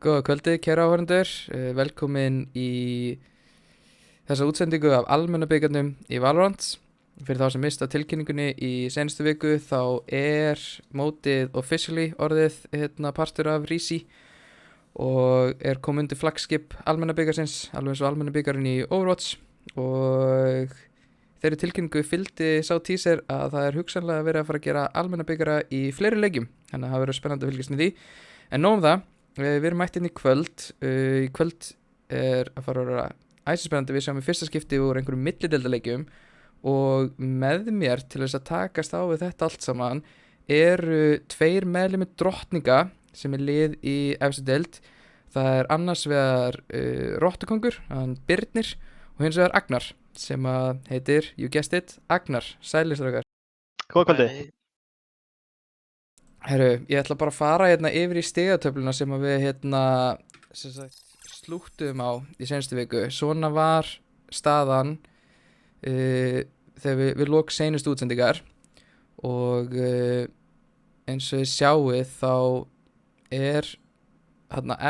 Góða kvöldi, kæra áhorfendur, velkomin í þessa útsendingu af almennabikarnum í Valorant. Fyrir þá sem mista tilkynningunni í seinustu viku þá mótið officially orðið partur af Rísi og komið undir flaggskip almennabikarsins, alveg eins og almennabikarinn í Overwatch, og þeirri tilkynningu fylgdi sá teaser að það hugsanlega verið að fara að gera almennabikara í fleiri leikjum, þannig að það verður spennandi að fylgjast með því. En nóg um það. Við erum mætt inn í kvöld. Í kvöld að fara að vera æsispennandi. Við sjáum í fyrsta skipti úr einhverjum millideildaleikjum og með mér til þess að takast á við þetta allt saman eru tveir meðlimir drottninga sem lið í efstu deild. Það annars vegar Rottukongur, hann Birnir, og hins vegar Agnar sem heitir, you guessed it, Agnar. Sælir strákar. Góða kvöldi. Herru, ég ætla bara að fara yfir í stigatöfluna sem við slúttum á í seinustu viku. Svona var staðan þegar við lok seinustu útsendingar og eins og þið sjáið þá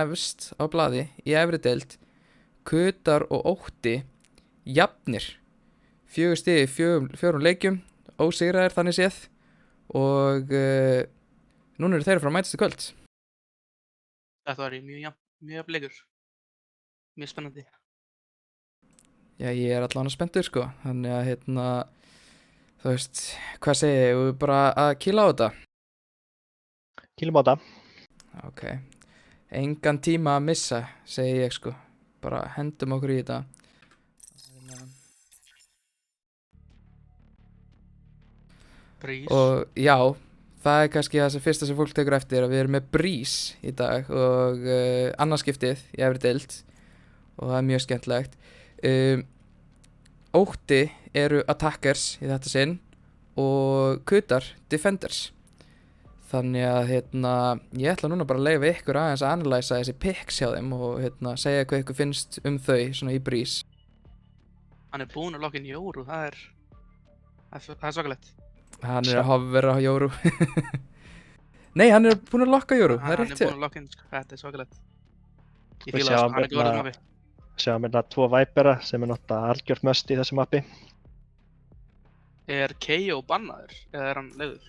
efst á blaði í efri deild Kutar og Ótti jafnir, 4 stig í 4 leikjum, ósigraðir þannig séð, og núna eru þeir að fara að mætast í kvöld. Þetta var mjög jafn leikur. Mjög spennandi. Já, ég allavega spenntur sko. Þannig að þú veist, hvað segir ég? Við bara að kýla á þetta? Kýlum á þetta. Ok. Engan tíma að missa, segi ég sko. Bara hendum okkur í þetta. Brís. Og já, það kannski það sem fyrsta sem fólk tekur eftir, að við erum með Brís í dag og annarskiptið í efri deild og það mjög skemmtilegt. Ótti eru attackers í þetta sinn og Kutar defenders. Þannig að ég ætla núna bara að leyfa ykkur aðeins að analysa þessi picks hjá þeim og segja hvað ykkur finnst þau svona í Brís. Hann búinn að lokka inn Jóru, það er svakalegt. Hann að hofvera á Jóru. Nei, hann búinn að lokka Jóru, það rétt Hann búinn að lokka inn, þetta svakalegt. Ég fíla það, hann góður mappi. Sjáum 2 Vipera sem náttúrulega algjört must í þessu mappi. KO bannaður, eða hann leiður?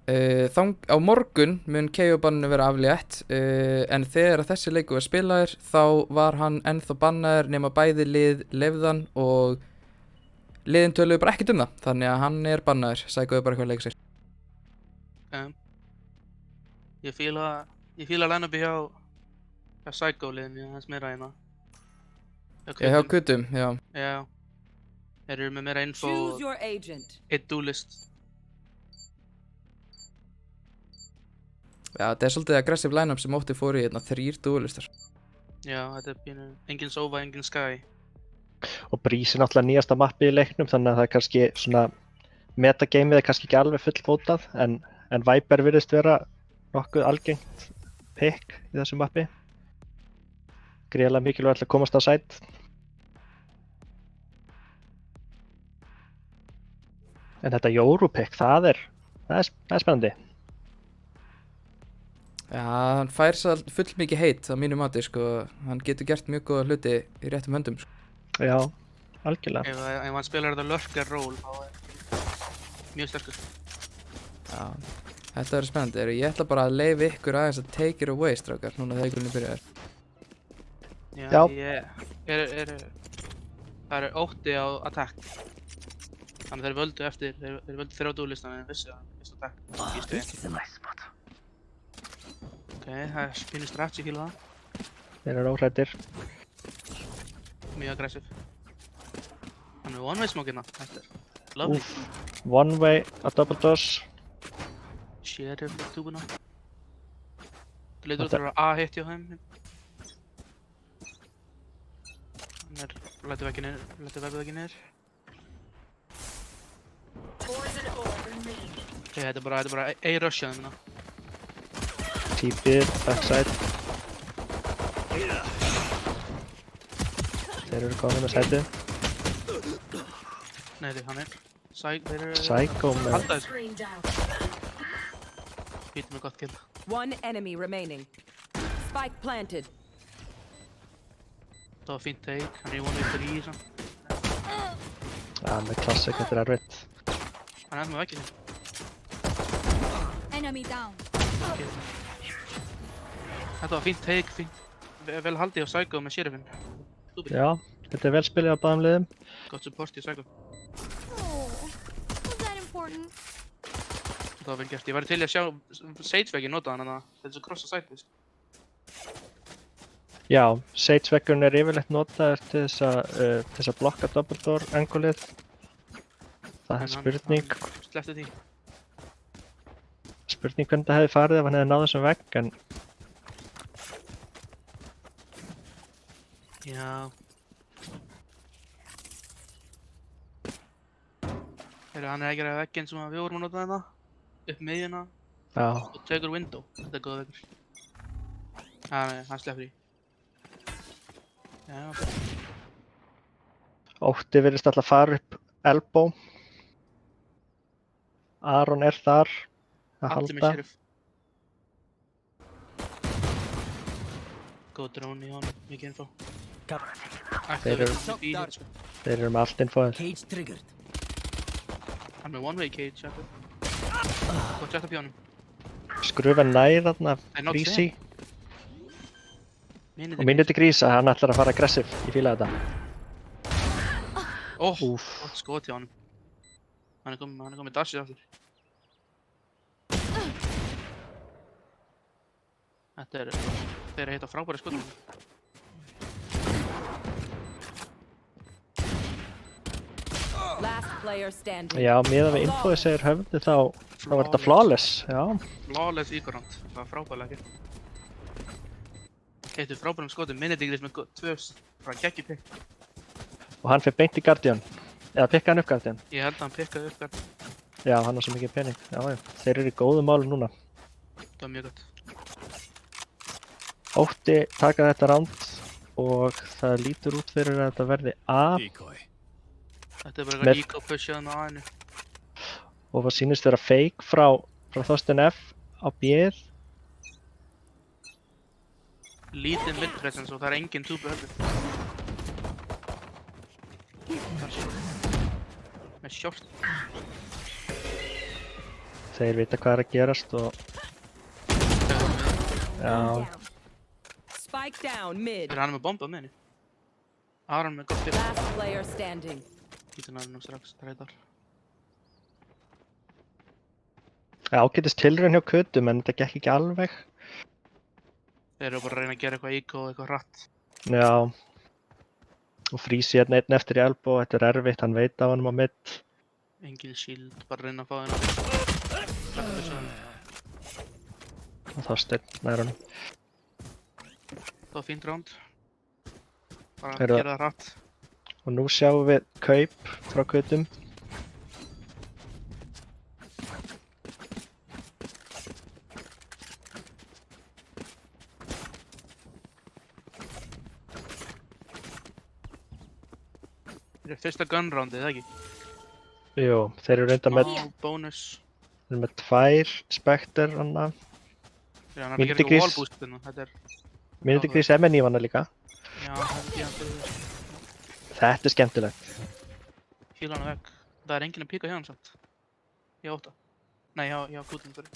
Á morgun mun KO banninu vera aflétt, en þegar þessi leikur var spilaður þá var hann ennþá bannaður nema bæði lið leyfðan og liðin töluðu bara ekkert það, þannig að hann bannaður, sækuðu bara eitthvað leik sér. Ég fíla line-upi hjá Psycho liðin, hans meira hérna. Hjá Kutum, já. Já. Þeir eru með meira info og eitt duelist. Já, þetta svolítið aggressive line-up sem Ótti fór í 3 duelistar. Já, þetta pínu, engin Sova, engin Sky. Og Brís náttúrulega nýjasta mappi í leiknum, þannig að það kannski svona metagamið kannski ekki alveg fullfótað, en Viper virðist vera nokkuð algengt pick í þessu mappi. Gríðarlega mikilvægt að komast á site. En þetta Jóru pick, það er spennandi. Já, hann fær svo full mikið heit á mínu mati sko, hann getur gert mjög góða hluti í réttum höndum sko. Já, algjörlega. Ef hann spilar þetta lurker ról, þá mjög sterkur. Já, þetta verður spennandi. Ég ætla bara að leyfa ykkur aðeins að take it away, strákar, núna þegar leikurinn byrjar. Já. Það Ótti á attack. Þannig þeir völdu eftir, þeir völdu 3 duelistan en vissu attack. Ok, það pínu stretch, ég fíla það. Þeir eru óhræddir. Mjög aggressiv. Hann one-way smoke hérna, þetta lovely. One way á double doors. Sheriff í túbuna. Það leitur út að vera A-hit hjá þeim. Hann lætur veggi niður. Ok, þetta er bara A-rush hjá þeim hérna. TP, backside. Þeir eru komin að sæti. Nei, hann þeir eru Psycho með halda þessu. Býtum við gott kill. One enemy remaining. Spike planted. Það var fínt take, hann er í 1v3 samt. Já, með klassik, þetta er erfitt. Hann er með vekkið sér. Enemy down. Þetta var fínt take, fínt. Vel haldið á Psycho með Sheriffin. Já, þetta er vel spilið á báðum liðum. Gott support í Psycho. Oh, was that important? Það var vel gert. Ég væri til í að sjá Sage-veggi nota hann að þetta er svo crossa sideways. Já, Sage-veggurinn er yfirleitt notaður til þess að blokka double door angulið. Það er spurning. Sleppti því. Spurning hvernig það hefði farið ef hann hefði náð þessum vegg, en Já. Hann er ekki að vegginn sem við vorum að nota þetta. Upp miðjuna já, og tekur window. Þetta er góð veggur. Nei, hann sleppur í. Já, Ótti virðist alltaf fara upp elbow. Aron er þar að allir með halda. Sheriff. Góð drone í honum, mikið info. Ætti Þeir að eru- vera með bíl, sko. Þeir eru með allt infoðið. Cage triggered. Hann er með one way cage, jafnvel. Gott jætt upp í honum. Skrufa nær þarna, Það er nótt Greasy. Minute Og Minute Grease, hann ætlar að fara aggressive. Ég fíla þetta. Óh, Úff. gott skot hjá honum. Hann er komið dashið aftur. Þetta er... Þeir heita frábæri skotum. Last player standing. Já, miðað við infoðið segir höfði þá var þetta flawless. Já, Flawless íkorrand. Það var frábærlega gert. Heitu frábærum skotum. Minnidigris með tvö frá geggjupikk. og hann fyrir beint í Guardian. Eða pikka hann upp Guardian. Ég held að hann pikkaði upp Guardian. Já, hann á svo mikið pening. Já, já. Þeir eru í góðum málum núna. Það var mjög gott. Ótti taka þetta round og það lítur út fyrir að þetta verði A Decoy. Þetta er bara Með- eitthvað eco-push hérna á A-inu. og það sýnist vera fake frá Þorstein F á B-ið. Lítið mid-presence og það er engin túbu heldur. Með short. Þeir vita hvað er að gerast og já, Spike down mid. Er hann með bomba með henni? Aron með gott fyrir. Last player standing. Lítum að hann strax, reyðar. ágætist tilraun hjá Kutum en þetta gekk ekki alveg. Þeir eru bara að reyna að gera eitthvað eco og eitthvað hratt. Já. Og Freezy hérna einn eftir í elbow, þetta er erfitt, hann veit á honum á mid. Engin shield, bara reyna að fá henni. Og Þorstein nær honum. Það var fínt round. Bara að Heyrðu. gera það hratt. Og nú sjáum við kaup frá Kutum. Þetta er fyrsta gun roundið, eða ekki? Jú, þeir eru reynda með, Smá bónus. þeir eru með 2 Spectre hana. Já, hann er að gera Mindigris. eitthvað wall boost hérna. Þetta er, Minute Grease MN í hana líka. já, það er hann fyrir Þetta er skemmtilegt. híla hann vekk. Það er enginn að píka hjá hann samt. Ég óta. Nei, já, Kutum fyrir.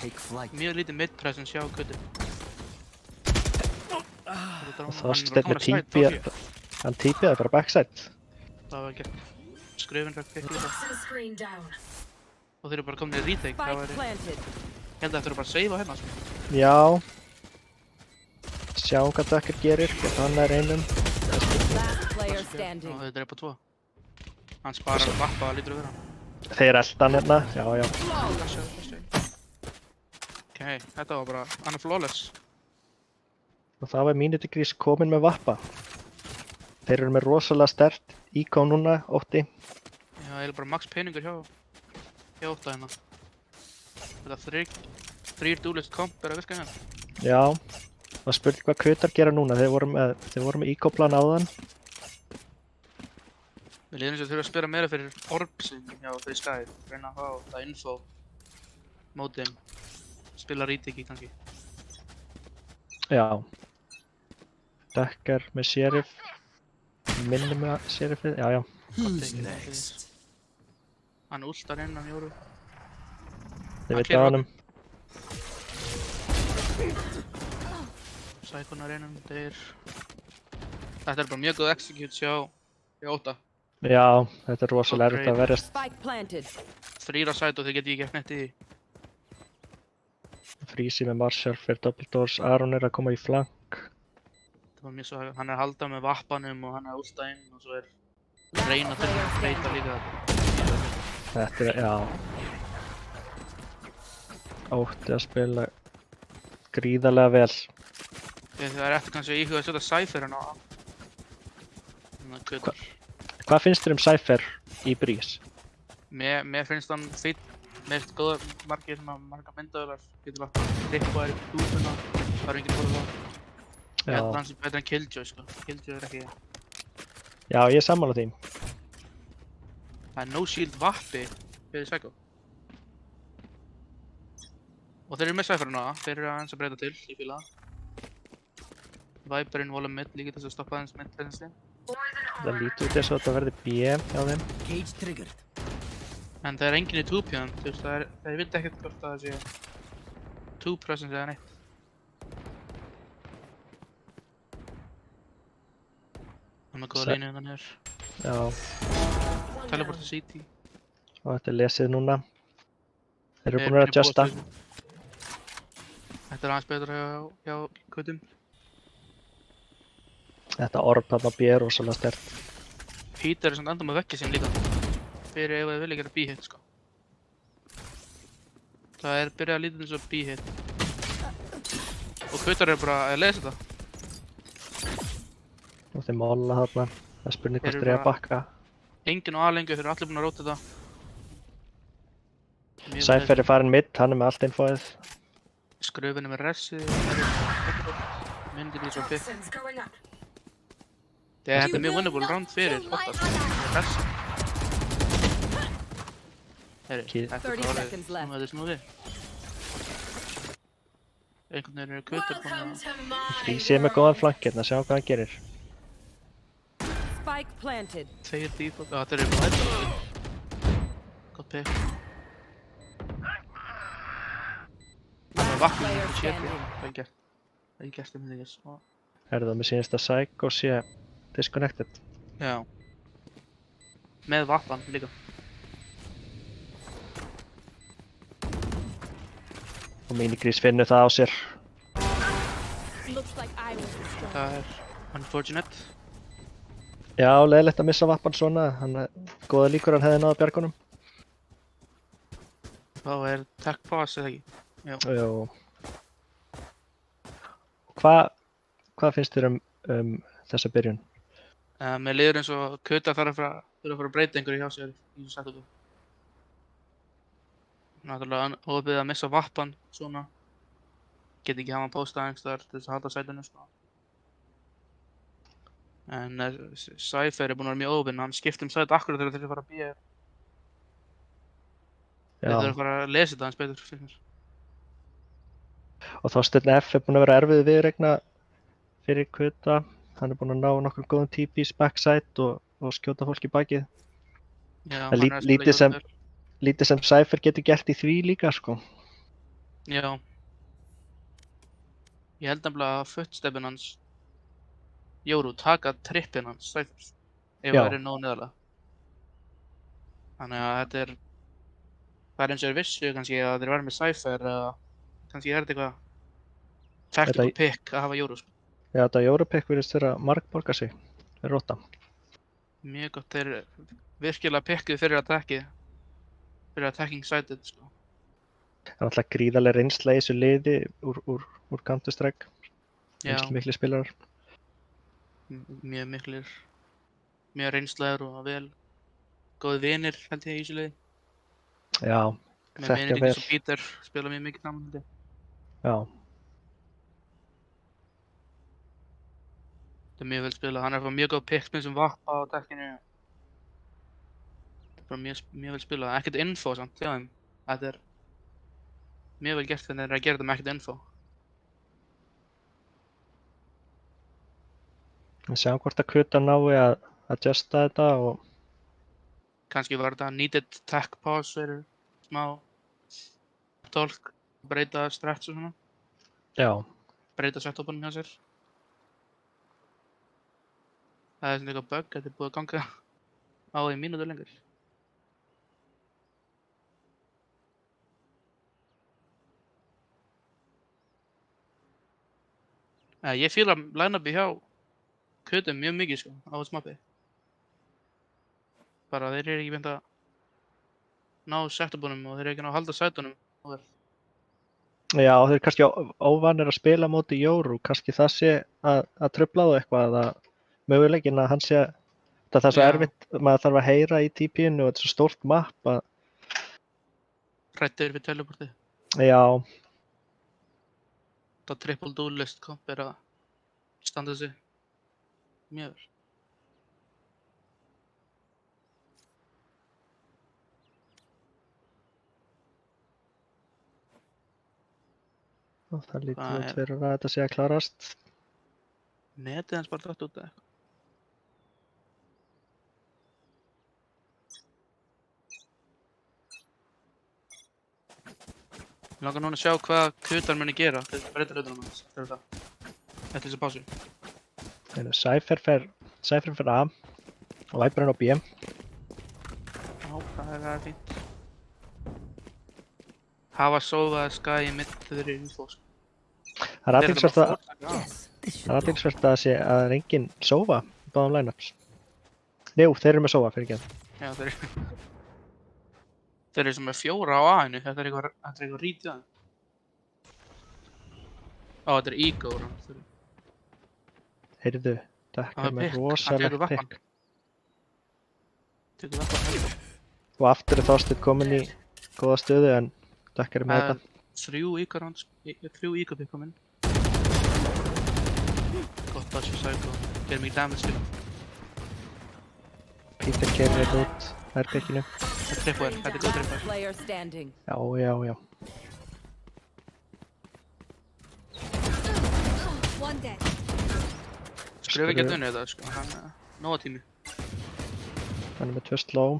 Take flight. Mjög lítið mid-presence hjá Kutum. Og Þorstein með TP, hann TP-aði bara backside. Það var gert. Skröfin rætt ekki líka. Screen down. Og þeir eru bara komin í retake. Það Spike væri, planted. ég held að þeir eru bara að seifa hérna. Sko. Já. Sjáum hvað Ducker gerir, hvort hann er einum. Last player Og standing. þeir drepa 2. Hann sparar vappa, lítur að vera. Þeir elda hann hérna, já, já. Ok, þetta var bara, hann er flawless. Og það var Minute Grease komin með vappa. Þeir eru með rosalega sterkt íkó núna, Ótti. Já, það er bara max peningur hjá óta hérna. Þetta þrýr duelist komp er að virka hérna. Já. Og spurning hvað Kutar gera núna, þeir voru með íkóplan áðan. Við líðum eins og þurfum að spila meira fyrir orbsinn hjá þeir skæð. Reyna að fá það info móti þeim spila Rídiki kannski. Já. Dekker með Sheriff. Minnum með Sheriffið, já. Who's next? Hann últar inn af Jóru. Þið Hann veit clear á honum. Sækonar einum, deyr. Þetta bara mjög góð execute hjá Óta. Já, þetta rosalega erfitt að verjast. Spike planted. 3 á sæt og þeir geti ekki gert neitt í því. Freezy með Marshall fyrir double doors. Aron að koma í flank. Það var mjög svo hann að halda með vappanum og hann að últa inn og svo Last reyna til player að breyta standing. líka. Þetta já. Ótti að spila gríðarlega vel. Það eftir kannski að íhuga að setja Cypher hann á. Þannig að Kutar. Hvað finnst þér Cypher í Breeze? Mér finnst hann fýtt. Mér finnst góða margar myndaðular. Getur lagt rippaðir í dúfuna. Það enginn fór það. Ég held hann sem betur en Killjoy sko. Killjoy ekki. Já, ég er sammála því. Það no shield vappi fyrir Psycho. Og þeir eru með Cypher hana. Þeir eru aðeins að breyta til, ég fíla það. Viperinn volum mid líka til að stoppa aðeins mid presence. Það lítur út eins og þetta verði B hjá þeim. Cage triggered. En það enginn í 2P-an, þú veist, þeir viti ekkert hvort það sé 2 presence eða neitt. Það er með góða línu undan hér. Já, Teleport to CT. og þetta er lesið núna. Þeir eru búin að adjusta. Þetta er aðeins betra hjá Kutum. Þetta orb þarna B er rosalega sterkt. Peter er samt enda með vekkið sinn líka. Fyrir ef þið vilja gera B-hit sko. Það er byrjað að lítið eins og B-hit. Og Kutar er bara að lesa þetta. Og þeir mála þarna. Það er spurning hvort Þeir þeir eru eru að bakka. Enginn á A-lengu, þeir eru allir búin að róta þetta. Mjög Cypher er farin mid, hann er með allt infóið. Skröfinu með ressi. Minn getur svo pick. Toxins going up. Þetta er mjög winnable round fyrir Óttar. Ressi. Heyri, Ki- þetta er 30 bara seconds orðið. left. Nú er þetta snúið. Einhvern veginn eru Kutar búin Welcome að... to my Freezy er með góðan flank hérna, sjáum hvað hann gerir. Spike planted. Tveir default. Já, þetta er upp á þetta. Gott pick. Það er vatnum player og shit. standing. Það er gert. Það er gert um því þess. Herðu það, mér sýnist að Psycho sé disconnected. Já. Með vappan líka. Og Minigrís finnur það á sér. Looks like I was the strong. Það er unfortunate. Já, leiðilegt að missa vappan svona. Hann er góða líkur hann hefði náða bjargunum. Þá er tech pass eða ekki. Jú. Hvað finnst þér um þessa byrjun? Mér liður eins og Kutar þarf að fara að breyta einhverju hjá sér í þessu setupu. Náttúrulega óbyrðið að missa vappan svona. Get ekki hafa hann postað einhverstaðar til þess að halda sætinu sko. En Cypher er búinn að vera mjög óbyrðin, hann skipt sæt akkurat þegar þeir fara að býja. Þeir þurfa að fara að lesa þetta aðeins betur fyrir mér. Og Þorsteinn F er búinn að vera erfið viðureigna fyrir Kuta. Hann er búinn að ná nokkur góðum TPs backside og skjóta fólk í bakið. Já, Það hann er að spila lítið sem- Jóru vel. Lítið sem Cypher getur gert í því líka, sko. Já. Ég held nefnilega að footstepin hans Jóru taka trippin hans Cyphers ef Já. það verið nógu neðarlega. Þannig að þetta er það er eins og þeir vissu kannski að þeir verið með Cypher eða kannski er þetta eitthvað tactical pick að hafa Jóru sko. Já, þetta Europec virðist vera margborga sig. Það er róta. Mjög gott þeir virkilega pikkuðu fyrir attacking sided sko. Það er alltaf gríðarlega reynsla í þessu liði úr Counter-Strike. Já, Mikli spilarar. mjög miklir mjög reynslaður og vel góði vinir held ég í þessu liði. Já, Með þekkja vinir vel. eins og Peter spila mjög mikið saman held ég. Já, Þetta er mjög vel spilað, hann er að fá mjög góð picks með þessum vappa á dekkinu. Þetta er bara mjög vel spilað, ekkert info samt hjá þeim. Þetta er mjög vel gert þegar þeir eru að gera þetta með ekkert info. Við sjáum hvort að Kuta nái að adjusta þetta og Kannski var þetta needed tech pause fyrir smá tólk, breyta strats og svona, já, breyta setupunum hjá sér. Það er svona eitthvað bug, þetta er búið að ganga á í mínútu lengur. Ég fíla line-upi hjá Kutum mjög mikið sko, á þessu mappi. Bara þeir eru ekki beint að ná setupunum og þeir eru ekki ná að halda sætunum. já, þeir eru kannski óvanir að spila á móti Jóru, kannski það sé að trufla þá eitthvað að möguleikin að hann sé það er svo Já. erfitt, maður þarf að heyra í TP-inu og þetta er svo stórt map að Hrættir við teleportið. já, Það triple duelist komp er að standa sig mjög vel. og það lítur Hvað út er- fyrir að þetta sé að klárast. Netið hans bara dætt út eða eitthvað. Ég langar núna að sjá hvað Kutar muni gera til að breyta hlutunum hans eftir þetta. Eftir þessi pásu. Cypher fer A og Viperinn á B. Já, það er fínt. Hafa sófað Sky í mitt þegar þeir eru info. sko. Það er athyglisvert að það sé að það er engin sófa í báðum lineups. Jú, þeir eru með sófa fyrir ekki. Já, þeir eru sem með 4 á A-inu. Þetta er eitthvað rít í það. Ó, þetta er Ego. Heyrðu, Það Dekkar er með pick, hann rosalegt tekur vappan. pick. Tekur vappan heldur. Og aftur er Þorsteinn komin í góða stöðu en Dekkar er með þetta. 3 Ego pick kominn. Gott dodge og Psycho. Gerir mikið damage til. Peter kemur þetta út nærpikkinu. Þetta er tripwire, þetta er góð Last tripwire. player standing. Já. One dead. Skrifa ekki að dunni þetta, sko. Hann nóga tími. Hann er með 2 slow.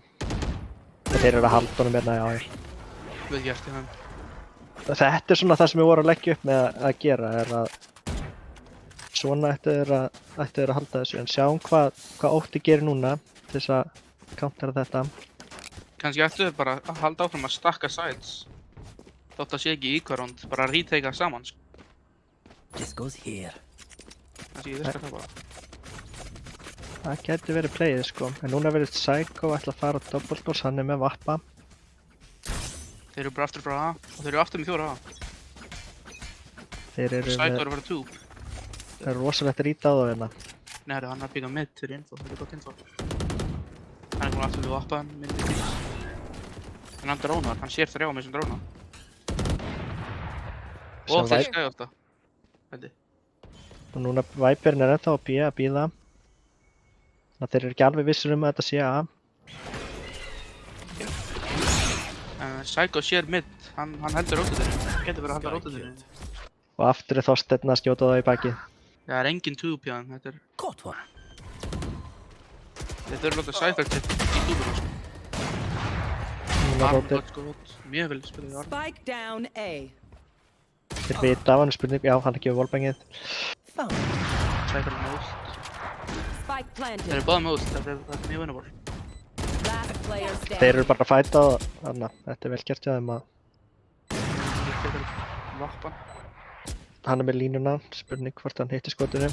Þeir eru að halda honum hérna, já. Við gert í hann. Þetta er svona það sem við vorum að leggja upp með að gera, er að svona ættu þeir að halda þessu, en sjáum hvað Ótti gerir núna til þess að countera þetta. Kannski ættu við bara að halda áfram að stakka sides. Þótt að sé ekki íkvarond, bara að retaka saman, sko. This goes here. Kannski ég veist það bara. Það gæti verið playið sko, en núna verið Psycho ætla að fara á double doors, hann er með vappa. Þeir eru bara aftur frá A og þeir eru aftur með 4 A. Þeir eru Psycho með, eru að fara tube. það er rosalegt að rýta á þá hérna. Nei, hann er að byggja mid fyrir info, þetta er gott info. Hann er komin aftur við vappan, myndi ekki. En hann drónar, hann sér 3 með sem drónar. Og Sem þeir Viper- skæði alltaf. Veldi. Og núna Viperinn er ennþá á B að bíða. Þannig að þeir eru ekki alveg vissir um að þetta sé A. Psycho sér mid, hann heldur rótutinu. Hann getur verið að halda rótutinu. Og aftur er Þorsteinn að skjóta það í baki. Það er engin tube hjá hann, þetta er... Caught one. Þetta eru láta Cypher tip í tubinu, sko. Núna Armor rótir, gott, sko, gott. Mjög vel spilað í Armor. Spike down A. þeir vita af hann, spurning, já hann er ekki við volbengið. Found. Cypher er með ult. Spike Þeir planted. eru báðið með ult, þetta er mjög vinnable. Last player Þeir standing. eru bara að fæta og þannig að þetta er vel gert hjá þeim að Þeir tekur vappan. hann er með línuna, spurning hvort hann hitti skotinu.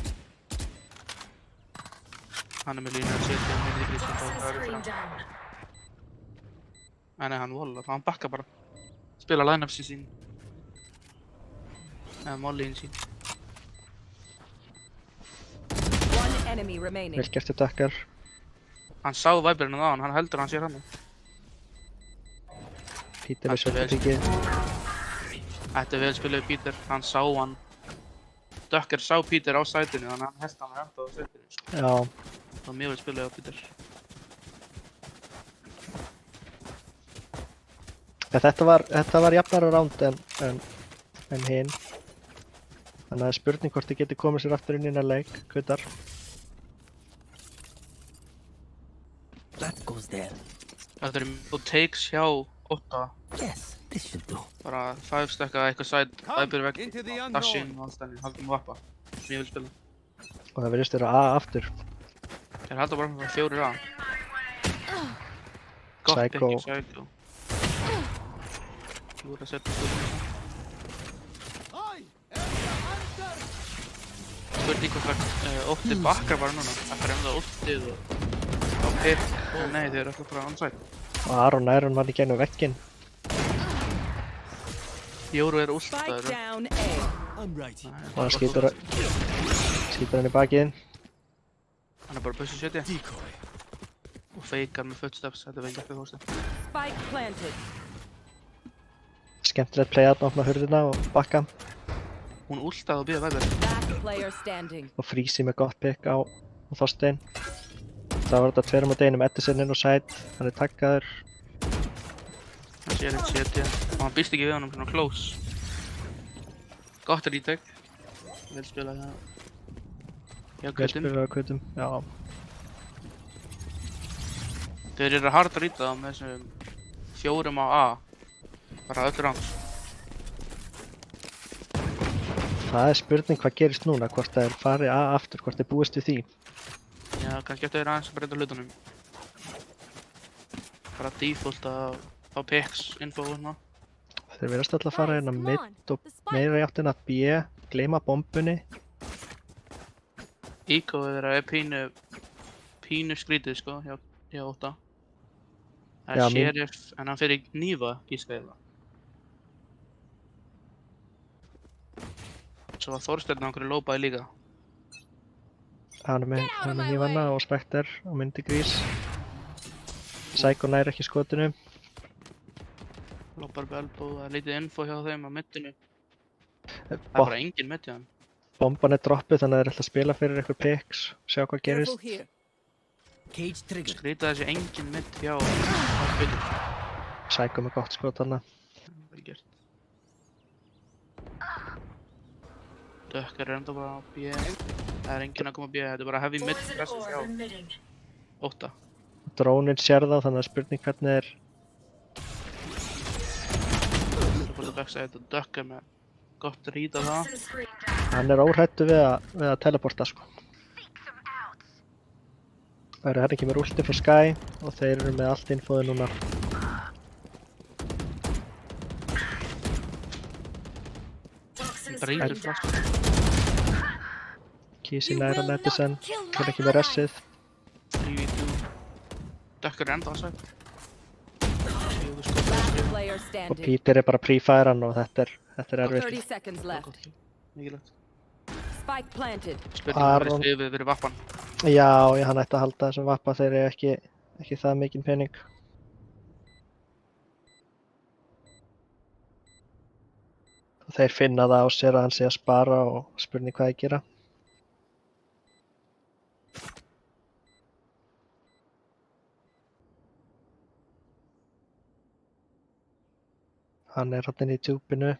Hann er með línu að setja með í grísum og það er Screen fyrir down. hann. Hann wallar, hann bakkar bara. Spila line-upsin sín. Eða mollyin sín. One enemy remaining. Vel gert hjá Dekkar. Hann sá Viperinn á hann heldur að hann sér hann. Peter Þetta við er vel. svolítið. Þetta er vel spilað Peter, hann sá hann. Dökker sá Peter á sætinu, þannig að hann held hann enda á sætinu, sko. Já, Það var mjög vel spilað á Peter. Ja, þetta var jafnara ránd en hinn. Þannig að það er spurning hvort þið geti komið sér aftur inn í þennan leik, Kutar. That goes there. Þetta er takes hjá 8. Yes, this should do. Bara 5 stekka eitthvað side, Viper vekk, dashing og allt þannig, haldum vappa. Sem ég vil spila. Og það virðist vera A aftur. Þeir halda bara með 4A. Gott Psycho. ekki, Psycho. Þú voru að setja stundum. Spurning hvort ótti bakkar bara núna. Það er enda óttið og á pick. Nei, þeir eru alltaf bara onside. Og Aron var í gegnum vegginn. Jóru er Spike últaður. down A. I'm right here. Og hann skýtur hann í bakið. Hann er bara bussu setja. Decoy. Og feikar með footsteps. Þetta er ekki eftir hósta. Spike planted. Skemmtilegt play að opna hurðina og bakka. Hún últaði og býða Viper. Last player standing. Og Freezy með gott pick á Þorstein. Það var þetta 2 mot 1 Edison inn og side. Hann er taggaður. Hann sér eitt setja. Og hann býst ekki við honum svona close. Gott retake. Vel spilað það. Já, Vel kvöldin. spilað á kvöldum. Já. Þeir eru hard að rýta það með þessum 4 á A. Bara öll rounds. Það er spurning hvað gerist núna, hvort það er farið A aftur, hvort það er búist við því. Já, kannski eftir þeir aðeins að breyta hlutunum. Bara default að fá picks, info og svona. Þeir verðast alltaf að fara hérna mid og meira í áttina að B, gleyma bombunni. Eco er pínu skrítið sko, hjá 8. Það Já, er sheriff, en hann fyrir nýfa gíska eða. Svo var Þorsteinn á einhverju lópaði líka. Hann er með hífanna og Spectre og myndi grís. Psycho nær ekki skotinu. Lópar með elbow, það er lítið info hjá þeim á middinu. Það er Bo- bara engin midd hjá þeim. Bomban er droppuð þannig að þeir ætla að spila fyrir eitthvað picks. Sjá hvað Careful gerist. here. Cage trigger. Skrítið þessi engin midd hjá spilum. Psycho með gott skot hana. Vel gert. Dökkar er enda bara á B. Það er enginn að koma á B, þetta er bara heavy mid presses hjá 8. Drónin sér þá þannig að spurning hvernig er. Það er bara backside og dökkar með gott rít á það. Hann er óhrættu við að teleporta sko. Það eru hérna kemur últi frá Sky og þeir eru með allt infóðu núna. Brýtur fast. Kísi næra Edison. Hann ekki með ressið. 3v2. Dökkar er enda á sætt. Last player Og standing. Peter er bara pre-firean og þetta er 30 erfitt. seconds left. Mikilvægt. Spike planted. Spurning hvað Aron. verið við fyrir vappan. Já, hann ætti að halda þessum vappa þeir eru ekki það mikinn pening. Og þeir finna það á sér að hann sé að spara og spurning hvað ég gera. Hann er hann inn í tjúpinu.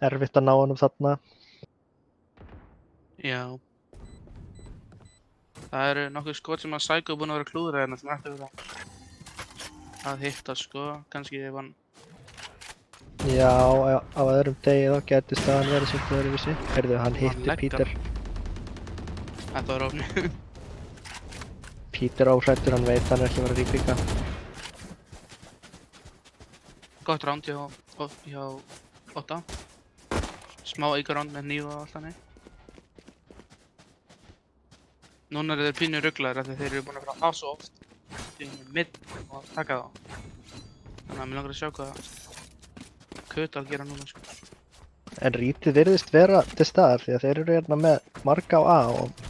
Erfitt að ná honum þarna. Já. Það eru nokkuð skot sem að Psycho er búinn að vera klúðra hérna sem ætti að hitta sko. Kannski ef hann... Já, á öðrum degi þá gæti staðan verið svolítið öðruvísi. Heyrðu, hann hitti leggur. Peter. Þetta var ofni. Peter óhrættur, hann veit hann er ekki að vera að ríkvika. Gott round hjá 8. Smá auka round með nýfa og allt þannig. Núna eru þeir pínu rugglaðir af því þeir eru búin að vera svo oft í mid og taka þá. Þannig að mér langar að sjá hvað Kutal gera núna sko. En rítið virðist vera til staðar því að þeir eru hérna með marga á A og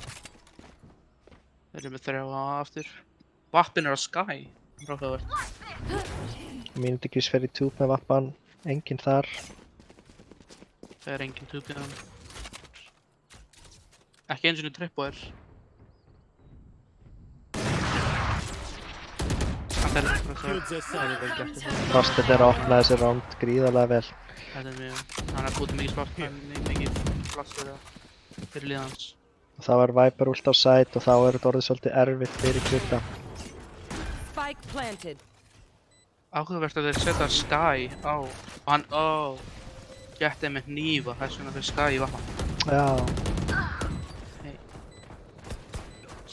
Þeir eru með 3 á aftur. Vappin er á Sky. Ráðhugavert. Mínúti grís fer í tjúp með vappan, enginn þar. Það er engin tubið hann. Ekki eins og trippo er. Hann Teleporta Good það the er vel gert. Þorsteinn er að opna þessi round gríðarlega vel. Þetta er mjög, hann er búið mikið sport, mikið plass fyrir liðan hans. Og það var Viper ult á side og þá er þetta orðið svolítið erfitt fyrir Krydda. Spike planted. Áhugavert að þeir setja Sky á, og hann, getið með hnífa, þess vegna fyrir Sky í vatna. Já,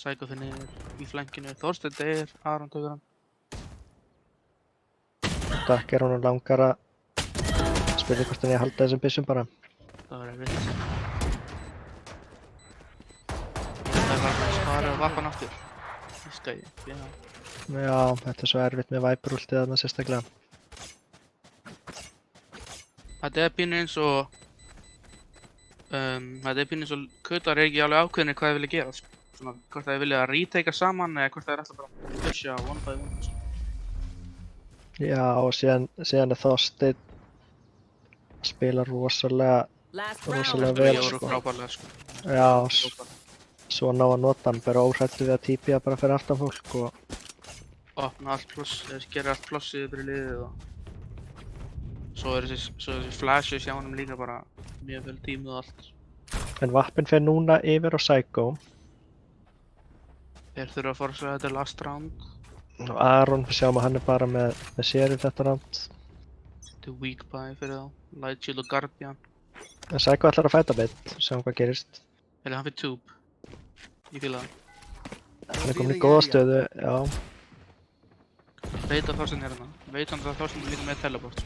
Psycho finnir í flankinu, Þorsteinn deyr, Aron tökur hann. takk er hún langar að spila hvort hann ég halda þessum byssum bara. Það var erfitt. Það er bara að spara á vatn aftur. Í Sky, já. Já, þetta er svo erfitt með Viper ultið þarna sérstaklega. Þetta er pínu eins og, Kutar er ekki alveg ákveðnir hvað þeir vilja gera, sko. Svona, hvort þeir vilja retaka saman eða hvort þeir ætla bara að pusha one by one, sko. Já, og síðan er Þorsteinn spila rosalega Last Rosalega round. vel, Ég voru sko. frábærlega, sko. Já, svo ná að nota hann, bara óhrættu við að típja bara fyrir aftan fólk og Opna allt ploss, eða gera allt plossið fyrir liðið og svo er þessi flashes hjá honum líka bara mjög vel tímið og allt. en vappin fer núna yfir á Psycho Þeir þurfa að forsa þetta last round. og Aron, við sjáum að hann er bara með sér í þetta round. Þetta er weak buy fyrir þá. Light Shield og Guardian. En Psycho ætlar að fæta beitt, sjáum hvað gerist. Eller hann fyrir tube. Ég fíla það. Hann er komin í góða stöðu, já. Veit að Þorsteinn er hérna. Veit hann að Þorsteinn er líka með teleport.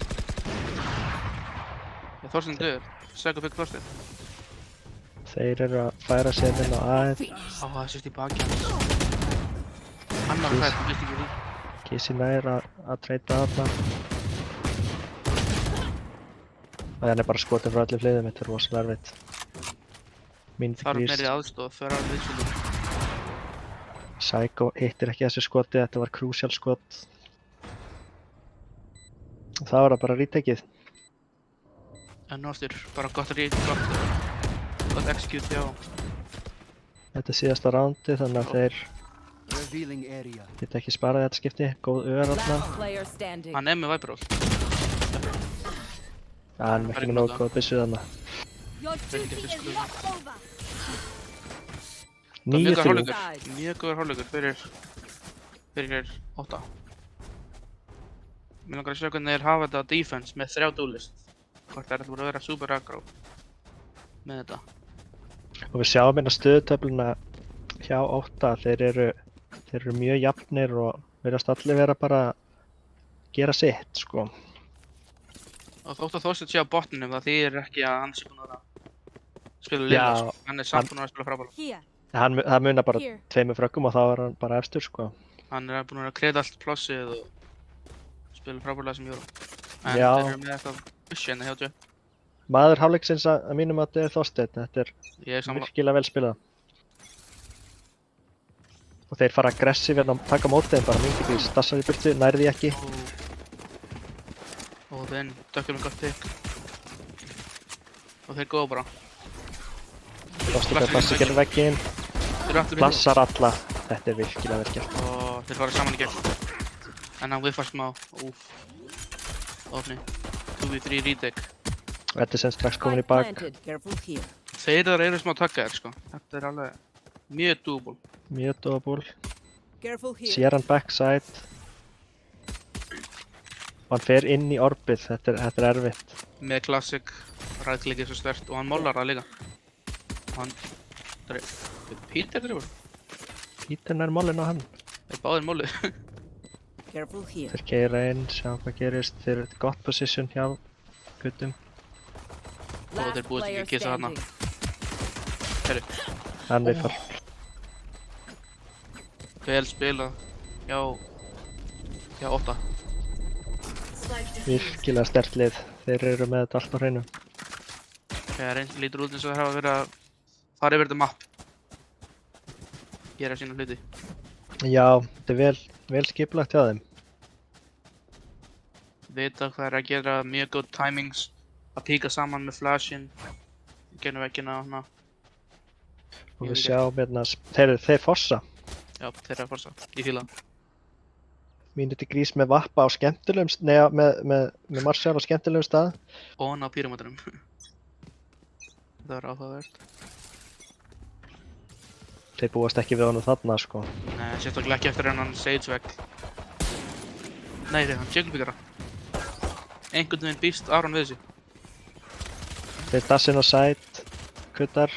Já, Þorsteinn döður. Psycho fikk Þorsteinn. Þeir eru að færa sér inn á A1. Á, það sést í baki hans. Annar fætt, hann veist ekki því. Kissi nær að treyta þarna. Og hann er bara skotinn frá allir hliðum, þetta er rosalega erfitt. Mínúti Þarf grís. meiri aðstoð, fer á liðsynum. Psycho hittir ekki þessu skoti, þetta var crucial skot. Og það var það bara retakið. En nú aftur, bara gott execute hjá. Þetta er síðasta roundi, þannig að þeir Revealing area. geta ekki sparað þetta skipti. Góð ör þarna. Last player standing. Hann er með Viper ult. Hann er ekki með nógu góð byssu þarna. Your duty is not over. 9-3. Mjög góður hálfleikur fyrir 8. Mér langar að sjá hvernig þeir hafa þetta á defense með 3 duelist. Hvort það er alltaf að vera super aggro með þetta. Og við sjáum hérna stöðutöfluna hjá 8, þeir eru mjög jafnir og virðast allir vera bara að gera sitt, sko. Og þótt að Þorsteinn sé á botninum, það þýðir ekki að hann sé búinn að spila lilla, Já, sko. Hann er samt búinn að spila frábæla. Here. Það munar bara Here. 2 fröggum og þá er hann bara efstur, sko. Hann er búinn að kreita allt plossið og spila frábæla sem Jóra. En Já. þeir eru með eitthvað bussi hérna hjá Joe. Maður hálfleiksins að mínum að þetta er Þorsteinn, þetta er Ég er sammála. virkilega vel spilað. Og þeir fara aggressív hérna að taka mótið þeim bara mjög ekki, stassar í burtu, nærði ekki. Og þeim dökkur með gott pick. Og þeir góða bara. Þorsteinn er fast að gera vegginn, Þeir eru aftur plassar alla, þetta er virkilega vel gert. Og þeir fara saman í gegn. En hann viffar smá. Úf. Ofni. 2v3 retake. Og þetta er sem strax komin í Spike bak. planted. Careful here. Þeir þar eru smá takkaðir, sko. Þetta er alveg mjög doable. Mjög doable. Careful here. Sér hann backside. Og hann fer inn í orbið, þetta er erfitt. Með classic, ræðklikið svo stert og hann mollar það líka. Og hann... Peter drifur? Peter nær málinn á hann. Þeir báðir mollu. Careful here. Þeir keyra inn, sjá hvað gerist, þeir eru gott position hjá guttum. Og þeir Last búist ekki player að kissa þarna. standing. Herru, Hann viffar. vel spilað hjá 8. Virkilega sterkt lið. Þeir eru með þetta allt á hreinu. Þegar eins lítur út eins og þeir hafa verið að fara yfir þetta map. Gera sína hluti. Já, þetta er vel skipulagt hjá þeim. Vita hvað er að gera, mjög góð timings. Að píka saman með flashin. Genum veggina og hana. Og Mjög við vel sjáum hérna, þeir fossa. Já, þeir eru að forsa. Ég fíla það. Mínúti grís með vappa á skemmtilegum, með Marshall á skemmtilegum stað. Og á píramítanum. Það var áhugavert. Þeir búast ekki við honum þarna, sko. Nei, sérstaklega ekki eftir hennan Sage-vegg. Nei, það er hann Junglebyggara. Einhvern veginn býst Aron við þessu. Þeir dassin á side, kuttar.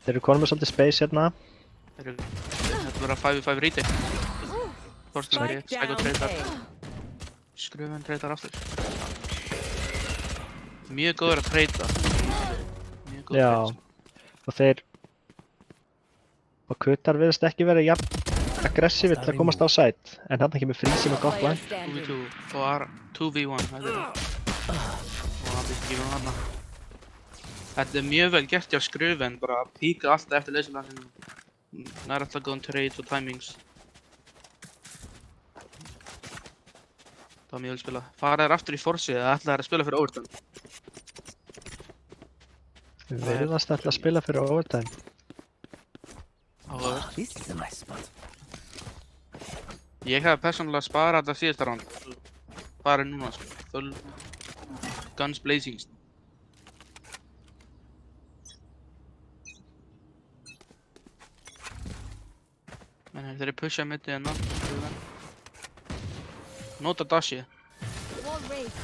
Þeir eru konum með svolítið space hérna. Þetta verður að 5v5 retake. Þorsten Spike ekki, Psycho down treytar. A. Skrufin treytar aftur. Mjög góður að treyta. Mjög góður Já. að treyta. Og þeir... Og kuttar virðast ekki verið jafn aggressífir til að komast á side. En þarna kemur Freezy með gott Player line. standing. 2v2 og Aron 2v1. Þetta er og hann býst ekki með hana. Þetta er mjög vel gert hjá Skrufin, bara að píka alltaf eftir leysilansinu. Nær alltaf góðan trades og timings. Það var mjög vel spilað. Fara þær aftur í forsið eða ætla þær að spila fyrir overtime? Við virðast alltaf að spila fyrir overtime. Áhugavert. This is a nice spot. Ég hef persónulega sparað þetta síðasta round. Farið núna sko. Full guns blazing. Men þeir eru pushað mittið hérna. Nota dashið. Wall raised.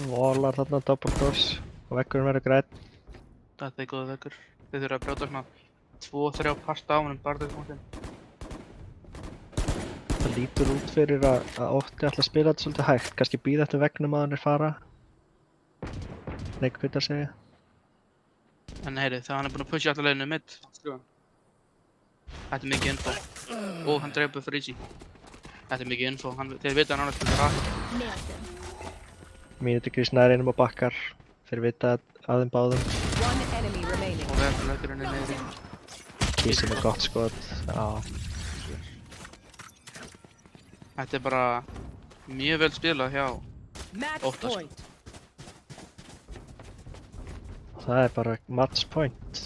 Volar þarna double doors. Og vekkurinn verður græn. Þetta er góða vekkur. Þeir þurfa að brjóta svona 2-3 parta á honum bara þessum mótin. Það lítur út fyrir að Ótti ætla að spila þetta svolítið hægt. Kannski bíða eftir veggnum að hann fara. Nei, hvað það segja? En heyri, það hann er búinn að pusha alla leiðinu mitt. Þetta er mikið info. Og hann dreipur Freezy. Þetta er mikið info. Þeir vita hann annars spilur rætt. Nailed them. Mínúti grís nær einum á bakkar. Þeir vita að þeim báðum. One enemy remaining. Og vekkurinn er niðri. Kísi með gott skot. Já. Þetta er bara mjög vel spilað hjá Match Ótta, sko. point. Það er bara match point.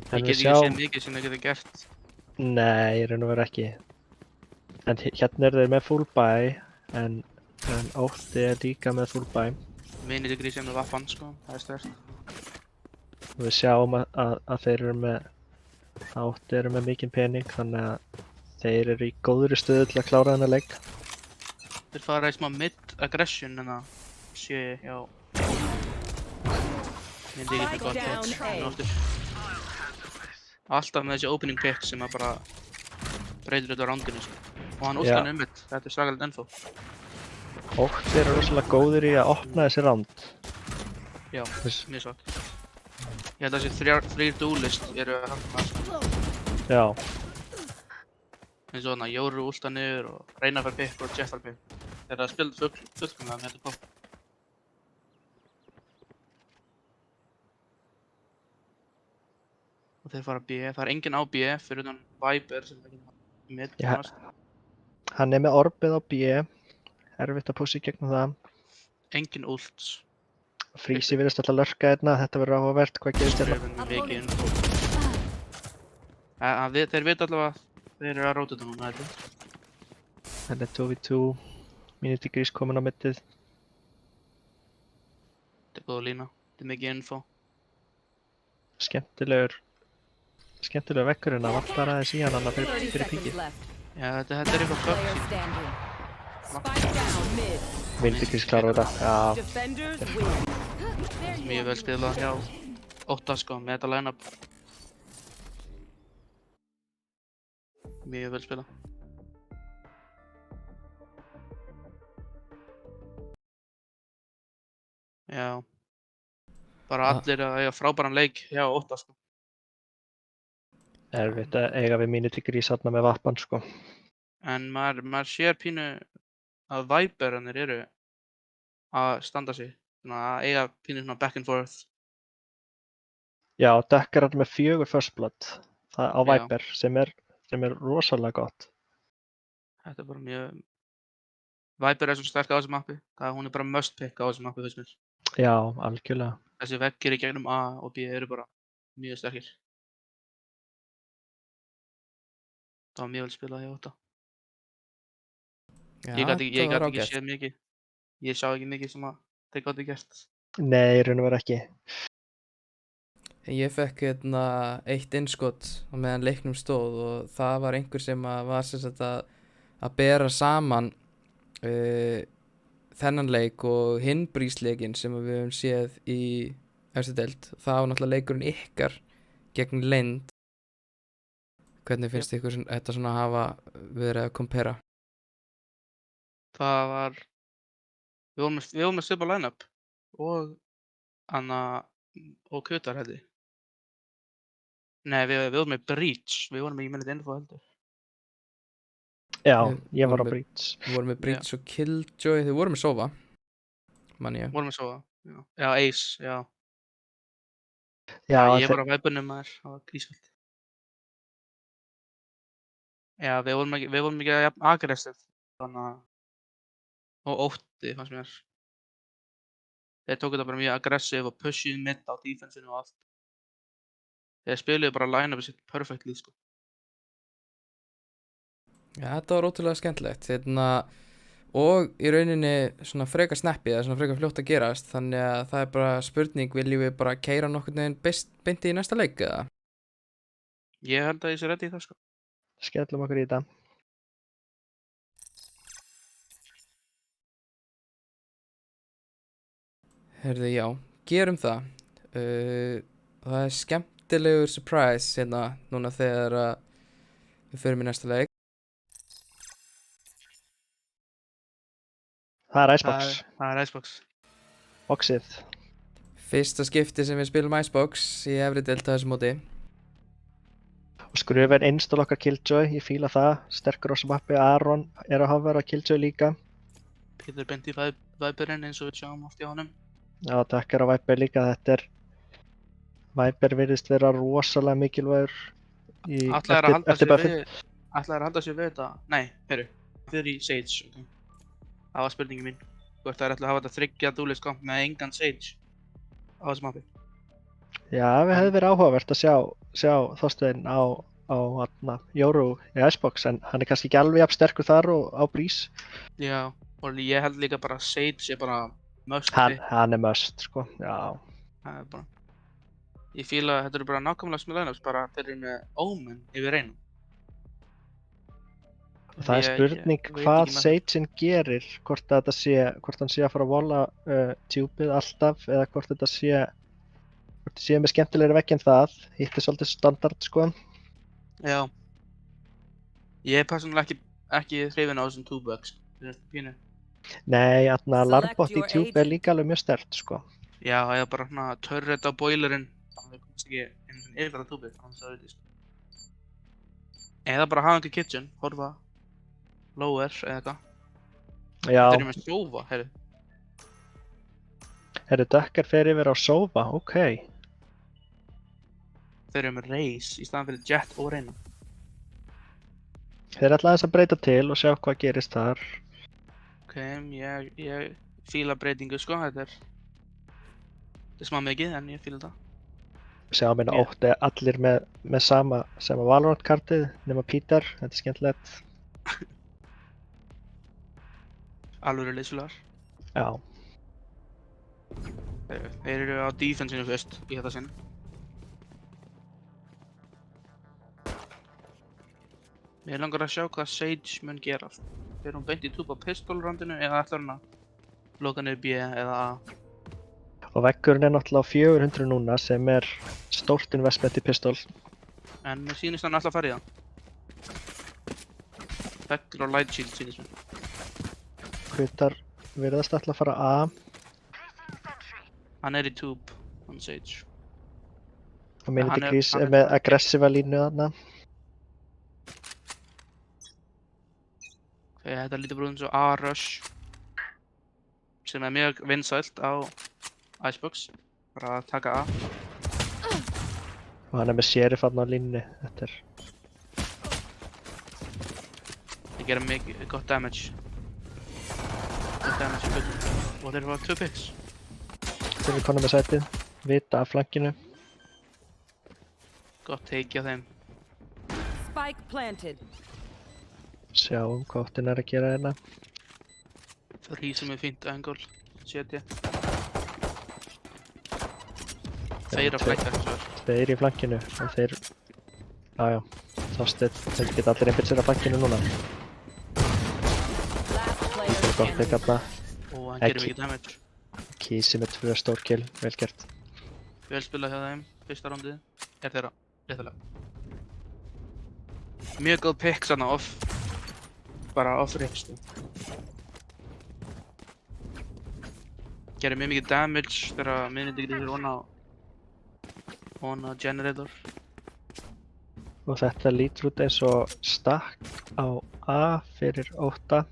Ég get ekki séð mikið sem þeir geta gert. Nei, í raun og veru ekki. En hérna eru þeir með full buy, en Ótti er líka með full buy. Vinið grísið með vappan sko, það er stærst. Og við sjáum að þeir eru með, Ótti eru með mikinn pening, þannig að þeir eru í góðri stöðu til að klára þennan leik. Þeir fara í smá mid-aggression en það sé hjá... Myndi ekki með gott Down hit, A. en oftur. Alltaf með þessi opening pick sem að bara breytir þetta á roundinu sko. Og hann últar hann mitt, þetta er svakalegt info. Ótti eru rosalega góðir í að opna þessi round. Já, mjög svart. Ég held að þessi þrýr duelist eru að halda það sko. Já, Eins og þarna, Jóru últar niður og Reyna fær pick og Jeff fær pick. Þeir eru að spila fullkomlega með þetta kóp. Og þeir fara B, það er enginn á B fyrir utan Viper sem er ekki mitt Já. nánast. hann er með orbið á B, erfitt að pússa í gegnum það. Enginn ults. Freezy virðist alltaf lurka hérna, þetta verður áhugavert, hvað gerist hérna? Skrifin mikið info. Þeir vita allavega að þeir eru að róta þetta núna held ég. Þetta er 2v2, Mínúti grís komin á mittið. Þetta er góð lína, þetta er mikið info. Skemmtilegur vekkurinn að vantar aðeins í hann 30 fyrir seconds píkið. left. Já, þetta er eitthvað Player bug. standing. Spike down mid. Mínúti grís klára þetta, já. Defenders win. Mjög vel spilað hjá Ótta sko, með þetta line-up. Mjög vel spilað. Já. Bara allir að eiga frábæran leik hjá Ótta sko. Erfitt að eiga við Mínúti grís þarna með vappan, sko. En maður sér pínu að Viperarnir eru að standa sig. Svona að eiga pínu svona back and forth. Já, Duck er með 4 first blood á Já. Viper, sem er rosalega gott. Þetta er bara mjög... Viper er svo sterk á þessu mappi. Hún er bara must pick á þessu mappi fyrst mér. Já, algjörlega. Þessi veggir í gegnum A og B eru bara mjög sterkir. Það var mjög vel spilað hjá Ótta. Já, Ég gat það var ekki ágætt. séð mikið. Ég sá ekki mikið sem að þeir gátu gert. Nei, í raun og veru ekki. Ég fekk eitt innskot á meðan leiknum stóð og það var einhver sem var sem sagt að bera saman þennan leik og hinn brísleikin sem við höfum séð í efstu deild. Það var náttúrulega leikurinn ykkar gegn Lind. Hvernig finnst ykkur þetta svona hafa verið að kompera? Það var... Við vorum með svipa line-up og Anna og Kutar held ég. Nei, við vorum með Breach. Við vorum ekki með þetta info heldur. Já, Við ég var vorum á með- Breach. Við vorum með Breach og Killjoy. Þið voru með Sova, mann ég. Vorum með Sova. Já, Ace, já. Já, Ég var á væpunum maður. Það var grísvöld. Já, við vorum ekki jafn aggressive. Þannig að... Og ótti, fannst mér. Þeir tóku þetta bara mjög aggressive og pushuðu mid á defensinu og allt. Þeir spiluðu bara line-upið sitt perfectly, sko. Já, þetta var ótrúlega skemmtilegt. Og í rauninni svona frekar snappy, það er svona frekar fljótt að gerast. Þannig að það er bara spurning, viljum við bara keyra nokkurn veginn beint í næsta leik eða? Ég held að ég sé ready í það, sko. skellum okkur í þetta. Heyrðu, já, gerum það. Það er skemmtilegur surprise hérna núna þegar við förum í næsta leik. Það er Icebox. Það er Icebox. Boxið. Fyrsta skipti sem við spilum Icebox í efri deild á þessu móti. Og Skröf er install okkar Killjoy, ég fíla það. Sterkur á þessu mappi, Aron er að hafa verið á Killjoy líka. Peter beint í Viperinn eins og við sjáum oft í honum. Já, Dekkar á Viper líka, þetta er... Viper virðist vera rosalega mikilvægur í... Ætlaði að halda eftir sig buffið. við... Ætlaði að halda sig við þetta... Nei, heyrðu. Þið er í Sage, ok. Það var spurningi mín. Hvort það er ætlaði að hafa þetta þriggja duelist komp með engan Sage á þessu mappi. Já, við hefði verið áhugavert að sjá Þorstein á Jóru í Icebox, en hann er kannski ekki alveg jafn sterkur þar og á Breeze. Já, og ég held líka bara að Sage er bara must pick. Hann er must, sko, já. Það er bara... Ég fíla að þetta eru bara nákvæmlega smil lineups, bara þeir eru með Omen yfir einum. Og það er spurning hvað Sageinn gerir, hvort hann sé að fara að vola tjúpið alltaf, eða hvort þetta sé með skemmtilegri vegg en það. Hitt er svolítið standard, sko. Já. Ég er persónulega ekki hrifinn á þessum two-bugs. Það er pínu. Nei, Larbot í your tjúpi er líka alveg mjög sterkt, sko. Já, eða bara svona turret á boilerinn. Þannig að það komast ekki einu svona yfir það two-bug, þannig að það veit ég, sko. Eða bara hafa einhver kitchen, horfa. Lower eða eitthvað. Já, Þeir eru með Sova, heyrðu. Dekkar fer yfir á Sova, ok. Þeir eru með Raze í staðan fyrir Jett og Reyna. Þeir ætla aðeins að breyta til og sjá hvað gerist þar. Ok, ég fíla breytingu, sko, þetta er smá mikið, en ég fíla það. Sjáum hérna ótti allir með sama Valorant kartið, nema Peter, þetta er skemmtilegt. Alvöru liðsfélagar. Já, Þeir eru á defensinu fyrst í þetta sinn. Mér langar að sjá hvað Sage mun gera. Er hún beint í túb á pistolrandinu eða ætlar hún að loka niður B eða A? og veggurinn er náttúrulega á 400 núna sem er stórt investment í pistol. En mér sýnist hann alltaf að fara í það. Veggur og light shield sýnist mér. Hvítar virðast alltaf að fara A. Hann er í túb, hann Sage. Og Minity Hann er- Grease hann er er með bara- aggressiva línu þarna. Þetta lítur bara út eins og A-Rush sem er mjög vinsælt á Icebox. Bara að taka A. Og hann er með sheriff þarna á línunni. Þetta er... Það gerir mikið gott damage. Gott damage í hlutum. Og þeir eru á 2 picks. Þeir eru konum með sætið. Vita af flankinu. Gott take á þeim. Spike planted. Sjáum hvað óttin er að gera hérna. Rísum með fínt angle. Setja. Þeir að flækja þessu verð. Tveir í flankinu og þeir... Jájá, Þorsteinn, þeir geta allir einbytt sér að flankinu núna. Last player Það er gott standing. pick þarna. Og hann Ekki. gerir mikið damage. Kísi með 2 stór kill, vel gert. Vel spilað hjá þeim. Fyrsta rándið. Er þeirra. Réttilega. Mjög góð pick svona off. Bara off rips. Gerir mjög mikið damage þegar minnindi getur vona generator. Og þetta lítur út eins og stakk á A fyrir 8.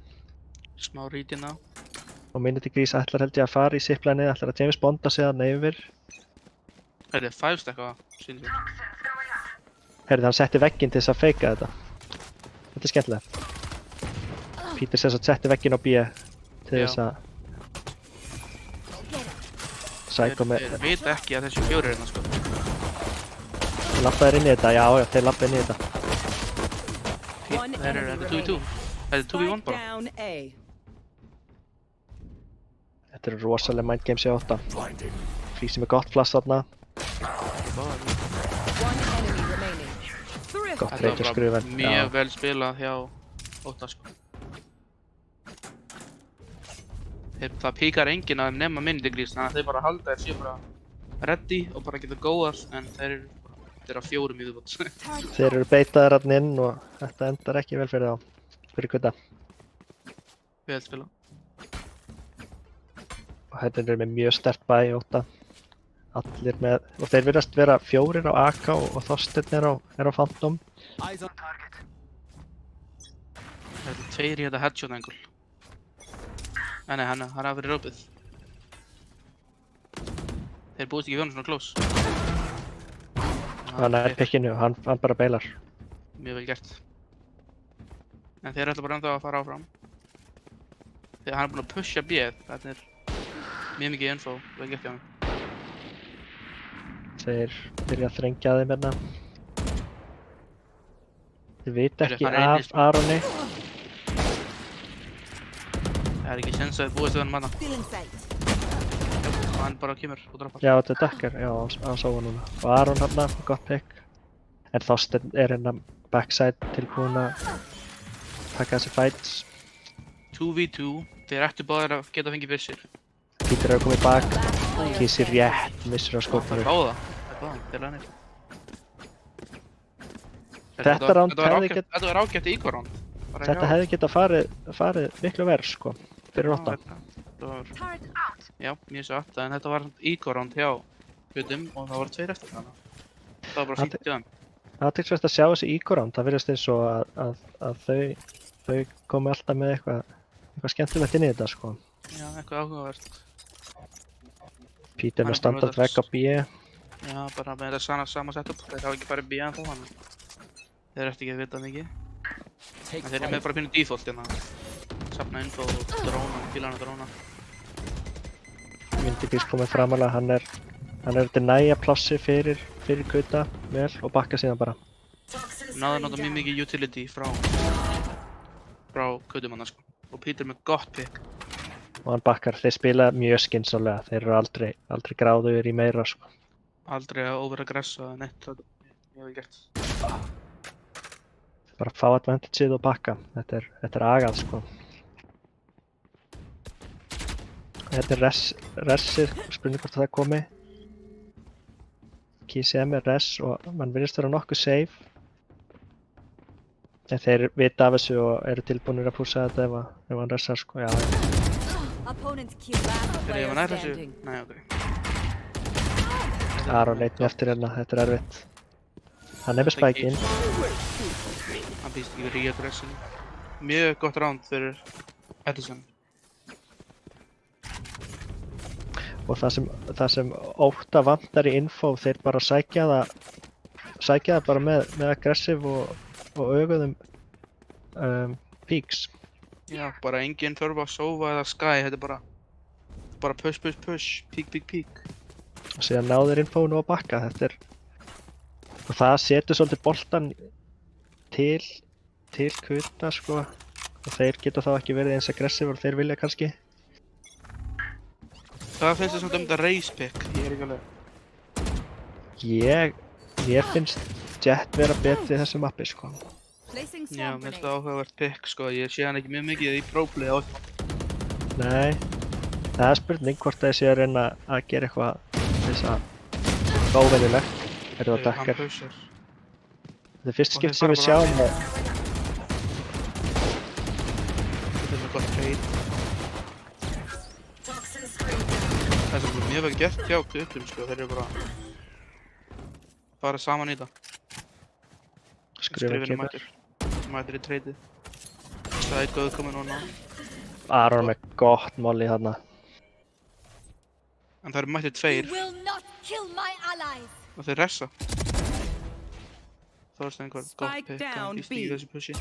Smá rítinn á. Og Minity Grís ætlar held ég að fara í ziplinið, ætlar að James Bonda sig þarna yfir. Er þið 5 stack á sín sér? Herði, hann setti vegginn til þess að feika þetta. Þetta er skemmtilegt. Peter sem sagt setti vegginn á B til þess að Psycho með... Þeir vita ekki að þessi 4 hérna sko. Lappaðir inn í þetta, já, þeir lappa inn í þetta. One Þeir eru enemy 2v2. remaining. Þetta er 2v1 Spike bara. down A. Þetta eru rosalega mind games í 8. Frísi með gott flass þarna, One enemy remaining. Thrift. gott Þetta reykja var skrufan. bara mjög vel spilað hjá Óta sko. Það píkar enginn að þeim nema Mindigrís, þannig að þeir bara halda þeir séu bara ready og bara geta góðar, en þeir eru á 4 í viðbót. Þeir eru beitaðir þarna inn og þetta endar ekki vel fyrir þá. Fyrir kvita. Vel spilað. Og þetta er með mjög sterkt bæ í 8. Allir með... Og þeir virðast vera 4 á AK og Þorsteinn er á Phantom. Eyes on target. Þetta er 2 í þetta headshot angle. Nei, hann hafa verið rópið. Þeir búist ekki svona close. Hann er pickinu og hann bara beilar. Mjög vel gert. En þeir ætla bara ennþá að fara áfram. Þegar hann er búinn að pusha B-ið, þetta er mjög mikið info, vel gert hjá hann. Þeir byrja að þrengja þeim hérna. Þeir vita Þeir ekki fara inn í af Aroni. Það er ekki sens að þið búist við hann manna. Og hann bara kemur og droppar. Já, þetta er Dekkar, já, á sóa núna. Og Aron hérna, gott pick. En Þorsteinn er hérna backside tilbúinn að taka þessi fights. 2v2, þeir ættu báðir að geta fengið byssir. Peter er að koma í bak. Kísi rétt, missur á Það er skotinu. báða. Þeir laðnir. Þetta round hefði Þetta var ágætt í íkvar round. Þetta hefði getað farið miklu verð, sko, fyrir 8. Já, mjög satt, en þetta var íkvar round hjá hlutum og það voru 2 eftir þannig. Það var bara fínt hjá þeim. Það er tekst að sjá þessi íkorán, það virðist eins og að þau komi alltaf með eitthvað skemmtilegt inn í þetta, sko. Já, eitthvað áhugavert. Peter með standard vegg á B. Já, bara með þetta sama setup. Þeir hafa ekki farið B en þá hann. Þeir ætti ekki að vita mikið. En þeir eru með bara pínu default hérna. Safna info og dróna, fílana dróna. Myndigís komið framalega, hann er að næja plássi fyrir Kuta vel og bakka síðan bara. Náður nota mjög mikið utility frá Kutum hann sko. Og Peter með gott pick. Og hann bakkar, þeir spila mjög skynsamlega, þeir eru aldrei gráðugir í meira, sko. Aldrei að over-aggressa neitt, það er mjög vel gert. Bara fá advantageið og bakka, þetta er agað, sko. Þetta er resið, spurning hvort það komi. KCM er res og mann virðist vera nokkuð safe. En þeir vita af þessu og eru tilbúinir að pússa þetta ef hann resar, sko, já. Opponent kill. Last Þegar ég player var nær þessu, standing. nei ok. Aron leitni eftir hérna, þetta er erfitt. Hann er með spækinn. Hann býst ekki við re-aggressinu. Mjög gott round fyrir Edison. Og það sem ótta vantar í info, þeir bara sækja það bara með aggressive og öguðum peaks. Já, bara enginn þurfa að sofa eða sky, þetta er bara push, peek. Og síðan náður infónu á bakka, og það setur svolítið boltan til Kuta, sko. Og þeir geta þá ekki verið eins aggressive og þeir vilja kannski. Hvað finnst þið samt þetta race pick? Ég ekki alveg. Ég finnst Jett vera betri í þessu mappi, sko. Placing Já, swarm mér finnst grenade. það áhugavert pick, sko. Ég sé hann ekki mjög mikið í pro-play á þessu. Nei, það er spurning hvort það sé að reyna að gera eitthvað þess að óvenjulegt. Er það Hann dakkar? pushar. Það er fyrst Og skipt þeir sem við fara sjáum bara að Þetta er gott trade. Það er mjög vel gert hjá Kutum, sko. Þeir eru bara fara saman í þetta. skrifa kemur. Mætir í tradeið. Það er góð komið núna. Aron með gott molli þarna. En það eru mættir tveir You will not kill my allies. og þeir ressa. Þorstein hvað gott Spike pick. down, Hann býst í B. þessu pushi.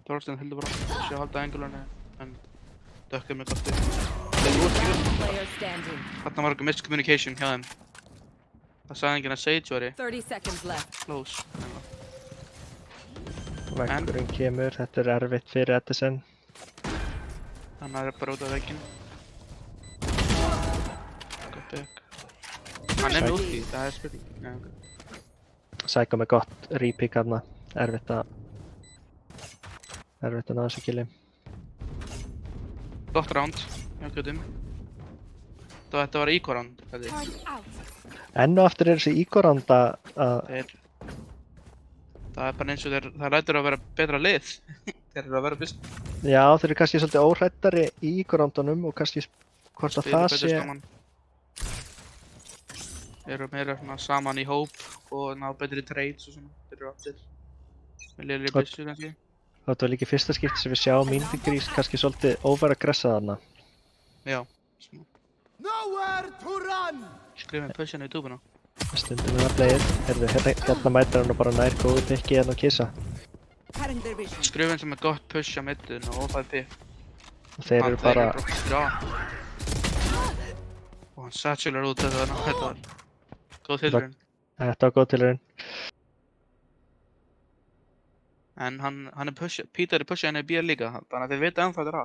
Þorstein heldur bara að halda engulunni en dökkar með gott pick. Þeir voru ekki vel. Player standing. Þarna var eitthvað miscommunication hjá þeim. Það sagði enginn að Sage væri 30 seconds left. close. Vekkurinn kemur, þetta er erfitt fyrir Edison. Þannig að það er bara út af vegginn. Gott pick. Hann er með ulti, það er spurning. Já, ok. Psycho með gott repick þarna. Erfitt að ná þessu killi. Gott round hjá Kutum. Þetta var equal round, held ég. Turn out. Enn og aftur er þessi Igorand að Það er bara eins og það rætur að vera betra lið. Þeir eru að vera fyrst. já, þeir eru kannski svolítið óhrættari í Igorandunum og kannski hvort að það sé saman. Eru meira svona saman í hóp og ná betri trades og svona. Þeir eru allir með lélegri byssu kannski. þetta var líka í fyrsta skipti sem við sjáum Mindigrís kannski svolítið over-aggressa þarna. Já, svona. Nowhere to run! Skrifa með pushinu í túbuna. Stundum við að playið. Hérna mætir hann og bara nær góðu pikki hérna og kissa. Cutting their vision. Skrifa sem er gott push á middun og það er pick. Og þeir eru bara, Og hann satchular út þetta var góð tilraun. þetta var góð tilraun. En hann er push, Peter er pushað henni í B líka, þannig að þeir vita ennþá þetta er A.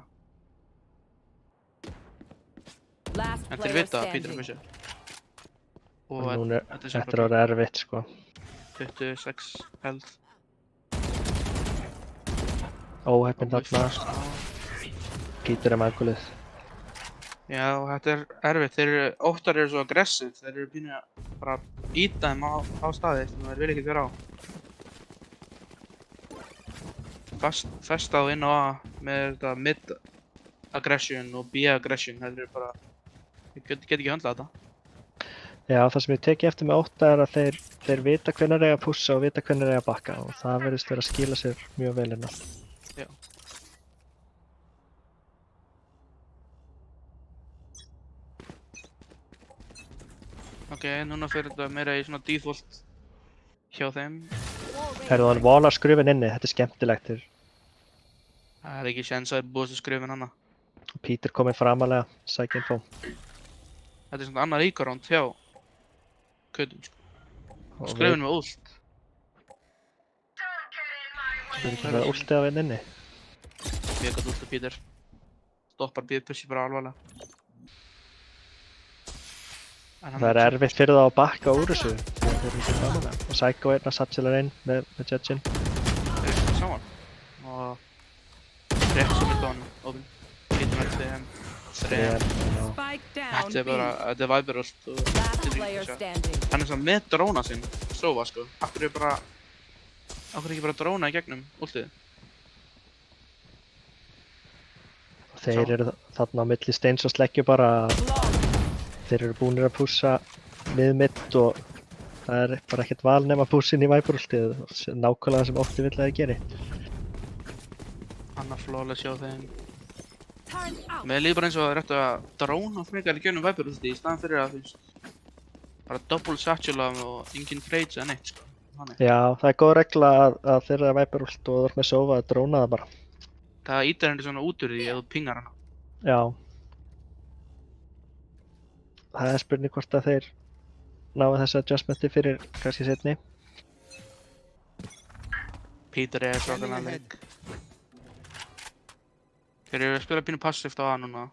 Last En þeir player vita að Peter er standing. pushað. Og Og núna er þetta er þetta sem orðið erfitt, sko. 26 health. Óheppinn þarna, gítur er magulið. Já, þetta er erfitt. Óttar eru svo aggressive. Þeir eru pínu að bara íta þeim á staði sem þeir vilja ekki vera á. Festa á inn á A með þetta mid aggression og B aggression. Þeir eru bara... Ég get ekki höndlað þetta. Já, það sem ég teki eftir með 8 er að þeir vita hvenær eiga að pússa og vita hvenær eiga að bakka og það verðist vera að skila sér mjög vel hérna. Já. Ok, núna fyrir þetta meira í svona default hjá þeim. Herðu hann vonar skrufin inni, þetta er skemmtilegt. Það er ekki séns að það er búið að skrifa hana. Peter komið framalega, sækja info. Þetta er svona annar íkaránd hjá Kutum, sko. Og Skrifin með ult. við erum ekki með últið á henni inni. Mjög gott ult af Peter. Stoppar B-pussi bara alvarlega. En hann Það er erfitt fyrir þá að bakka úr þessu. Þeir eru ekki framalega. Og Psycho er að satchela inn með judgeinn. Þeir eru svona saman. Og rétt sem er dón, ofinn. Peter með 2, 3. Spike down. Þetta er bara, þetta er Viper-ult og Last player standing. hann er svona með dróna sinn, Sova sko. Akkur ekki bara dróna í gegnum ultið? Þeir eru þarna á milli steins og sleggju bara. Þeir eru búinir að pússa mið-mitt og það er bara ekkert val nema pússin í Viper-ultið. Nákvæmlega það sem Ótti vill að það geri. Hann er flawless hjá þeim. Turn out. Mér líður bara eins og það er rétt að dróna frekar í gegnum Viper-ultið í staðan fyrir að þú veist bara double satchel af og engin trades eða neitt sko. Þannig. Já, það er góð regla að þeir eru að Viper-ult og þú ert með Sova að dróna það bara. Það ítir henni svona út úr því ef þú pingar hana. Já. Það er spurning hvort að þeir náðu þessu adjustmenti fyrir kannski seinni. Peter er Scanning svakalega ahead. leik. Þeir eru að spila pínu passíft á A núna.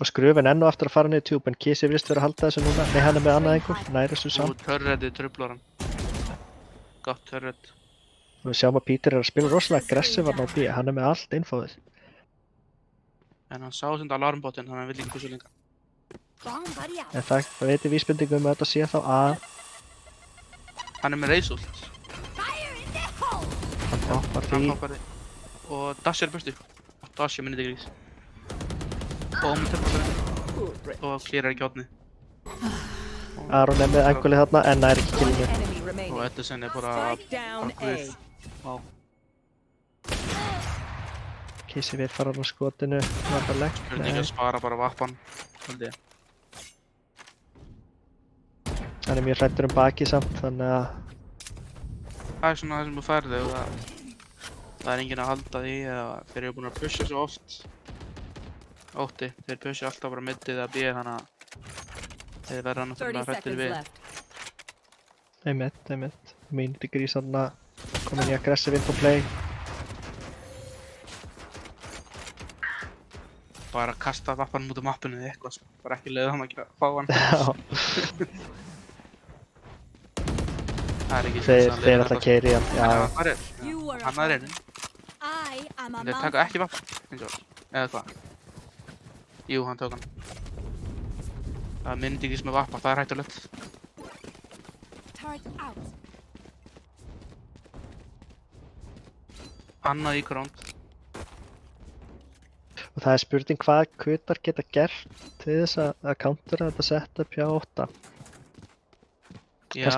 Og skrufin enn og aftur að fara niður tjúb, en Kisi virðist vera að halda þessu núna. Nei, hann er með annað einhver, næri þessu Og samt. turretið trublar hann. Gott turret. Og við sjáum að Peter er að spila rosalega aggressiv hann á B, hann er með allt infóið. En hann sá sem alarmbotinn, þannig að hann vill ekki kussu lengra. Bomb buddy out. En það veitir vísbendingum að þetta sé þá að Hann er með reisult. Fire in the hole. hann hoppar Hann því. hoppar þig. Og Dash er bestu. Dash er minnið grís. Og með turboturinn. Og clearar ekki hotnið. Aron er með engulið þarna, en nær ekki One killinu. enemy Og remaining. Edison er bara... Spike down bara guð. A. Vá. Kisi við fara hann á skotinu, vandarlegt. Spurning að spara bara vappan. Haldið ég. Hann er mjög hræddur baki samt, þannig að Það er svona það sem þú færði og það er enginn að halda því eða þeir eru búin að pusha svo oft. Ótti, þeir pusha alltaf bara middið eða B þannig að þeir verða 30 náttúrulega hrættir seconds við. left. einmitt. Mínúti grís þarna, komin í aggressive info play. Bara kasta vappanum út á mappinu eða eitthvað sko. Bara ekki leiða hann að fá hann. Já, Það er ekki þeir alltaf keiri hann, já. Það er, You were a hann er einu. I am a Þeir taka ekki vappan, eins og eða hvað? Jú, hann tók hann. Það myndi ekki sem vappa, það er hættulegt. turret out. Annað í gránd. Og það er spurning hvað kutar geta gert til þess að countera þetta setup hjá 8. Já,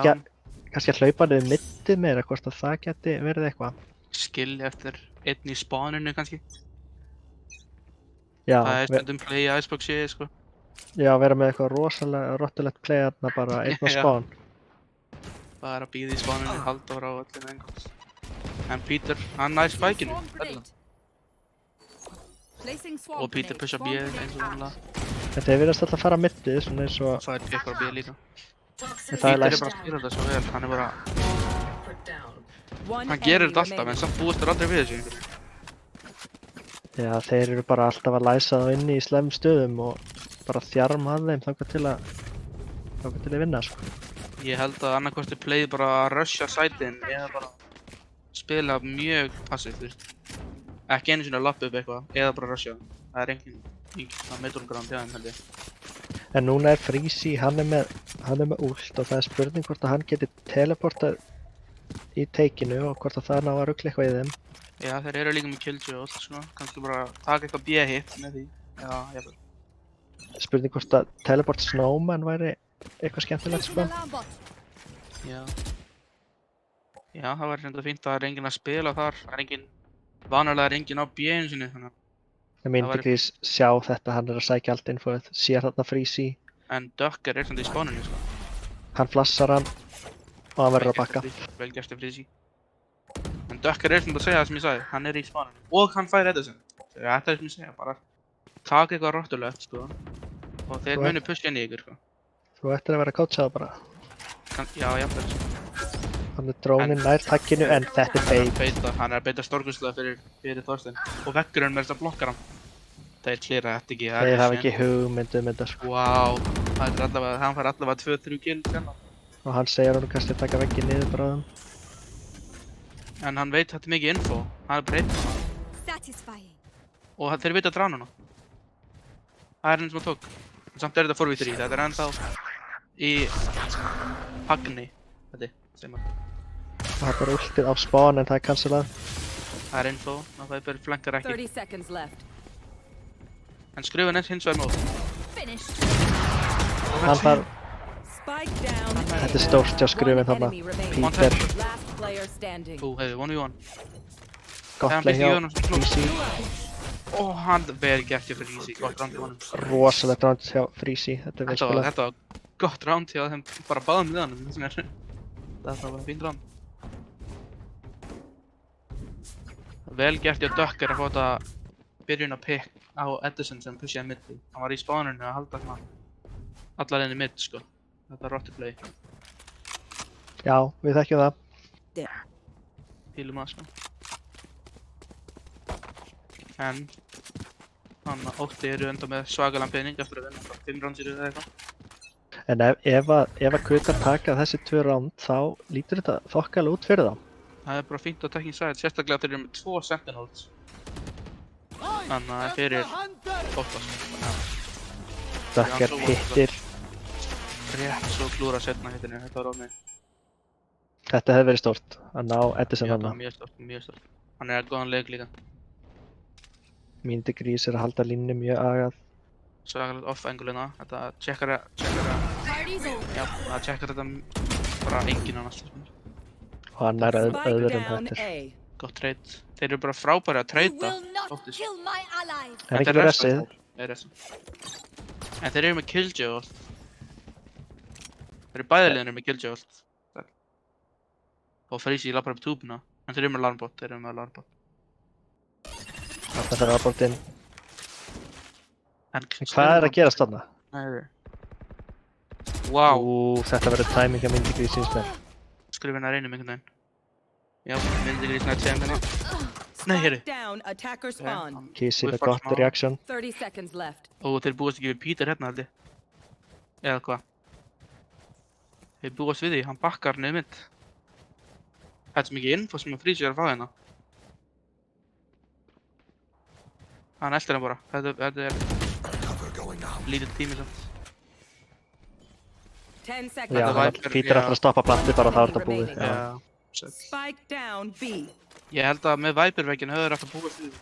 Kannski að hlaupa niður middið meira, hvort að það geti verið eitthvað. skill eftir einn í spáninu kannski. Já, Það er stundum play í Iceboxi, sko. vera með eitthvað rosalega rottulegt play þarna bara einn á Já. spawn. Bara býða í spáninu, halda frá öllum engans. En Peter, hann nær spækinu. Swarm grenade. Placing swarm Og Peter grenade. pusha B Swarm eins grenade og vanlega. En þeir virðast alltaf að fara middið, svona eins og Það er Pekka B líka. en það Peter er er læst. bara að stýra þetta svo vel, hann er bara... One Hann gerir enemy þetta alltaf, en remaining. samt búist er aldrei við þessu. Já, þeir eru bara alltaf að læsa þá inni í slefum stöðum og bara þjarma að þeim þangað til að vinna, sko. Ég held að annarkvæmstu play bara að rusha sætin eða bara spila mjög passivt, þú veist. Ekki einu sinni að lappa upp eitthvað, eða bara rusha. Það er engin middle-ground hjá þeim, held ég. En núna er Freezy, hann er með ult og það er spurning hvort að hann geti teleportað í teikinu og hvort að það ná að rugla eitthvað í þeim. Já, þeir eru líka með killshot, sko. Kannski bara taka eitthvað B-hit með því. Já, jafnvel. Spurning hvort að teleport Snowman væri eitthvað skemmtilegt, Placing sko. alarm bot. Já. Já, það væri reynda fínt að það er enginn að spila þar. Það er enginn, vanalega er enginn á B-inu sinni, þannig að... Það myndi væri- ekki sjá þetta, hann er að sækja allt infoið, sér þarna Freezy, En Ducker er samt í spáninu, sko. hann flassar hann og hann verður að bakka. Vel gert eftir Freezy. En Ducker er samt að segja það sem ég sagði, hann er í spáninu. Og hann fær Edison. Þetta er sem ég segja, bara taka eitthvað rottulegt, sko. Og þeir Þú munu pushja inn í ykkur, sko. Þú ættir að vera að coacha það bara. Já, jafnvel, sko. Hann er drónin nær takkinu en þetta er bait. Hann er að beita stórkurslega fyrir Þorstein. Og veggurinn með þess að blokkar hann. Þeir klýra þetta ekki. Þeir hafa ekki hugmynd þetta, sko. Vá, hann fær allavega 2-3 kill hérna. Og hann segir hann kannski að taka veggið niður bráðum. En hann veit þetta er mikið info. Hann er breytt. Satisfying. Og þeir veit að drána hann. Það er henni sem hann tók. En samt er þetta 4v3. Þetta er ennþá í Agni. Þetta, segir maður. Og hann er ultið á spawn en það er cancelað. Það er info. Og það er flankar ekki. 30 seconds left. En skrufin er hins vegar nóg. Finished. Hann þarf, Spike down A. þetta er stórt hjá skrufin One þarna. enemy remaining. Peter, Last player standing. Ú, heiði, 1v1. gott hann leið byrsti í hjá honum sem sló. Freezy. Ó, hann vel gert hjá Freezy. Gott round í honum. Rosalegt round hjá Freezy, þetta er vel spilað. Þetta var gott round hjá þeim. Bara báðum við hann. Þetta var fínt round. Vel gert hjá Ducker að fá þetta byrjun að pick á Edison sem pushaði middi. Hann var í spáninu að halda svona allar henni midd, sko. Þetta er rottiplay. Já, við þekkjum það. Pílum að, sko. En Þannig að Ótti eru enda með svakalega pening eftir að vinna 5 roundsir eða eitthvað. En ef að Kutar taka þessi 2 round, þá lítur þetta þokkalega út fyrir þá. Það er bara fínt að taking side, sérstaklega þeir eru með 2 sentinels. I Þannig að am fyrir the hunter. Ótta. Dökkar hittir. Rétt svo klúra setna hittinu, þetta var ráðni. Þetta hefði verið stórt að ná Edison Þetta var hana. mjög stórt, mjög stórt. Hann er að góðan leik líka. Mindegrís er að halda línu mjög agað. Svakalegt off-angle-ina, þetta checkar já, það checkar þetta bara enginn annars. Og hann er Spike öðrum down hættir. A. Gott trade. Þeir eru bara frábæri að You treyta. will not Óttis. kill my allies. Er ekki með ressið? Það er ressið. En þeir eru með killjoy og allt. Þeir eru bæðilegðinir með killjoy og allt. Og Freezy lappar upp túbuna. En þeir eru með alarmbot, Þetta er aðbortinn. En Hvað er að gerast þarna? Wow, Þetta verður timing að Mindegrís síns með. skrifin að reynum einhvern veginn. Já, myndi grís nætt sem hérna. Nei, hér. Spike down. Attacker spawn. Kísi með Við gott farum á- reaction. 30 seconds left. Og þeir búast ekki við Peter hérna held ég. Eða hvað? Þeir búast við því, hann bakkar niður mynd. Þetta er svo mikið info sem að Freezy er að fá hérna. Hann eldir hann bara. Þetta er lítið tími samt. 10 Já, seconds Þetta hann Viper, Peter já. ætlar að stoppa plantið bara þá er þetta búið. Já. Já. Spike down B. Ég held að með Viper-veggin höfður alltaf búist við því.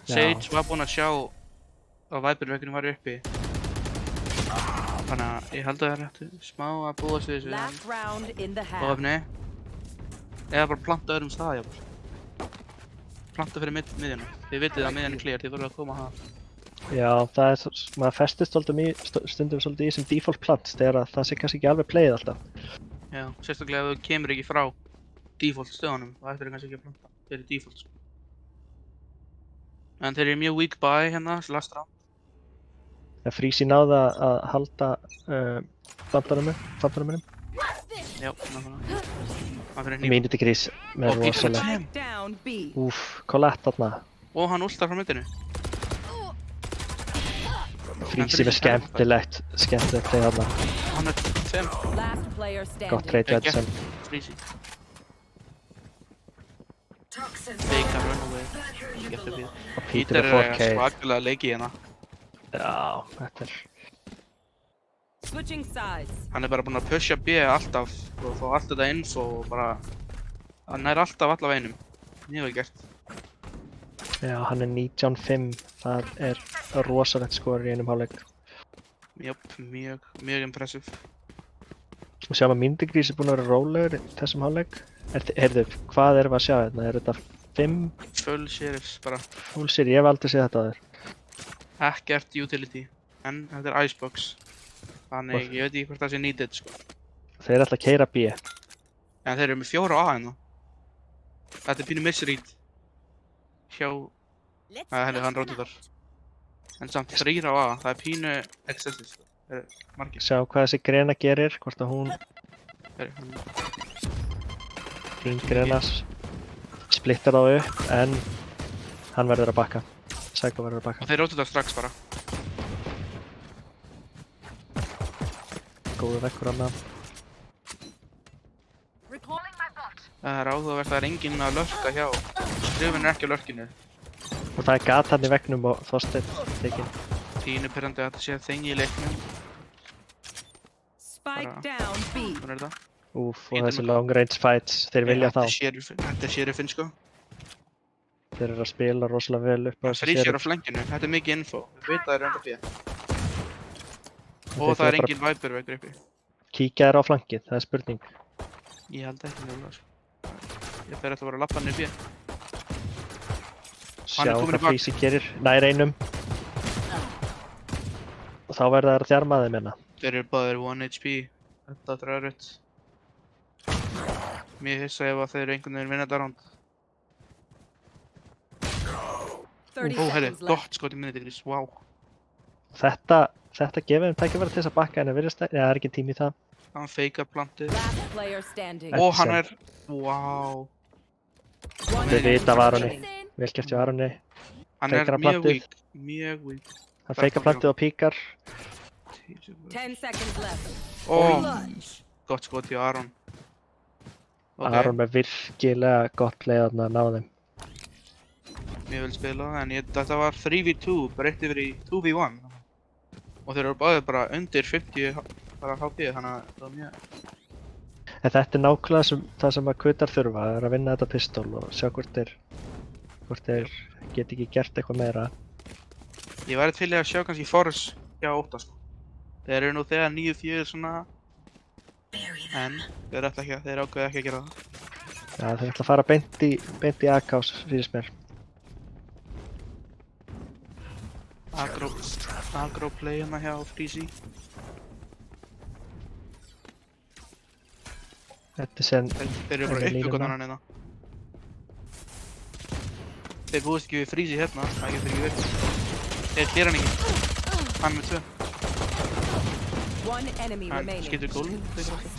Sage var búinn að sjá að Viper-vegginu var uppi. Þannig að ég held að það er hægt smá að búast við þessu. Last round in the half. Ofni. Eða bara planta öðrum stað, jáfnvel. Planta fyrir miðjuna. Þið vitið að miðjan er clear, þið voruð að koma að það. Já, það er, maður festist stundum svolítið í sem default plant þegar að það sé kannski ekki alveg playið alltaf. Já, sérstaklega ef þú kemur ekki frá default stöðunum, þá ættir þið kannski ekki að planta. Þeir eru default, sko. En þeir eru mjög weak by hérna, þessi last round. En Freezy náði að halda fantanum minum. Já, nákvæmlega. Hann fyrir hníf. Mindegrís með Og Peter rosalega. Spike down B. Colette þarna. Og hann últar frá myndinu. Freezy með skemmtilegt play þarna. Hann er 5. Last player standing. Gott trade Geggjað. Edison. Freezy. Fake runaway. Skemmtir því. Og Peter Peter er með 4K. svakalega leikið hérna. Já, þetta er... Switching sides. Hann er bara búinn að pusha B alltaf og fá allt þetta info og bara... Hann er alltaf allavega einum. Mjög vel gert. Já, hann er 19-5. Það er rosalegt skor í einum hálfleik. Jöp, mjög impressive. Og sjáum að Mindegrís er búinn að vera rólegur í þessum hálfleik. Heyrðu, hvað erum við að sjá hérna? Er þetta 5 Full sheriffs bara. full sér? Ég hef aldrei séð þetta aður. Ekkert utility. En þetta er icebox. Þannig, ég veit ekki hvort það sé needed, sko. Þeir ætla að keyra B. En þeir eru með 4 A hérna. Þetta er pínu misread. Hjá... hann rótið þar. En samt 3 á A, það er pínu excessive, sko. Það eru margir. Sjá hvað þessi grena gerir, hvort að hún fín grenas splittar þá upp, en hann verður að bakka. Psycho verður að Og bakka. þeir rótið það strax bara. Góðu vekkur hann. Það er áhugavert að það er enginn að lurka hjá. Skrifin er ekki á lurkinu. Og það er gat hann í vegnum og Þorsteinn tekinn. Pínu pyrrandi að þetta sé þengi í leiknum. Spike Bara- down B. Svona er þetta. Úf, og Getur þessi maður- long range fights, þeir vilja þá. Þetta er sheriffin, sko. Þeir eru að spila rosalega vel upp á þessi Freezy er á sheriff. flankinu, þetta er mikið info. Við veit að það er enda fyrir. Þeir Og það þurfa er bara engin Viper veikur uppi. Kíkja þér á flankið, það er spurning. Ég held ekki mjög sko. Ég fer alltaf bara að lappa hann upp ég. Sjá Hann er kominn í hvað bak. Freezy gerir, nær einum. Og þá verða þær að þjarma þeim hérna. Þeir eru báðir 1 HP. Þetta er erfitt. Mér hissa ef að þeir eru einhvern veginn vinna þetta round. 30 Ó, herri, seconds left. dot skot í minni grís, wow. Þetta gefur þeim tækifæri til þess að bakka en það virðist það er ekki tími í það. Hann feikar plantið. Last player standing. Ó. Og hann er, wow. One Þeir enemy vita af Aroni. remaining. Vel gert hjá Aroni. Hann Feikar hann mjög plantið. weak. Mjög weak. Hann feikar plantið og píkar. 10 seconds left. Ó, Clutch. gott skot hjá Aron. Ok, Aron með virkilega gott leið að ná þeim. mjög vel spilað, en þetta var 3v2, breytt yfir í 2v1. Og þeir eru báðir bara undir 50 bara HP, þannig að það var mjög... En þetta er nákvæmlega það sem að Kutar þurfa, það er að vinna þetta pistól og sjá hvort þeir get ekki gert eitthvað meira. Ég væri til í að sjá kannski Force hjá 8 sko. Þeir eru nú þegar 9-4 svona, en þeir ákveða ekki að gera það. Já, þeir ætla að fara beint í AK fyrir mér. Agro play hérna hjá Freezy. Þetta er sen, Þeir eru bara Þetta er uppgökun línuna. hann hérna. Þeir búist ekki við Freezy hérna, það getur ekki verið. Þeir clear hann ekki. Hann með 2. One enemy Hann remaining. skiptir gólf.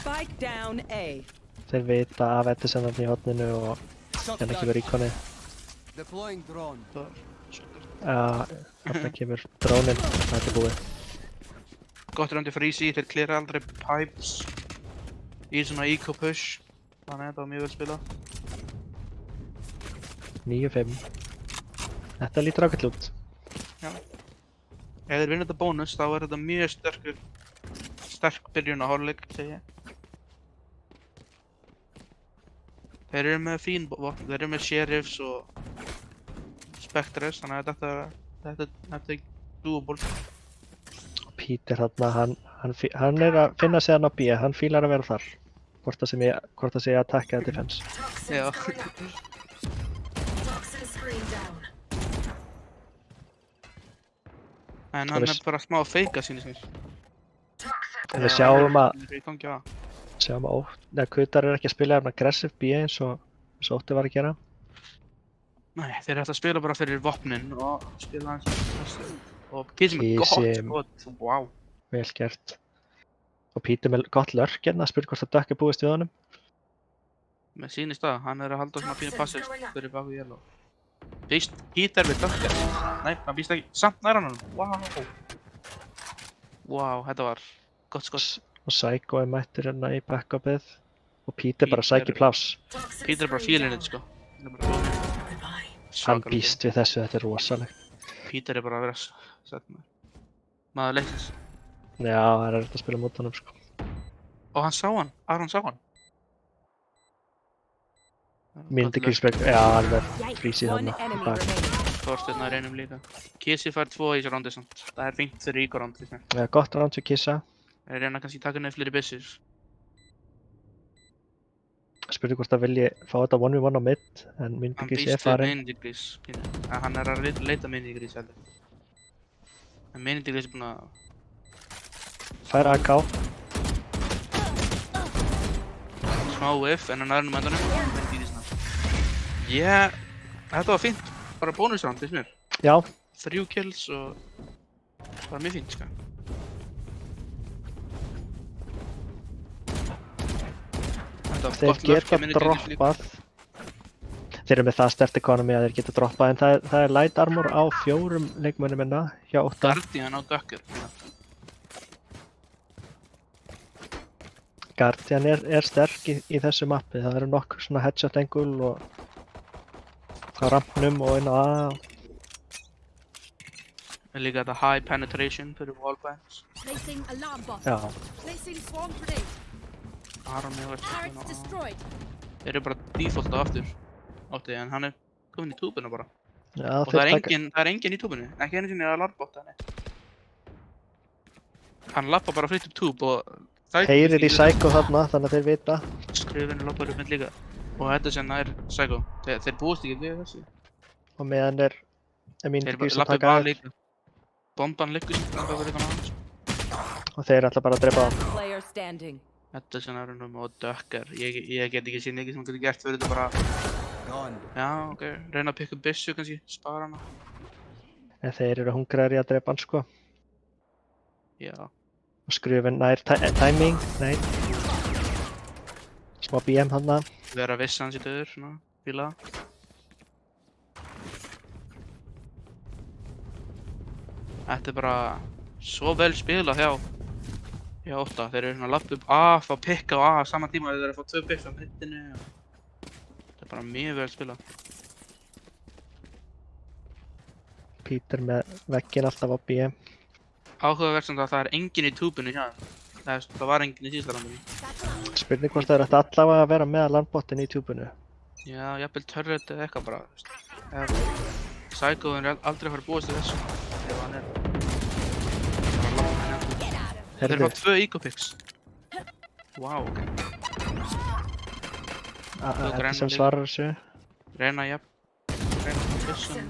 Spike down A. þeir vita af þetta sem hann í hotninu og hérna kemur íkonni. Deploying drone. Hérna kemur drónin, þetta er búið. Gott raundi Freezy, þeir cleara aldrei pipes. Í svona eco push. Þannig að þetta var mjög vel spilað. 9-5. Þetta lítur ágætlega út. Ef þeir vinna þetta bónus, þá er þetta mjög sterk byrjun á hálfleik, segi ég. Þeir eru með fín vopn, þeir eru með Sheriffs og Spectres, þannig að þetta er doable. Peter þarna, hann er að finna sig hann á B, hann fílar að vera þar. Hvort það sé að takka eða defense. Já. En hann er bara smá að feika síni sinni. En við sjáum að Kutar er ekki að spila hérna aggressive B eins og Ótti var að gera. Nei, þeir ætla að spila bara fyrir vopnin og spila hans og Kisi með gott skot, wow. Vel gert. Og Peter með gott lurk hérna, spurði hvort það Duck er búist við honum. Með sínist það, hann er að halda svona fínu passir fyrir baku yellow. Býst Peter við Duck? Nei, hann býst ekki, samt nær hann honum, wow. Wow, þetta var gott skot. Og Psycho er mættur hérna í backupið. Og Peter bara sækir pláss. Peter er bara feeling it sko. Hann býst við þessu, þetta er rosalegt. Peter er bara að vera sett maður leiksins. Já, það er erfitt að spila mót honum sko. Og hann sá hann, Aron sá hann. Myndegrísberg, já, hann er Freezy One þarna í enemy bak. remaining. Þorsteinn er einum líka. Kisi fær 2 í þessu rándi samt. Það er fínt fyrir íka rándi. Já, gott round fyrir Kissa. Þeir reyna kannski taka niður fleiri byssur. Spurði hvort það vilji fá þetta 1v1 á mid, en Hann Myndigrís býst er við farin. Myndigrís. Hann er að leita Myndigrís heldur. En Myndigrís er búinn að... Fær AK. Smá whiff, en hann er nú með endanum. Myndigrís ná. Yeah, þetta var fínt. Bara bónusránd, finnst mér. Já, 3 kills og... bara mjög fínt, sko. þeir geta droppað. Þeir eru með það sterkt economy að þeir geta droppað, en það er light armor á 4 leikmönnum hérna hjá 8. Guardian á Ducker. Guardian er sterk í þessu mappi, það eru nokkur svona headshot angle og á rampnum og inn á A. Líka þetta high penetration fyrir wallbangs. Placing alarm bot. Já, Placing swarm grenade. Aron er Turret destroyed. Þeir eru bara defaultað aftur. En hann er komin í túbuna bara. já Og það er enginn í túbunni. Ekki einu sinni að larbotta henni. Hann lappa bara fritt upp túb og... heyrir í Psycho þarna, þannig að þeir vita. Skrifinu lappar upp með líka. Og þetta sem nær Psycho. Þeir búist ekki við þessu. Og meðan er Þeir Myndigrís að lappa upp taka að að líka. Bomban liggur sem það var eitthvað annars. og þeir ætla bara að drepa það. Player standing. Þetta sem er hann og Ducker. Ég get ekki sín ekki sem hann getur gert fyrir þetta bara... Gone. Já, ok. Reyna að pikka upp byssu kannski. Spara hana. En þeir eru hungraðir í að drepa hann sko. Já. Og skrufin nær timing, nei. Smá BM þarna. Vera viss hans í döður, svona. Fíla. Þetta er bara svo vel spilað hjá Ótta. Þeir eru svona að lappa upp A, fá pikka á A á sama tíma þegar þeir eru að fá 2 pikks á middinu. Þetta er bara mjög vel spilað. Peter með vegginn alltaf á B. Áhugavert samt að það er enginn í túbinu hjá þeim. Það var enginn í síðasta randinni. Spurning hvort það er eftir allavega að vera með landbottin í tjúbunu. Já, jafnvel turret eða eitthvað bara, þú veist. Psychoðin er aldrei að fara að búast til þessu. Ef hann er bara að lappa henni. Þeir Heyrðu, fá 2 eco-picks. Vá, ok. þetta sem svarar þessu. Reyna byssun.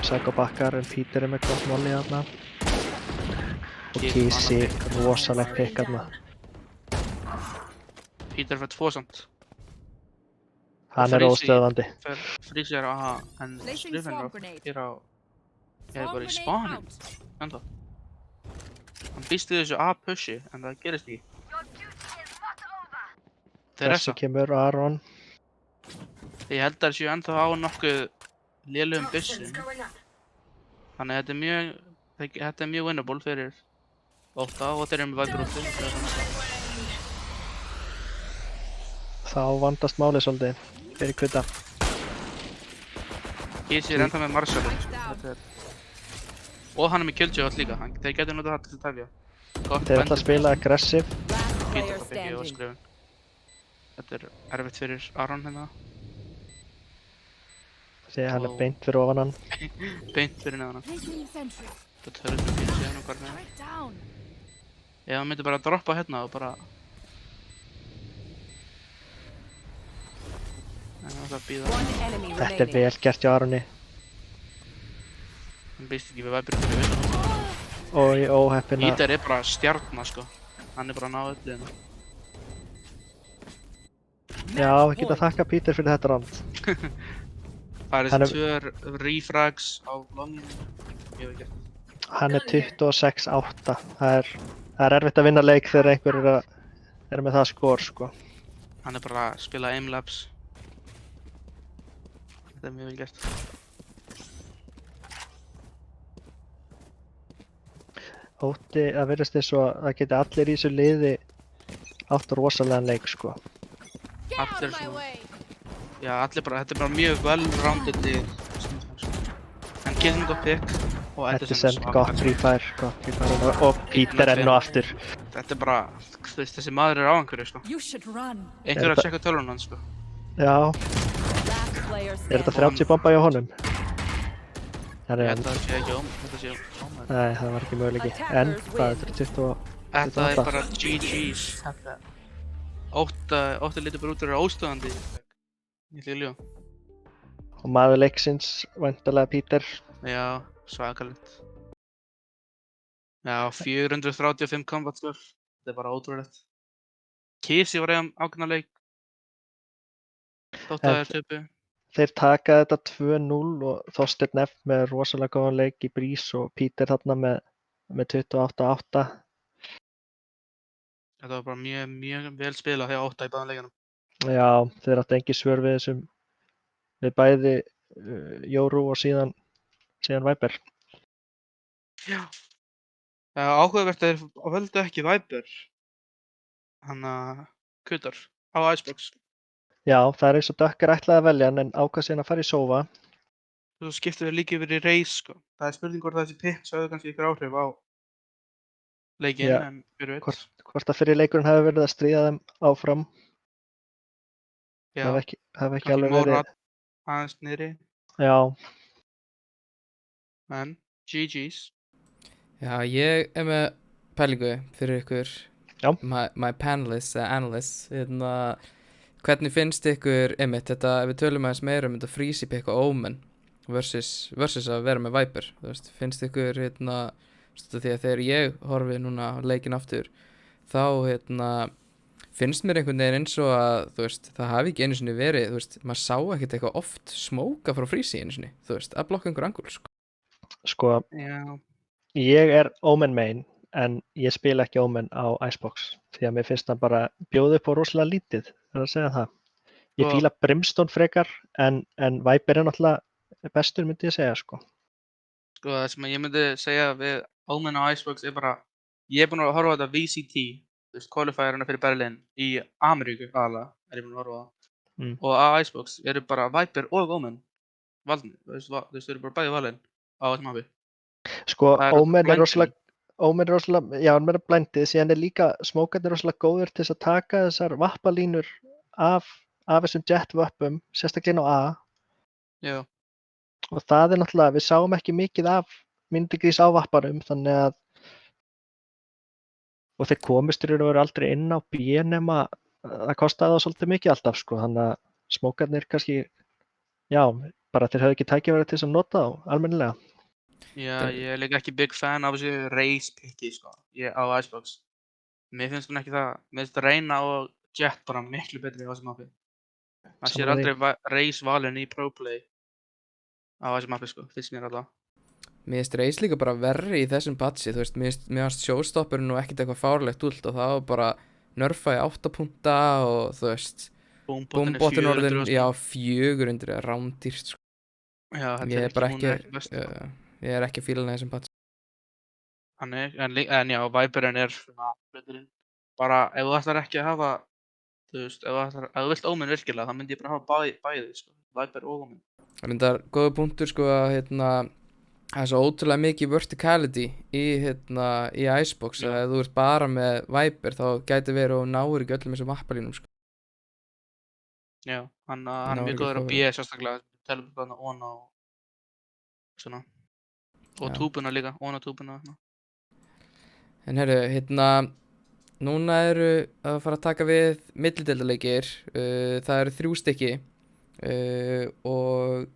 Psycho bakkar en Peter er með gott molli þarna. Og Keith Kisi, með annað pick. rosalegt pick þarna. Peter fær 2 samt. Hann er Freezy óstöðvandi. Freezy er á A, en Placing Skriven swarm grenade. er á... Ég er bara í Swarm spawnin. grenade out. Ennþá. Hann býst við þessu A-pushi, en það gerist ekki. Þeir Þessi essa. kemur Aron. Ég held að það séu ennþá á nokkuð lélugum byssum. Þannig að þetta er mjög winnable fyrir Ótta og þeir eru með Viper úti. Þá vandast málið svolítið fyrir kvita. Kisi er ennþá með Marshallin. Og hann er með Killjoy líka. Þeir getur notað það til að tefja. Þeir ætla að spila aggressive. Last Peter player það fekk ég á standing. skrifin. Þetta er erfitt fyrir Aron hérna. Því hann er Wow. beint fyrir ofan hann. Beint fyrir neðan hann. Placing sentry. Þetta er hörður fyrir síðan og hvernig. Turret down. Ef hann myndi bara droppa hérna og bara... En það er að býða. One enemy Þetta er remaining. vel gert hjá Aroni. Hann býst ekki við Viper fyrir vinna. Og í óheppina. Peter er bara stjarnar sko. Hann er bara að ná öllu hérna. Já, við getum að þakka Peter fyrir þetta rand. Það Hann er þessi 2 refrags á longinu. Ég hef gert. Hann er 26-8. Það er erfitt að vinna leik þegar einhver er með það skor, sko. Hann er bara að spila aimlabs. Þetta er mjög vel gert. Ótti, það virðist eins og það geti allir í þessu liði átt rosalegan leik, sko. Get out Allir of my svona. way. Já, þetta er bara mjög well-rounded lið. En Killin gott pick. Og Þetta er Edison sem gott Free Fire. Og Peter enn og aftur. Þetta er bara, þú veist, þessi maður er á einhverju sko. You should run. Einhver er að þetta- checka tölvun hans sko. Já, Last player er þetta standing. 30 bomba hjá honum? Það Ég er held að það sé ekki þetta sé ómæður. Nei, það var ekki möguleiki. En, hvað, þetta er 20 Þetta er þetta. bara GG's. Ótti litur bara út að vera óstöðandi. Ég ætla ekki að ljúga. og maður leiksins, væntanlega Peter. Já, svakalegt. Já, 435 combat score. Þetta er bara ótrúlegt. Kisi var eiginlega ákveðna leik. Þótt að það er töpu. Þeir taka þetta 2-0 og Þorsteinn F með rosalega góðan leik í Brís og Peter þarna með 28-8. Þetta var bara mjög vel spilað þegar Ótta í báðum leikunum. Já, þeir áttu engi svör við bæði Jóru og síðan Viper. Já. Áhugavert að þeir völdu ekki Viper. Hanna Kutar á Icebox. Já, það er eins og Dökk er ætlað að velja hann en ákvað síðan að fara í Sova. Svo skiptu þeir líka yfir í Raze sko. Það er spurning hvort þessi picks höfðu kannski ykkur áhrif á leikinn, Já, en hver veit. Hvort að fyrir leikurinn hafi verið að stríða þeim áfram. Já, Það hafi ekki kannski alveg verið. Morat aðeins niðri, Já, en GG's. Já, ég er með pælingu fyrir ykkur. Já. My panelists, analysts. Hvernig finnst ykkur, einmitt, þetta, ef við tölum aðeins meira þetta Freezy pick og Omen versus að vera með Viper. Þú veist, finnst ykkur, því að þegar ég horfi núna á leikinn aftur, þá, finnst mér einhvern veginn eins og að, þú veist, það hafi ekki einu sinni verið, þú veist, maður sá ekkert eitthvað oft smóka frá Freezy einu sinni, þú veist, að blokka einhver angul, sko. sko, Já, ég er Omen main en ég spila ekki Omen á Icebox því að mér finnst það bara bjóða upp á rosalega lítið, það er að segja það. Ég Og- fíla Brimstone frekar en Viper er náttúrulega bestur myndi ég segja, sko. Sko, það sem ég myndi segja við Omen og Icebox er bara, ég er búinn að horfa á þetta VCT, þú veist, qualifierina fyrir Berlin í Ameríku aðalega, er ég búinn að horfa á. Mm. Og á Icebox eru bara Viper og Omen valin, þú veist, þau eru bara bæði valin á þessum mappi. Sko, Það er Omen er blinding. rosalega, já, hann er blendið, síðan er líka smókarnir rosalega góður til þess að taka þessar vappalínur af þessum jetvöppum, sérstaklega inn á A, Já, og það er náttúrulega, við sáum ekki mikið af myndigrís á vapparum, þannig að, og þeir komist í raun og veru aldrei inn á B nema það kostaði það svolítið mikið alltaf, sko, þannig að smókarnir kannski, já, bara þeir höfðu ekki tækifæri til þess að nota þá, almennilega. já, Það- ég er líka ekki big fan af þessu Raze picki, sko, á Icebox. Mér finnst hún ekki það, mér finnst Reyna og Jett bara miklu betri á þessum mappi. Það sér Sammála því. aldrei Raze valin í Pro Play á þessum mappi, sko, finnst mér alltaf. Mér finnst Reis líka bara verri í þessum patchi, þú veist, mér finnst showstopperinn nú ekkert eitthvað fárlegt ult og það var bara nerfa í 8 punta og þú veist, búmbottin orðin, já, 400 rándýrt, sko. Já, þetta Ég er bara hún ekki, er ekki best. ég er ekki að fíla hana í þessum patchi. En já, Viperinn er svona hluturinn. Bara ef þú ætlar ekki að hafa, þú veist, ef þú vilt Omen virkilega, þá myndi ég bara hafa bæði, sko, Viper og Omen. Reyndar góða punktur, sko, að það er svo ótrúlega mikið verticality í Icebox, Já. að ef þú ert bara með Viper þá gæti verið og náir ekki öllum þessum vappalínum, sko. Já, hann Ná, er mjög ekki góður á cover. B sérstaklega, teleportana on og svona. Og Já. túbuna líka, on og túbuna. En herru, núna eru að fara að taka við millideildarleikir, það eru 3 stykki og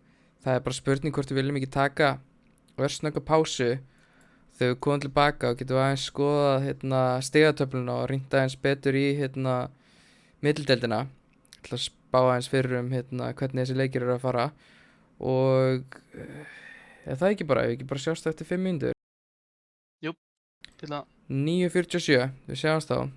það er bara spurning hvort við viljum ekki taka örsnögga pásu. Þegar við komum tilbaka og getum við aðeins skoðað stigatöfluna og rýnt aðeins betur í millideildina til að spá aðeins fyrir hvernig þessi leikir eru að fara og er það ekki bara sjást eftir 5 mínútur. Til að 9:47, við sjáumst þá.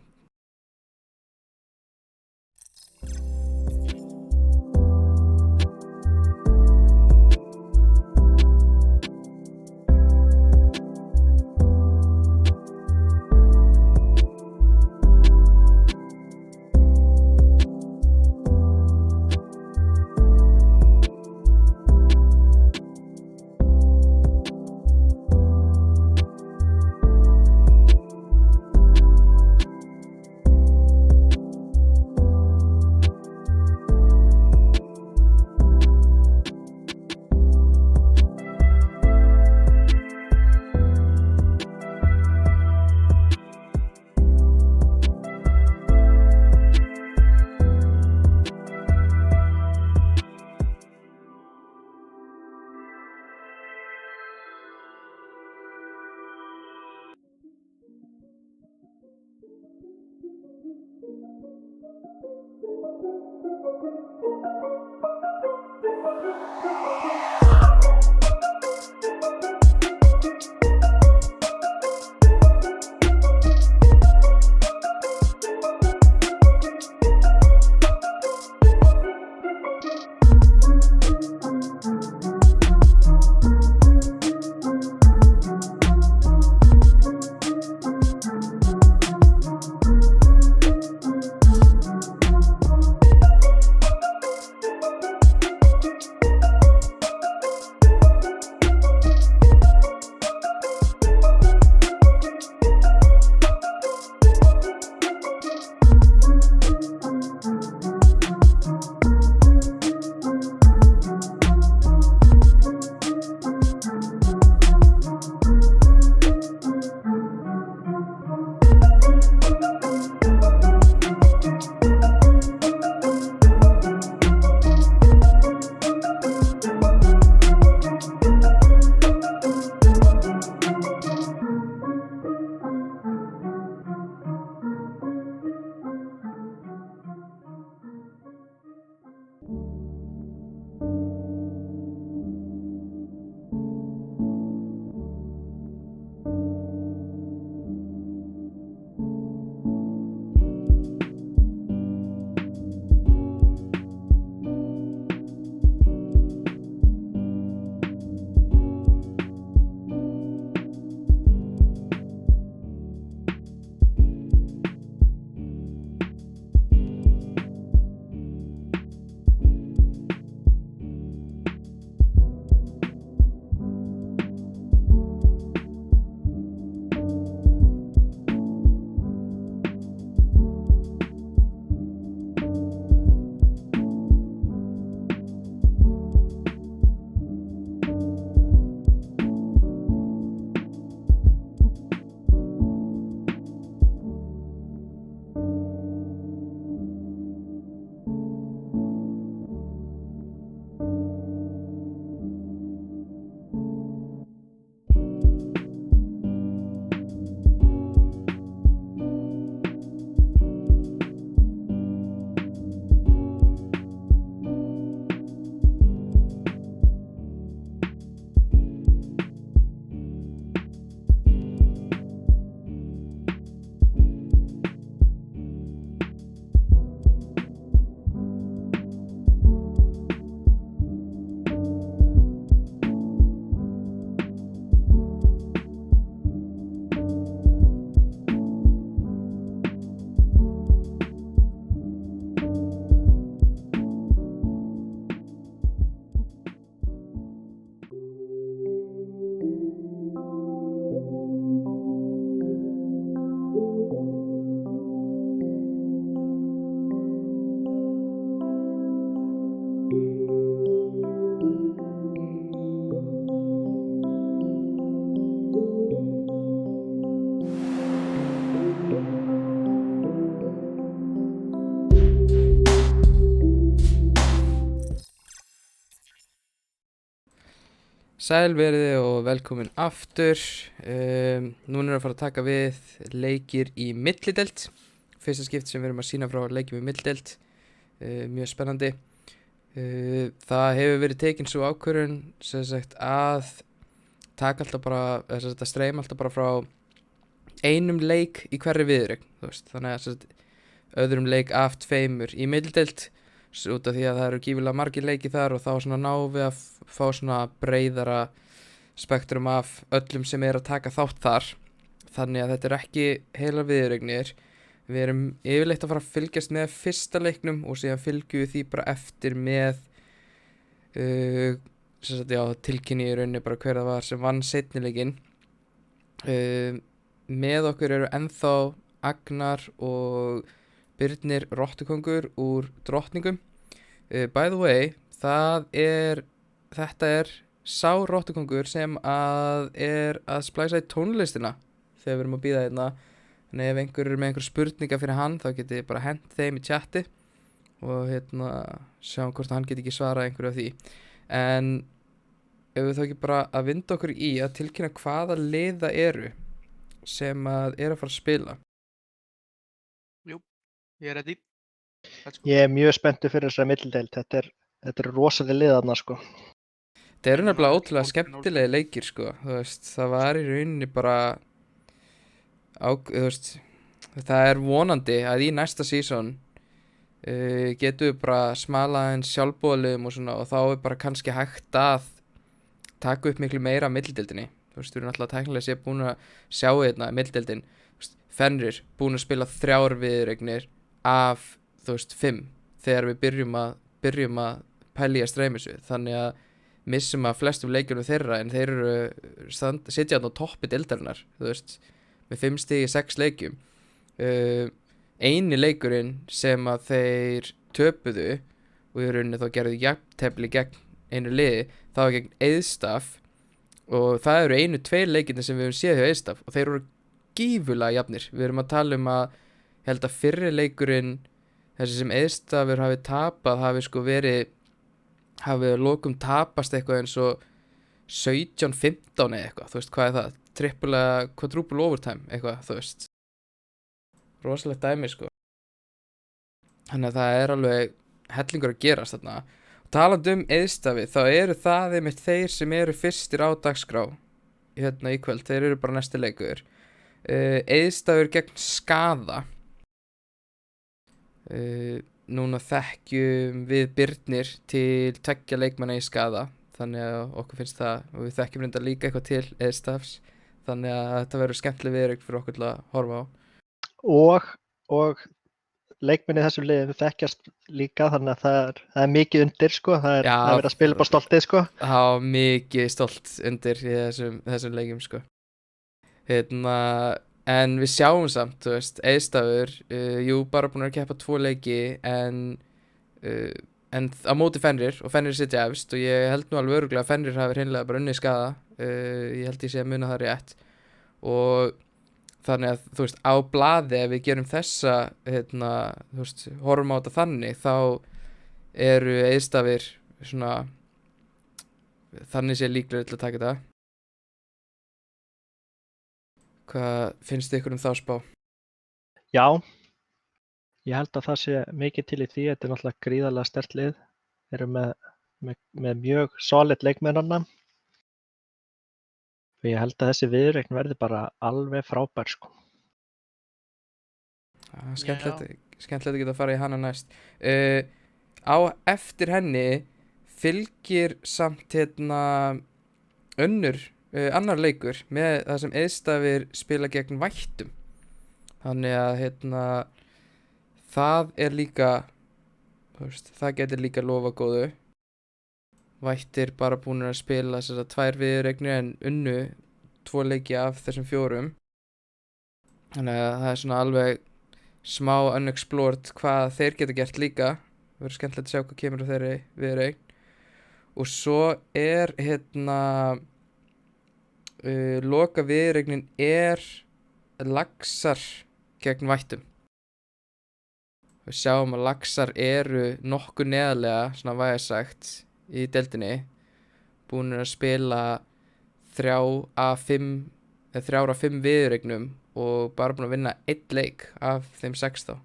Sæl veriði og velkomin aftur. Núna að fara að taka við leikir í millideild. Fyrsta skipt sem við erum að sýna frá leikjum í millideild. Mjög spennandi. Það hefur verið tekin svo ákvörðun sem sagt að taka alltaf bara, þess að streyma alltaf bara frá einum leik í hverri viðureign, þú veist. Þannig að sem sagt öðrum leik af tveimur í millideild. Út af því að það eru gífilega margir leiki þar og þá svona náum við að fá svona breiðara spektrum af öllum sem er að taka þátt þar. Þannig að þetta er ekki heilar viðureignir. Við erum yfirleitt að fara að fylgjast með fyrsta leiknum og síðan fylgjum við því bara eftir með tilkynni í rauninni bara hver það var sem vann seinni leikinn. Með okkur eru ennþá Agnar og Birnir Rottukongur úr Drottningum. By the way, þetta er sá Rottukongur sem er að splæsa í tónlistina þegar við erum að bíða hérna. Þannig ef einhver er með einhver spurninga fyrir hann þá getið þið bara hent þeim í chati og sjáum hvort hann geti ekki svarað einhverju af því. En ef við þá ekki bara að vinda okkur í að tilkynna hvaða lið það eru sem er að fara að spila. Ég er ready. Let's go. Ég er mjög spenntur fyrir þessari millideild. Þetta er rosalega liðarna, sko. Það eru nefnilega ótrúlega skemmtilegi leikir, sko. Þú veist, það var í rauninni bara þú veist, það er vonandi að í næsta season getum við bara smalað eins sjálfboðaliðum og svona og þá er bara kannski hægt að taka upp miklu meira af millideildinni. Þú veist, við erum alltaf tæknilega sér búin að sjá hérna millideildin. Fenrir búin að spila 3 viðureignir af, þú veist, 5 þegar við byrjum að pæla í að streyma þessu. Þannig að missum að flestum leikjunum þeirra en þeir eru sitja á toppi deildarinnar, þú veist, með 5 stig í 6 leikjum. Eini leikurinn sem að þeir töpuðu og í rauninni þá gerðu jafntefli gegn einu liði, það var gegn Eiðstaf og það eru 1-2 leikirnir sem við höfum séð hjá Eiðstaf og þeir eru gífulega jafnir. Við erum að tala um að ég held að fyrri leikurinn þessi sem Eiðstafur hafi tapað hafi að lokum tapast eitthvað eins og 17-15 eða eitthvað, þú veist, hvað er það? Quadruple overtime eitthvað, þú veist. Rosalegt dæmi, sko. Þannig að það er alveg hellingur að gerast þarna. Talandi um Eiðstafi, þá eru það einmitt þeir sem eru fyrstir á dagskrá hérna í kvöld, þeir eru bara næsti leikur. Eiðstafur gegn Skaða. Núna þekkjum við Birnir til 2 leikmanna í Skaða, þannig að okkur finnst það og við þekkjum reynda líka eitthvað til Eiðstafs, þannig að þetta verður skemmtileg viðureign fyrir okkur til að horfa á. Og leikminni þessum liðum þekkjast líka, þannig að það er mikið undir, sko. Það er verið að spila upp á stoltið, sko. Það var mikið stolt undir í þessum leikjum, sko. En við sjáum samt, þú veist, Eiðstafur, bara búin að keppa 2 leiki en á móti Fenrir og Fenrir sitja efst og ég held nú alveg örugglega að Fenrir hafi hreinlega bara unnið Skaða. Ég held ég sé að muna það rétt og þannig að, þú veist, á blaði ef við gerum þessa, þú veist, horfum á þetta þannig þá eru Eiðstafir svona þannig sé líklega til að taka þetta. Hvað finnst ykkur þá spá? Já, ég held að það sé mikið til í því. Þetta er náttúrulega gríðarlega sterkt lið. Þeir eru með mjög solid leikmennarna. Og ég held að þessi viðureign verði bara alveg frábær, sko. Skemmtilegt að geta að fara í hana næst. Á eftir henni fylgir samt annar leikur með það sem Eiðstafir spila gegn Vættum. Þannig að það er líka, þú veist, það getur líka lofa góðu. Vættir bara búin að spila þessar 2 viðureignir en unnu 2 leiki af þessum 4. Þannig að það er svona alveg smá unexplored hvað þeir geta gert líka. Það verður skemmtilegt að sjá hvað kemur á þeirri viðureign. Og svo er loka viðureignin er Laxar gegn Vættum. Við sjáum að Laxar eru nokkuð neðarlega, svona vægast sagt, í deildinni. búin að spila 3 af 5 viðureignum og bara búin að vinna 1 leik af þeim 16.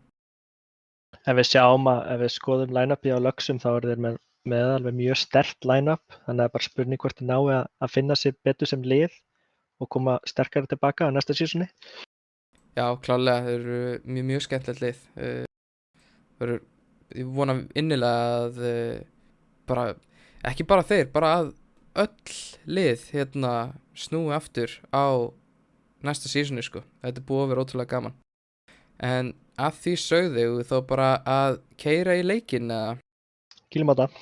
Ef við sjáum ef við skoðum line-upið á Luxum þá eru þeir með alveg mjög sterkt line-up, þannig að það er bara spurning hvort þeir nái að finna sér betur sem lið og koma sterkari tilbaka á næsta sísoni. Já, klálega, þeir eru mjög skemmtilegt lið. Ég vona innilega að ekki bara þeir, bara að öll lið hérna snúi aftur á næsta sísoni sko. Þetta er búið að vera ótrúlega gaman. En að því sögðu þá bara að keyra í leikinn eða? Kýlum á það.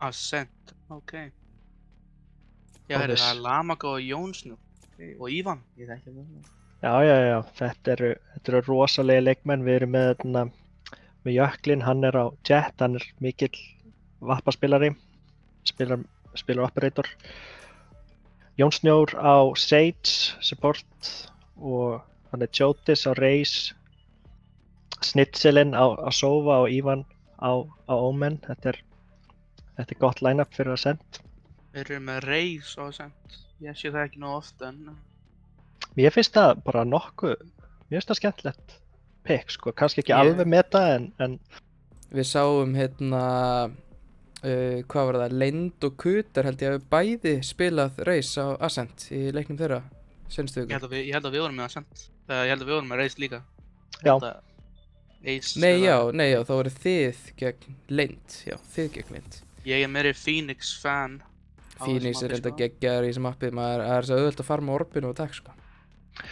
Ascent, ok. Já, það er Lamago og Jónsnú. Okay. Og Ívan, ég þekki það. Já, þetta eru rosalega leikmenn. Við erum með Jöklin, hann er á Jet, hann er mikill vappaspilari, spilar operator. Jónsnjór á Sage, support, og hann er Jotis á Raze, Snitselin á Sova og Ívan á Omen. Þetta er gott line-up fyrir Ascent. Við erum með Raze á Ascent. Ég sé það ekki nóg ofta en... Mér finnst það bara mér finnst það skemmtilegt pick sko, kannski ekki alveg meta en... Við sáum hvað var það, Lind og Kutar held ég að við bæði spilað Raze á Ascent í leiknum þeirra senstu viku. Ég held að við vorum með Ascent. Ég held að við vorum með Raze líka. Já. Nei, já, þá voru þið gegn Lind, já, þið gegn Lind. Ég er meiri Phoenix fan. Phoenix er enda geggjar í þessu mappi, það er svo auðvelt að farma orbinu og takk sko.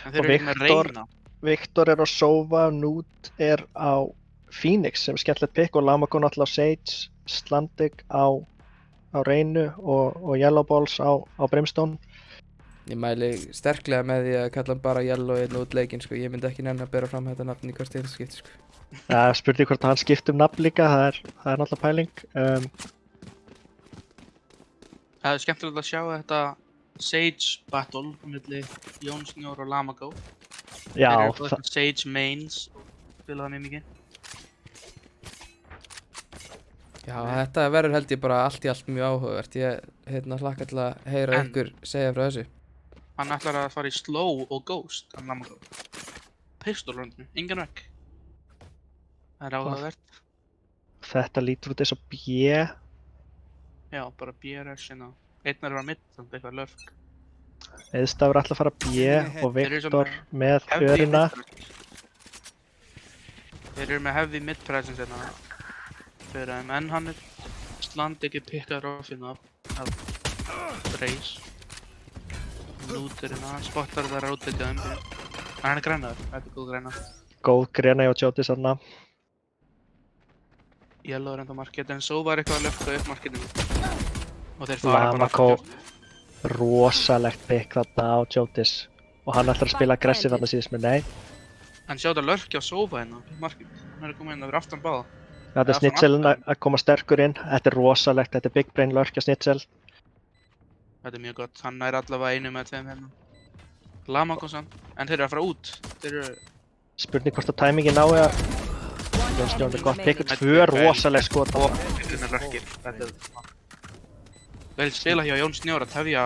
En þeir eru ekki með Reyna. Viktor er á Sova, Nút er á Phoenix sem er skemmtilegt pick og Lamago náttúrulega á Sage, Slandig á Reynu og Yellow Balls á Brimstone. Ég mæli sterklega með því að kalla hann bara Yellow í út leikinn sko, ég myndi ekki nenni að bera fram þetta nafn í hvert einasta skipti sko. Það spurði hvort hann skipti nafn líka, það er náttúrulega pæling. Það er skemmtilegt að sjá þetta Sage battle milli Jónsnjór og Lamago. Já, þeir eru Sage mains, spila það mjög mikið. Já, þetta verður held ég bara allt í allt mjög áhugavert. Ég hlakka til að heyra ykkur segja frá þessu. Hann ætlar að fara í slow og ghost, hann Lamago. Pistolröndinu, engan vekk. Það er áhugavert. Þetta lítur út eins og B. Já, bara B-rushina. Einn er að mitt, þannig eitthvað lurk. Eðstafur ætla að fara B og Viktor með örina. Þeir eru með heavy mid-presence hérna. Fyrir þeim, en hann er Slandig ekki pikkar offinu af Raze. Núturinn, hann spottar það rátvekja þeim. En hann er grænaður, þetta er góð græna. Góð græna hjá Jotis þarna. Yellow er enda market, en svo var eitthvað að löfka upp marketinu. Og þeir fara bara Lamago, rosalegt pick þarna á Jotis. Og hann ætlar að spila aggressive þarna síðast með nei. En sjá þetta lurkja á Sova hérna, market. Hann er komið inn yfir aftan báða. Þetta er Snitselin að koma sterkur inn. Þetta er rosalegt, þetta er big brain lurkja Snitsel. Þetta er mjög gott, hann er allavega einu með tveim hérna. Lamago samt, en þeir eru að fara út. Þeir eru... Spurning hvort að timingin nái að... Jónsnjór er gott pick, 2 rosaleg skot. Og þetta er lurkir, þetta er... Vel spila hjá Jónsnjór að tefja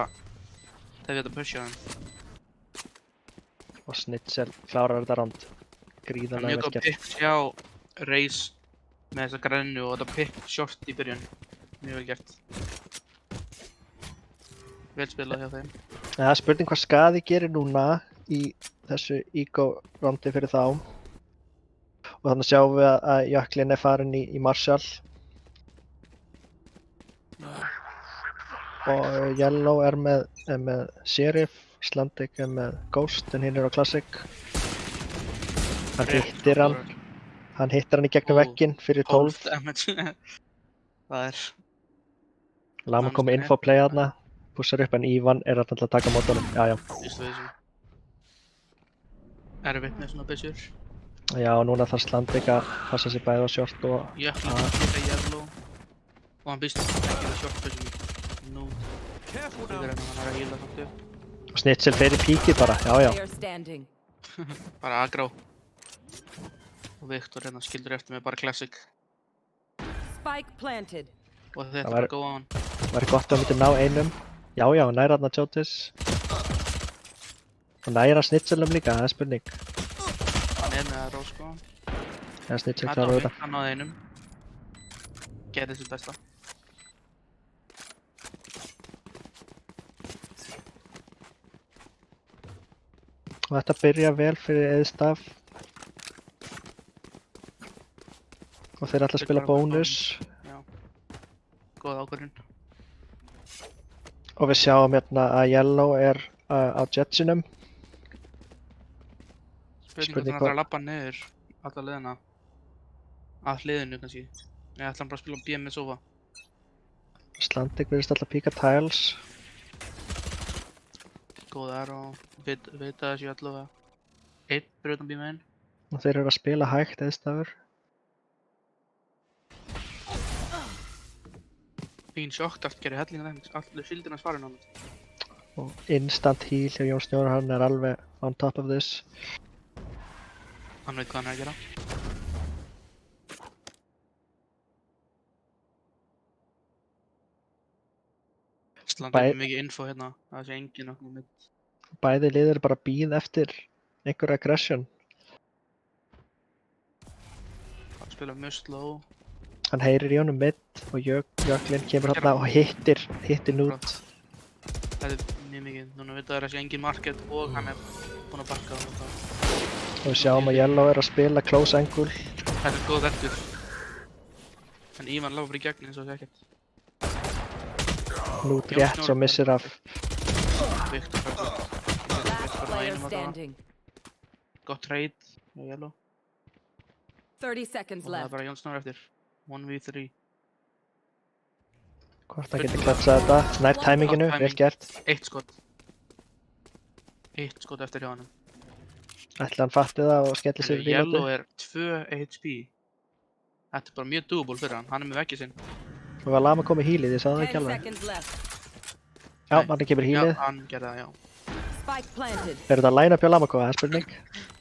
þetta pushja þeim. Og Snitsel klárar þetta ránd. Það er Gríðarlega mjög góð vel gert. pick hjá Raze með þessa grænu og þetta pick short í byrjun. Mjög vel gert. Vel spilað hjá þeim. Það er spurning hvað skaði gerir núna í þessu Ego rondi fyrir þá. Og þannig sjáum við að Jöklin er farin í Marshall. Og Yellow er með Sheriff, Slandig er með Ghost en hinn er á Classic. Hann hittir hann í gegnum vegginn fyrir 12. 12 damage. Það er... Lama komið info play þarna, pussar upp en Ívan er alltaf að taka mót honum. Já. Just við þessu. Erfitt með svona byssur. Já, og núna þarf Slandig að passa sér bæði á short og... Jöklin að hita Yellow. Og hann býst ekki það short byssum. Nú. Þegar hann er að heala samt upp. Og Snitsel fer í píkið bara, já. Player standing. Bara aggro. Og Viktor hérna skildur eftir með bara classic. Spike planted. Og þetta Það bara var- go on. Væri gott að myndi ná einum. Já, já, næra þarna Jotis. Og næra snitselum líka, það er spurning. Hann er með Rós sko. Já, snitsel Þetta klárar var þetta. hann náði einum. Gerði þessu besta. Og þetta byrja vel fyrir Eðstaf. Og þeir ætla að spila bónus. Já. Góð ákvörðun. Og við sjáum hérna að Yellow er á jetsinum. Spurning Spurning hvort hann hvað- ætlar að labba niður alla leiðina. Að hliðinu kannski. Eða ætlar hann bara að spila B með sofa. Slandik virðist alltaf píka tiles. Góð er og vita þessu allavega. Einn fyrir utan B með einn. Og þeir eru að spila hægt Eðstafur. Fín sjokkt allt gerir hellinga þeim. Allir fylgdina svarinn á hann. Og instant heal hjá Jón Snjór, hann er alveg on top of this. Hann veit hvað hann er að gera. Slandir Bæ- með mikið info hérna. Það sé engin okkur mitt. Bæði lið eru bara að bíða eftir einhver aggression. Hann spila mjög slow. Hann heyrir í honum mitt og Jöklin kemur hérna og hittir nút. Þetta er mjög mikið. Núna veit það er að sé engin market og hann er búinn að bakka á þetta. Og við sjáum að Yellow er að spila close angle. Þetta er góð veldur. En Ívan lág bara í gegn eins og það sé ekkert. Nút rétt svo missir af. Viktor bara. Last player standing. Gott trade með Yellow. 30 seconds Og það er left. bara Jón Snór eftir. 1v3. Hvort það getur kletsað þetta. Nær tæminginu, vel gert. Eitt skot. Eitt skot eftir hjá hann. Ætli hann fatti það og skelli sér í Yellow bílóti. er 2 HP. Þetta er bara mjög doable fyrir hann. Hann er með veggið sinn. Og var Lama komið hílið, ég sagði það 10 ekki alveg. seconds left. Já, Nei. hann kemur Já, hílið. hann gerði það, já. Spike planted. Er þetta line up hjá Lama það er spurning?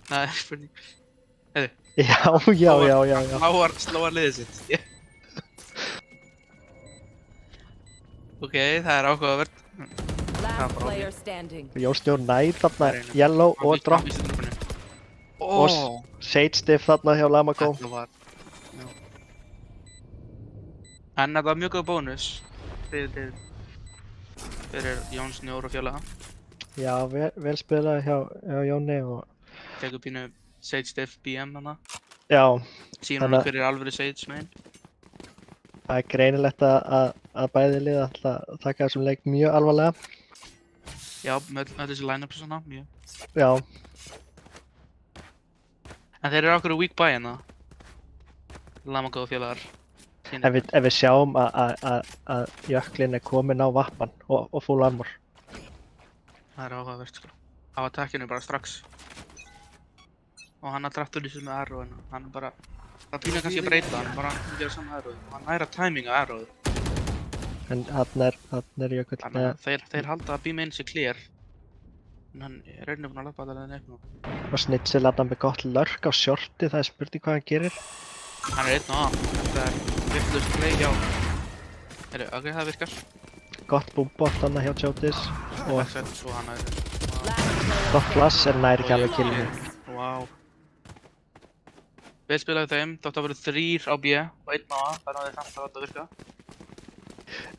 Það er spurning. Já. Slóar liðið sitt. Yeah. Ok, það er áhugavert. Last bara player standing. Jón Snjór nær þarna Yellow og drop. Og Ó, Sage stiff þarna hjá Lama þetta var... Já. En þetta var mjög góð bónus. Fyrir Jón Snjór og félaga. Já, vel spilað hjá Jóni og Tekur pínu Sage Diff BM hana. já, Sýnum Þannig hann að- hver er alvöru Sage meginn. það er greinilegt að bæði lið ætla að taka þessum leik mjög alvarlega. Já, með þessi line-up og svona, mjög. Já, En þeir eru okkur weak buy hérna. Lamagóða félagar. ef við sjáum að Jöklin er komin á vappan og full armor. Það er áhugavert sko. Á attackinu bara strax. Og hann að drattur þessu með arrow hérna. Hann er bara... Það pínu kannski að breyta hann, bara hann gera saman arrow. Hann næra timing á arrow. En þarna er Jökull Þannig með að þeir halda að B-main sé clear. En hann er rauninni búinn að lappa allavega nefn nú. og snitsil að hann með gott lurk á shorti, það er spurning hvað hann gerir. Hann er einn og A. Þetta er virklust play hjá... Ok, það virkar. Gott búmbótt hann hjá Jotis og Perfect, svo hann er... Last player gott flash er nær ekki alveg killinu. Wow. Vel spilaði þeim, þótt að vera 3 á B og 1 á A, það náði samt að þetta virka.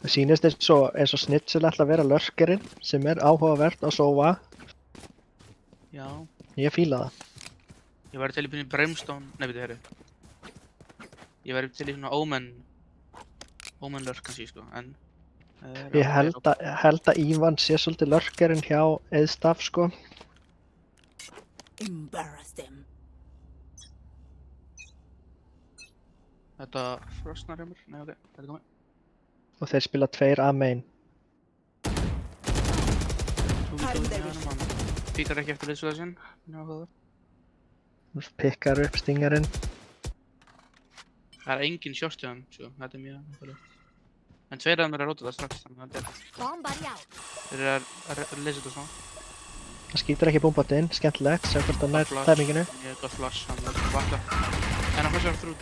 Það sýnist eins og snitsil ætla að vera lurkerinn sem er áhugavert á Sova. Já. Ég fíla það. Ég væri til í byrjun Brimstone, nei veitu, herri. Ég væri til í svona Omen lurk kannski sko, en... Ég held að Ívan sé svolítið lurkerinn hjá Eðstaf sko. Embarrass them. Þetta frosnar hjá mér, nei ok, þetta er komið. Og þeir spila 2 A main. Píkar ekki eftir þessu þessinn, það. Pikkar upp stingarinn. Það er engin short hjá þeim, sko, þetta er mjög náttúrulegt. En 2 af þeim er að róta það strax, þannig að þetta er... Bomb buddy out. Þeir eru að leysa þetta svona. Það skýtur ekki búmbátt inn, skemmtilegt, sjá hvort hann nær Flash. tæminginu. Ég hef gott flash, hann er vakka. En hann flashar aftur út.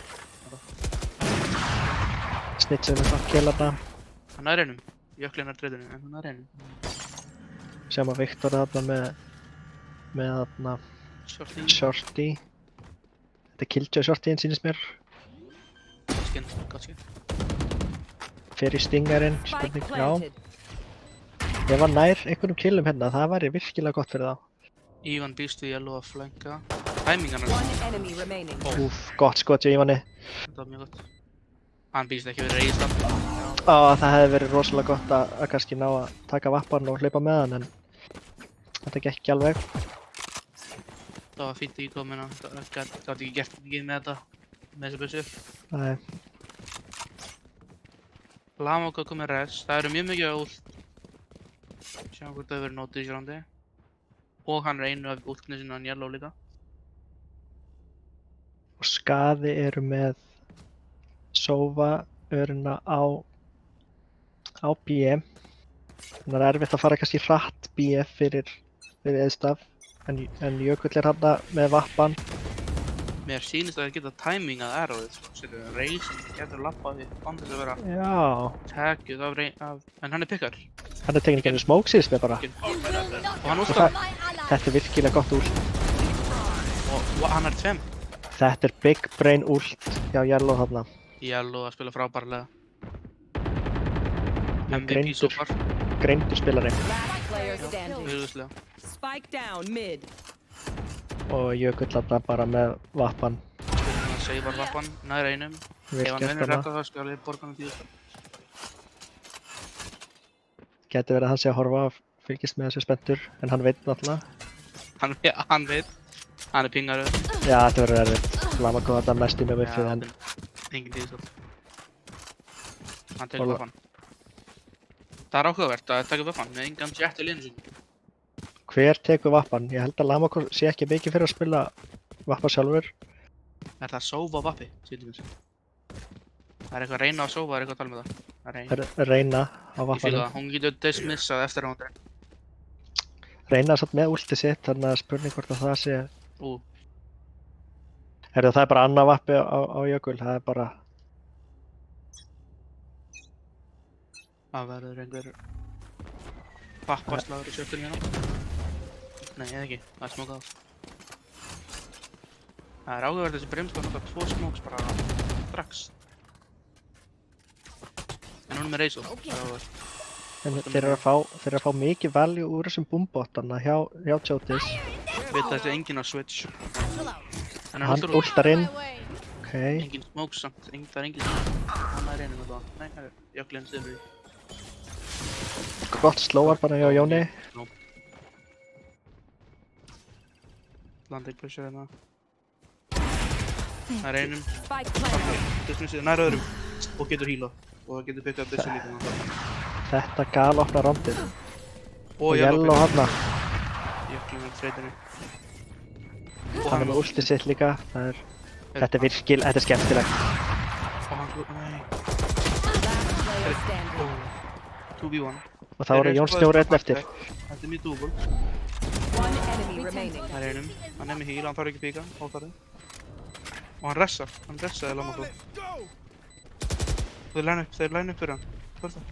Snitsið með það, killa það. Hann er einum. Jöklinn er treytunni, en hann er einum. Sjáum að Viktor er þarna með þarna Shorty. Shorty. Þetta er Killjoy Shortyin sýnist mér. Gott skinn. Fer í stingarinn, Spike spurning, já. planted. Ég var nær einhverjum killum hérna, það væri virkilega gott fyrir þá. Ívan býst við yellow að flanka. Tæmingarnar. One enemy remaining. Úf, gott skot hjá Ívani. Þetta var mjög gott. Hann býst ekki við reist af. Það hefði verið rosalega gott að kannski ná að taka vappan og hlaupa með hann, en þetta gekk ekki alveg. Það var fínt í komina. Það gátt ekki gert mikið með þetta. Með þessu bussu. Nei, Lamok að koma með res. Það eru mjög mikið á ult. Sjáum hvort það hefur verið nótið í sérandi. Og hann er einu af útknið sinna hann yellow líka. og Skaði eru með Sova öruna á BM. Þannig að það er erfitt að fara kannski hratt BF fyrir eðstaf, en Jökull er hann með vappan. Mér sýnist að það geta timingað arrowið. Setur reis, getur lappað upp án þess að vera Já, taggjuð af en hann er pikkar. hann er tekin ekki ennum smoke síðust með bara. Og hann Og úrstar. þetta er virkilega gott ult. Og hann er 2. Þetta er Big Brain ult hjá Yellow þarna. Yellow að spila frábærlega. Mjög MVP súpar. greindur spilari. Last player standing. Auðvitað. Spike down mid. Og Jökull þarna bara með vappan. Hann seifar vappan, nær einum. Vel Ef hann gert vinnur þarna. þetta þá skal ég borga hann 10. Gæti verið að hann sé að horfa og fylgist með þessu spenntur, en hann veit náttúrulega. Hann veit. Hann er pingaröð. Já, þetta verður erfitt. Lamako þarna mest í með buffið, en Engin 10. Hann tekur Óla. vappan. Það er áhugavert að taka vappan með engan jet í liðinu sínu. hver tekur vappan? Ég held að Lamako sé ekki mikið fyrir að spila vappa sjálfur. Er það sófa vappi? Sýnum við. Það er eitthvað að reyna að sófa, er eitthvað að tala með það. Það er reyna. Reyna á Ég fíla vappanum. það, hún getur dismissað eftir rándurinn. Reyna samt með ulti sitt, þannig að spurning hvort að það sé... Ú, Það er bara annað vappi á Jökull, það er bara... það verður einhver pappaslagur í sjöttunni hérna. Nei, eða ekki, það er smókað á. Það er áhugavert þessi brimskóð nota 2 smóks bara strax. En hún er með reisó, það er áhugavert. En þeir eru að fá mikið value úr þessum boombotana hjá Jotis. Veit þessi enginn á Switch. En Hann últur út. ultar inn. Ok, Enginn smóks samt, það er enginn smóks. Hann er einum með það. Nei, það er jöklinn sem við. gott slóar bara hjá Jóni. Landing pressure hérna. Það er einum. Spike planted. Dismissið nær öðrum. Og getur healað. Og það getur pickað þessu líka. Þetta gal opna rondið. Og Yellow hana. Jöklinn með þreytinni. Hann er með ulti sitt líka. Þetta er þetta er skemmtilegt. Og hann nei. Last player standing. 2v1. Og það voru Jón Snjóri einn eftir. Þetta er mjög dúbul. One enemy remaining. Það er einum. Hann er með heal, hann þarf ekki píka. Óþarri. Og hann ressar. Hann ressaði Lamako. Þeir line upp fyrir hann. Hvað er það?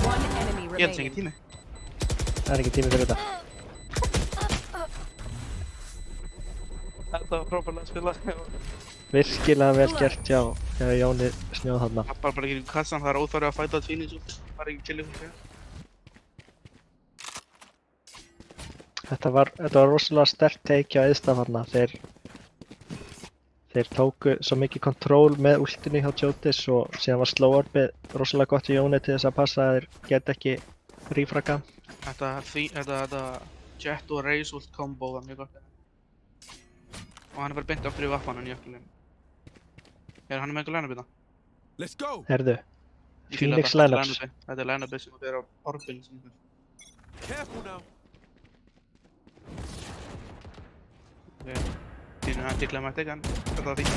One enemy Ég held sem ekki remaining. tími. Það er ekki tími fyrir þetta. Þetta var frábærlega að spila. Virkilega vel gert hjá Jóni Snjóð þarna. Lappar bara ekki í kassan, það er óþarri að fæta tvínis út. Það er ekki chillið fyrir sig. Þetta var rosalega sterkt take hjá Eðstaf þarna. Þeir tóku svo mikið kontról með ultinu hjá Jotis og síðan var slow-orbið rosalega gott hjá Jóni til þess að passa að þeir geta ekki refragga. Þetta jet og raise ult combo var mjög gott. Og hann er bara beint aftur í vappan hann í jöklinn. Hann er með einhver line-up í það. Let's go! Herðu, Ég fíla Phoenix þetta, lineups. Þetta er line-upið sem að bera á orbin sem þetta. Careful now. Týnur hann tikla mætti ekki, þetta var fínt.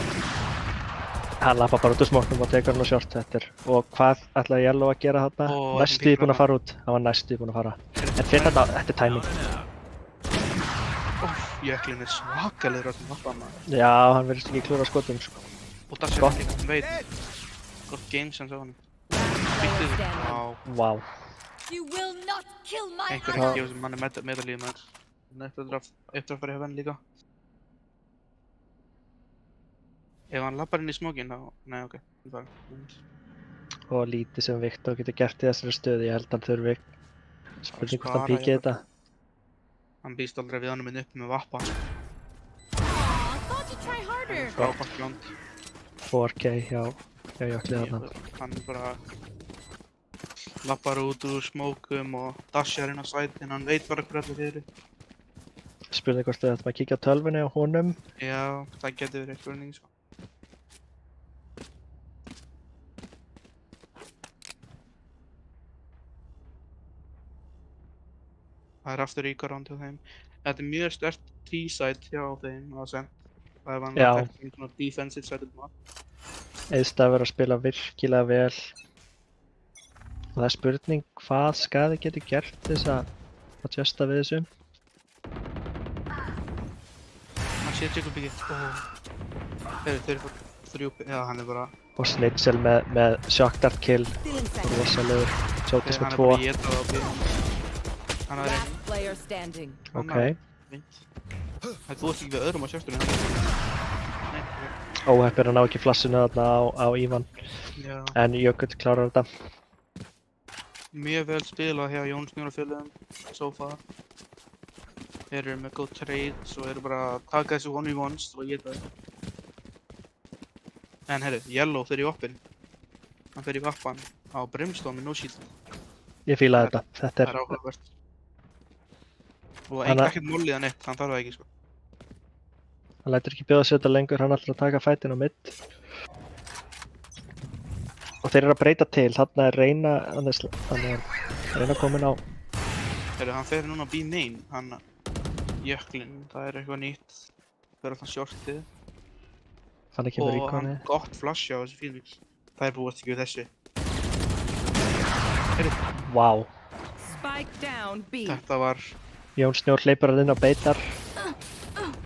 hann lappa bara út úr smóknum og tekur hann á short þetta. Og hvað ætlaði Yellow að gera þarna? Ó, Næstuði búinn að fara út. Hann var næstuði búinn að fara. En fyrir þetta er timing. Jöklin er svakalegur á þessum mappa maður. Já, hann verðist ekki klúra skotum sko. Og það sem hann líka, hann veit. Gott game sense á honum. Býttu þið. Já, Vá. You will not kill my einhver Já. ekki gefa sem hann er medalíð maður. Hann er eftir að fara hjá venn líka. Ef hann lappar inn í smókin þá, nei ok, hann bara. Og lítið sem Viktor getur gert í þessari stöðu, ég held að hann þurfi spurning hvort hann spara píkið hérna. þetta. Hann býst aldrei við honum upp með vappa. Aw, thought you'd try harder. Frábært gjónd. 4K hjá Jökli þarna. Hann bara lappar út úr smókum og dashar inn á sætin, hann veit bara hver allir eru. Spurning hvort við ættum að kíkja á tölvunni á honum. Já, það getur verið spurning sko. Það er aftur ríkaránd hjá þeim. Þetta er mjög sterkt T-side hjá þeim að senda. Það er Já. vanlega tekník svona defensive side of the map. Eðstafur að spila virkilega vel. Og það er spurning hvað skaði getur gert til þess að adjusta við þessu. Hann sér tjökkum byggið. Þeir eru bara þrjúpi, já hann er bara... Og Snitzel með shock dart kill. Stealing seconds. Rosalegur. Sjótis Hann með er 2. bara að geta það á byggið. Hann er Last player standing. Ok. Vint. Það búist ekki við öðrum á sjörtunni. Nei, ok. Óheppir að ná ekki flassinu þarna á Ívan. Já. En Jökull klárar þetta. Mjög vel spilað hjá Jón Snjór og félögum, so far. Þeir eru með góð trades og eru bara að taka þessu 1v1s og geta það. En herru, Yellow fer í vappin. Hann fer í vappan á Brimstone með no shield. Ég fíla þetta. Þetta Það er... er áhugavert. Og Hann er- ekkert mollið að neitt, hann þarf það ekki sko. Hann lætur ekki bjóða sér þetta lengur, hann ætlar að taka fætin á mitt. Og þeir eru að breyta til, þarna er Reyna komin á. Herru, hann fer núna B-main, hann Jöklin, það er eitthvað nýtt. Það er alltaf shortið. Hann er kemur Og hann íkoni. gott flash á þessu Phoenix. Það er búist ekki við þessu. Vá. Spike down B. Þetta var, Jón Snjór hleypur hann inn á beitar.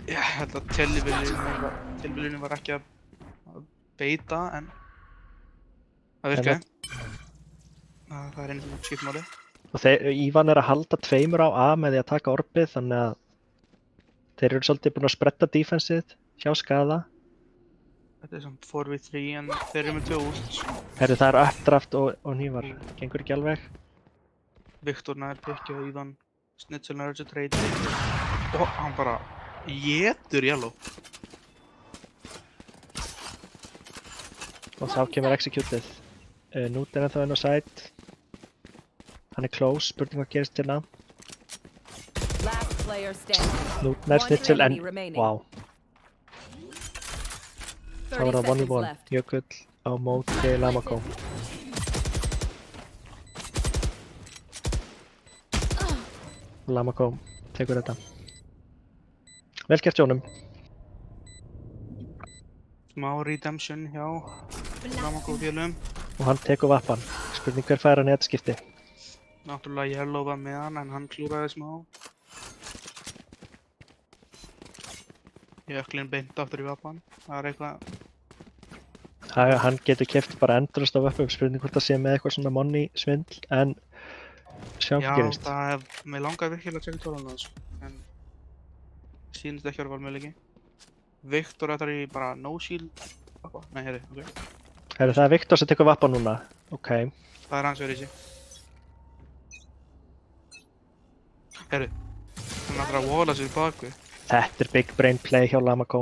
ég held að tilviljunum var ekki að beita, en það virkaði. Það er einu sem skiptmáli. Og Ívan er að halda 2 á A með því að taka orbið, þannig að þeir eru svolítið búin að spretta defensið hjá skaða. Þetta er samt 4v3 en þeir eru með 2 ult. Herru, það er uppdraft og nývar. Gengur ekki alveg. Viktor nær pikkja og Ívan Snitzel nær þessu trade. Og hann bara étur Yellow. Og þá kemur executið. Nút er ennþá inn á side. Hann er close, spurning hvað gerist hérna. Last player standing. Nút nær One Snitzel en... enemy remaining. Vá. Það 30 var það seconds 1v1. left. Jökull á móti Lamako. Lamako tekur þetta. Vel gert Jónum. Smá redemption hjá Lamako félögum. Og hann tekur vappan. Spurning hver fær hann í þetta skipti. Náttúrulega Yellow var með hann en hann klúraði smá. Jöklin beint aftur í vappan. Það er eitthvað... Hann getur keft bara endurist á vöppum. Spurning hvort það sé með eitthvað svona money svindl. En sjáum Já, hvað gerist. það er... Mér langar virkilega að tjekka tólana þessu. En... Sýnist ekki að vera valmöðleiki. Viktor ætlar í bara no shield. Nei, herri, ok. Herru, það er Viktor sem tekur vappan núna. Ok. Það er hans verið í sig. Herri. Hann ætlar að walla sig baku. Þetta er big brain play hjá Lamako.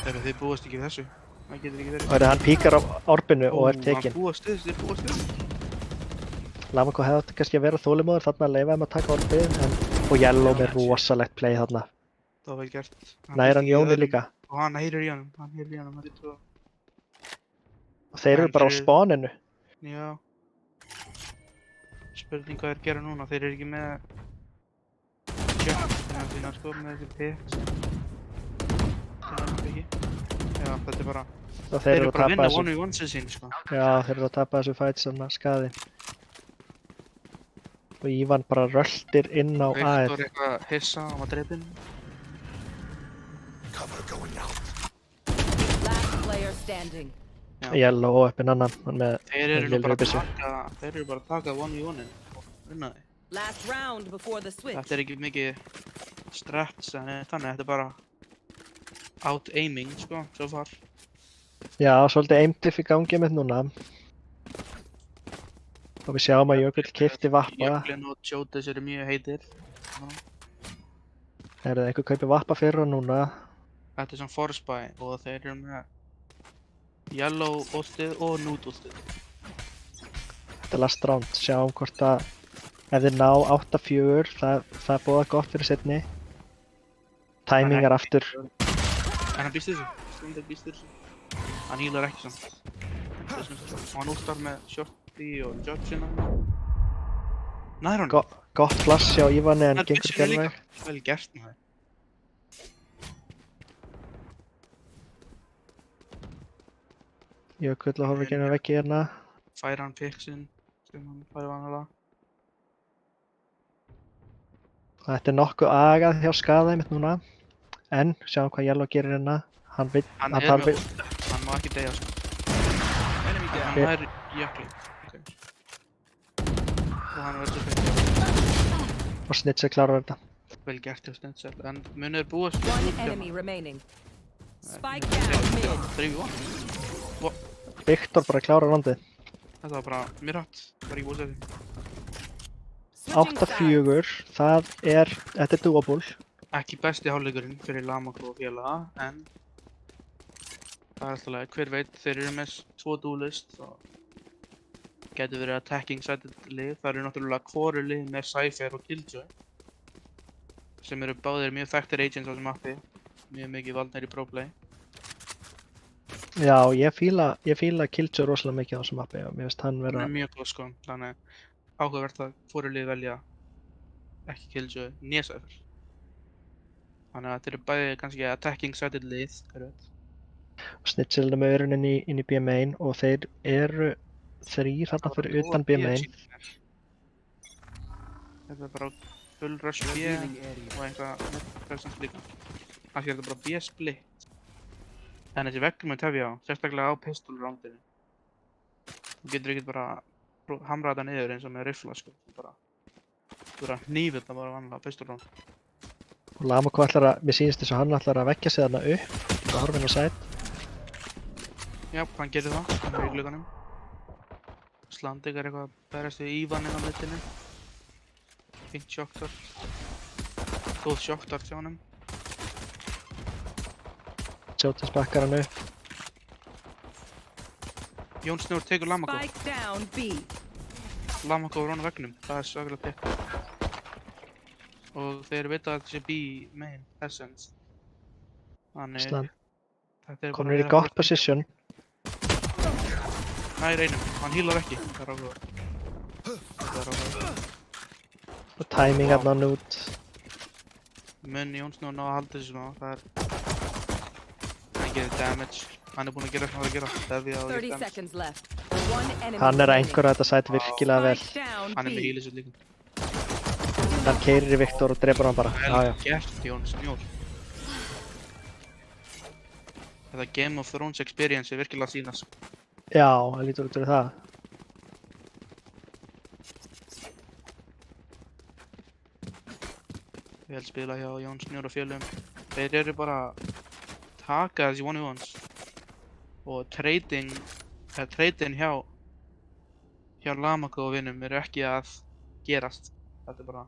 Herri, þið búast ekki við þessu. Það getur ekki verið. Og hann píkar á orbinu og er Hann tekinn. búast við, þið búast við. Lamako hefði átt kannski að vera þolimóður þarna að leyfa þeim að taka orbið. Og Yellow með rosalegt play þarna. Það var vel gert. Nær hann Jóni líka. Og hann heyrir í honum. Hann heyrir í honum. Þetta er tvö. Og þeir eru Hann bara á fyrir- spáninu. Já. Spurning hvað þeir gera núna. Þeir eru ekki með... Kjöftina sína sko, með þessi pits. Þeir eru ekki. Já, þetta er bara... Og Þeir þeir eru eru að bara að tapa vinna þessu. 1v1 sín sko. Já, þeir eru að tapa þessu fight sem skaði. Og Ívan bara röltir inn á Viktor AF. eitthvað hissa, hann var drepinn. Last player standing. Yellow og uppinn annan, hann með Þeir eru nú lillri bara að byssu. taka, þeir eru bara að taka 1v1-in og vinna því. Last round before the switch. Þetta er ekki mikið straps en þannig, þetta er bara out-aiming, sko, so far. Já, svolítið aimdiff í gangi með núna. Og við sjáum að Jökull keypti Vappa. Jöklin og Chotis eru mjög heitir. Einhver kaupið Vappa fyrir hann núna. Þetta er svona Forspy og þeir eru með Yellow ultið og Nude ultið. Þetta er last round, sjáum hvort að ef þeir ná 8-4, það er bóða gott fyrir setni. Timing er aftur. En hann býst þessu, Slender býst þessu. Hann healar ekki samt. Og hann últar með Shorty og Judge innan. Nær hann. Gott flash hjá Ívani en Hann gengur byssir ekki líka. alveg. Vel gert með það. Jökull að horfa ekki inn á veggi hérna. Fær hann picksinn sem hann fær vanalega. Þetta er nokkuð agað hjá Skaða einmitt núna. En sjáum hvað Yellow gerir hérna. Hann Hann er þarf með ult, hann má ekki deyja sko. Hann er jökli. Okay. Og hann verður svo og Snitch klárar þetta. vel gert hjá Stenzel. En munið er búið One enemy remaining. Spike down mid. 3v1. Viktor bara klárar rondið. Þetta var bara mér hatt. Það var ekki búið sér. Switching sides. 8-4, þetta er doable. Ekki besti hálfleikurinn fyrir Lamako og félaga, en það er alltaf leið. Hver veit, þeir eru með 2 duelist og getur verið attacking sided lið. Það eru náttúrulega hvoru lið með Cypher og Killjoy sem eru báðir mjög þekktir agents á þessum mappi. Mjög mikið valdnir í pro-play. Já, ég fíla Killjoy rosalega mikið á þessu mappi og mér finnst hann Það vera... er mjög góð sko, þannig áhugavert að hvoru lið velja ekki Killjoy, né Cypher. Þannig að þetta eru bæði kannski attacking sided lið, hver veit. Snitch er með verun inn í B-main og þeir eru 3 þarna fyrir utan B-main. Þetta er bara full rush B og eitthvað presence líka. Kannski er þetta bara B-split. En þessi veggur mun tefja á, sérstaklega á pistol roundinu. Þú getur ekkert bara hamra þetta niður eins og með rifla sko. Þú verður að hnífa þetta bara vanlega pistol round. Og Lamako mér sýnist þess að hann ætlar að veggja sig þarna upp og horfa inn á side. Já, hann getur það, hann er í glugganum. Slandig er eitthvað að berast við Ívan inn á middinni. Fint sjoktart. Góð sjoktart hjá honum. Sjóttis bakkar hann upp. Jón Snjór tekur Lamako. Spike down B. Lamako er á veggnum, það er svakalega pikk. Og þeir vita að þetta sé B main essence. Þannig þetta er Komnir í gott position. Nær einum, hann healar ekki. Það er áhuga. Þetta er áhuga. Og timing hérna nút. Mun Jón Snjór ná að halda þessu ná, það er... Hann gerir damage. Hann er búinn að gera hvað að gera. Devja og 30 gera damage. seconds left. One enemy Hann er að remaining. einhverja þetta side virkilega vel. Spike down Hann er með B. healis líka. Hann keirir í Viktor og drepur hann bara. Já, já. Vel gert Jón Snjór. Þetta Game of Thrones experience er virkilega að sýnast. Já, það lítur út fyrir það. Vel spila hjá Jón Snjór og félögum. Þeir eru bara að taka þessi 1v1s og trading hjá Lamako og vinnum eru ekki að gerast. Þetta er bara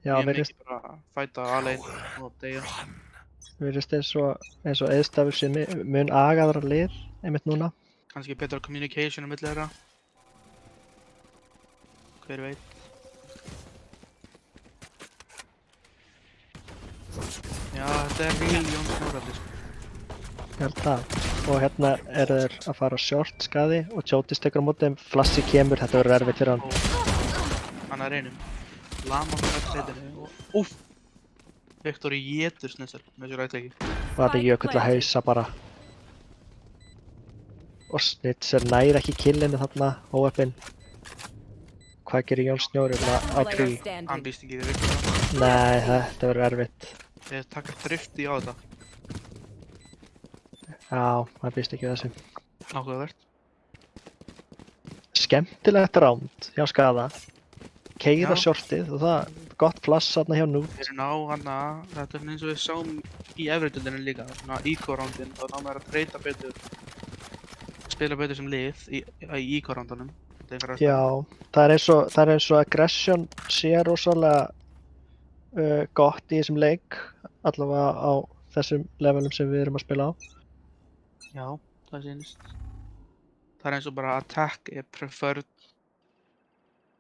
Já, mjög virðist mikið bara að fæta alein og deyja. eins og eðstafur sem mun agaðra lið einmitt núna. Kannski betra communication á milli þeirra. Hver veit. Já, þetta er real Jón Snjór allir sko. Ég held það. Og hérna eru þeir að fara short Skaði og Chotis tekur á móti. Flassi kemur, þetta verður erfitt fyrir hann. Hann er einum. Lamako er treytinu og úff! Viktor étur Snitsel með þessu rætleiki. Og þetta er Jökull að hausa bara. Og Snitch nær ekki killinu þarna, óöppin. Hvað gerir Jón Snjór á Player tree? Hann standing. býst ekki við Viktor. Nei, þetta verður erfitt. Þeir taka þrifti á þetta. Já, maður býst ekki við þessu. Áhugavert. Skemmtilegt ránd hjá Skaða. Keiða Já. shortið og það gott flass þarna hjá Nút. Þeir ná hana, þetta er eins og við sáum í efriðöldinu líka, svona IQ-rándin, þá ná maður að treyta betur, spila betur sem lið í IQ-rándunum. Já, það er eins og aggression sé rosalega gott í þessum leik, allavega á þessum levelum sem við erum að spila á. Já, það sýnist. Það er eins og bara attack er preferred.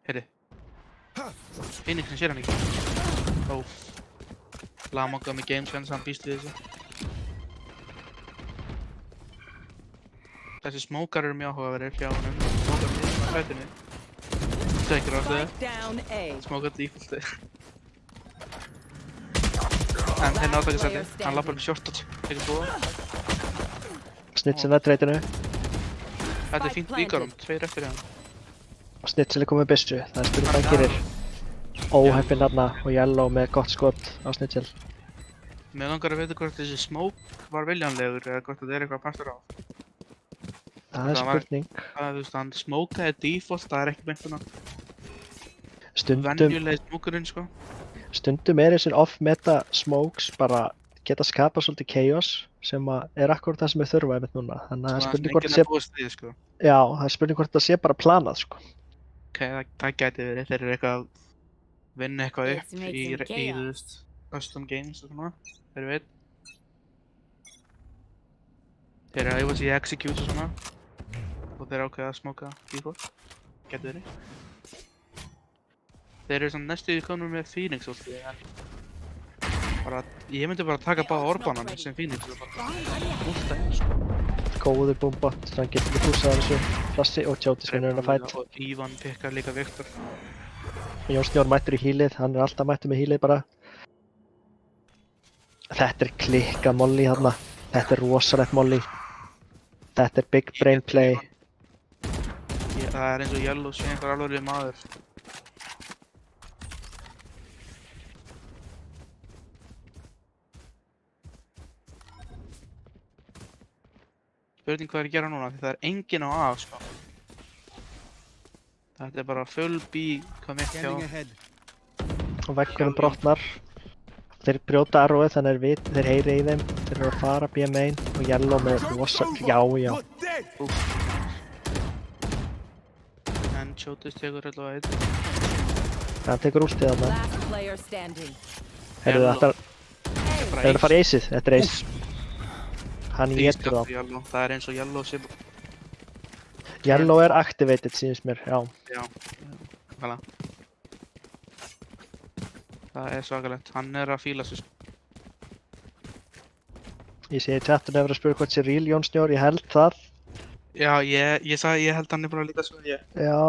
Heyrðu. Phoenixin sér hann ekki. Ó. Lamanga með gamesense, hann býst við þessu. Þessi smókar eru mjög áhugaverðir hjá honum. Smókar niður á hlætinu. Tekur á þau. Spike down A. Smókar defaulti. En þeir náðu ekki að setja. Hann lappar með short og tekur búa. Snitsin að treytinu. Þetta er fínt líkarum, 2 eftir hann. Og Snitsin er komið með byssu, það er spurning hvað hann gerir. Óheppinn þarna og Yellow með gott skot á Snitsil. Mér langar að vita hvort þessi smoke var viljanlegur eða hvort þetta er eitthvað partur á. Það er spurning. Þú veist, hann smókaði default, það er ekki beint svona Stundum venjulegi smókurinn, sko. Stundum er þessir off-meta smokes bara geta skapað svolítið chaos sem er akkurat það sem við þurfa einmitt núna. Þannig að það er spurning hvort það sé, Sko. já, það er spurning hvort það sé bara planað, sko. Ok, það gæti verið, þeir eru eitthvað að vinna eitthvað Let's upp make í, some þú chaos. veist, custom games og svona, þeir veit. Þeir eru að æfa sig í execute og svona og þeir ákveða að smóka default, gæti verið. Þeir eru svona næstu komnir með Phoenix últi, en bara, ég myndi bara taka báða orbanana sem Phoenix og bara últa einn, sko. Góður boombot, þannig að hann getur ekki púsað þessu flassi og Jotis vinnur hann að fætt. Og Ivan pikkar líka Viktor. Jón Snjór mættur í healið, hann er alltaf mættur með healið bara. Þetta er klikkað molly þarna. Þetta er rosalegt molly. Þetta er big brain play. Það er eins og Yellow sé einhver alvarleg maður. Spurning hvað er að gera núna, því það er enginn á A, sko. Þetta er bara full B, hvað mitt hjá. Og veggurinn brotnar. Þeir brjóta arrowið þannig að þeir heyri í þeim. Þeir eru að fara B main og Yellow með rosa, já. You're dead. En Chotis tekur allavega einn. Hann tekur últið þarna. Last player standing. Heyrðu þetta, Bara þeir eru að fara í aceið, þetta er ace. Hann étur þá. Yellow. Það er eins og Yellow sé bara. Yellow er activated, sýnist mér, já. Já, hala. Það er svakalegt, hann er að fíla sig, sko. Ég sé í chatun hefur að spura hvort sé real Jón Snjór, ég held það. Já, ég sagði, ég held hann er bara líka svo, Já,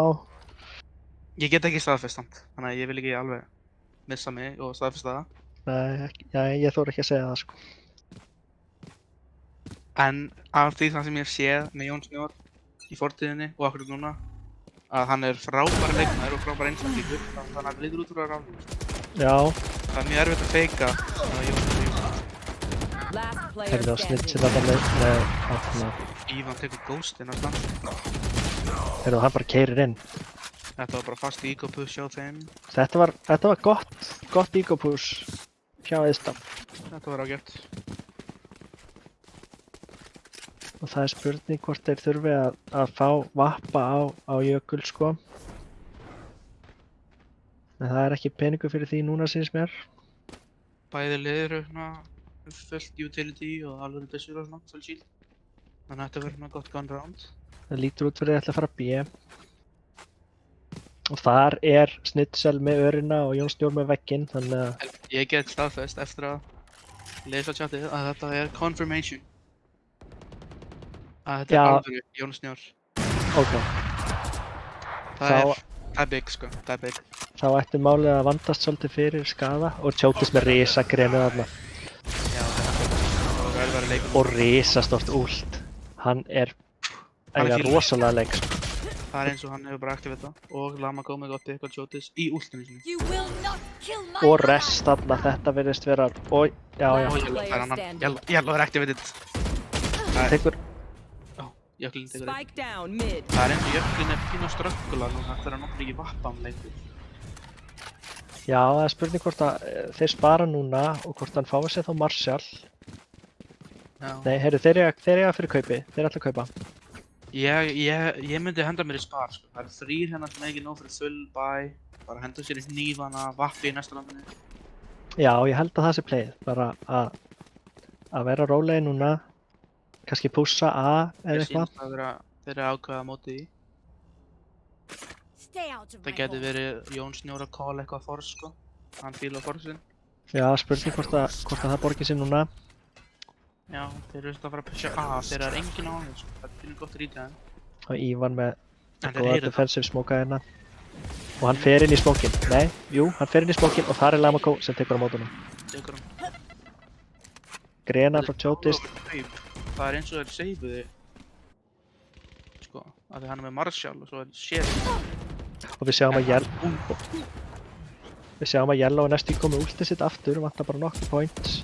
ég get ekki staðfest hann, þannig að ég vil ekki alveg missa mig og staðfesta það. nei, ég þóra ekki að segja það, sko. En af því það sem ég séð með Jón Snjór í fortíðinni og akkurat núna, að hann er frábær leikmaður og frábær einstaklingur, þannig að hann lítur út úr að ráðum. Já, Það er mjög erfitt að feika Jón Snjór. Last player heyrðu á standing. Snitsil þarna með þarna. Ívan tekur ghostinn að stand. Heyrðu, hann bara keirir inn. Þetta var bara fast ego push á þeim. Þetta var gott ego push hjá Eðstam. Þetta var ágætt. Og það er spurning hvort þeir þurfi að fá vappa á jökul, sko. En það er ekki peningur fyrir því núna, sýnist mér. Bæði liðir eru svona fullt utility og alveg byssur og svona, full shield. Þannig að þetta verður svona gott gun round. Það lítur út fyrir að ætla að fara B. Og þar er Snitsel með örina og Jón Snjór með vegginn, þannig að Ég get staðfest eftir að lesa chatið að þetta er confirmation. Að þetta Já. er alveg Jón Snjór. ok, Það er big, sko, það er big. þá ætti málið að vandast svolítið fyrir Skaða og Chotis með risagrenu þarna. Já, það er verið leikur. Og risastórt últ. Hann er Hann er eiga fílur. rosalega leik, sko. Það er eins og hann hefur bara aktivita og Lama komið gott pick á Chotis í últinu sínu. You will not kill my Og rest þarna, þetta virðist vera, og já, Og Yellow er aktivated. Tekur, Jöklinn tekur þig. Spike down mid. Það eins og jöklinn pínu ströggula núna þegar hann nokkur ekki vappan lengur. já, það spurning hvort að þeir spara núna og hvort hann fái sér þá Marshall. Já. Nei, heyrðu, þeir eiga fyrir kaupi, þeir ætla að kaupa. Ég myndi henda mér í spar, sko. Það eru 3 hérna sem ekki nóg fyrir full buy. Bara henda sér í hnífana, vappi í næsta landinu. Já, ég held að það sé playið, bara að vera rólegi núna, kannski pússa A eða eitthvað. Þeir eru ákveða á móti því. Stay out of Það my geti hole. verið Jón Snjór að call eitthvað force, sko. Hann fíla forceinn. Já, spurning hvort að það borgir sér núna. Já, þeir eru að fara að pusha A, þeir eru engin á þeim, sko. Það er pínu gott að rítja þeim. Og Ívan með En þeir góða heyra það. defensive smóka hérna. Og hann fer inn í smókin. Nei, jú, hann fer inn í smókin og þar er Lamako sem tekur á mótunum. Tekur hann. Grena frá Jotis. Það er eins og þeir seifu þig. Sko, af því hann er með Marshall og svo er Sheriff. Og við sjáum að Yellow er næstu komið últið sitt aftur, vantar bara nokkuð points.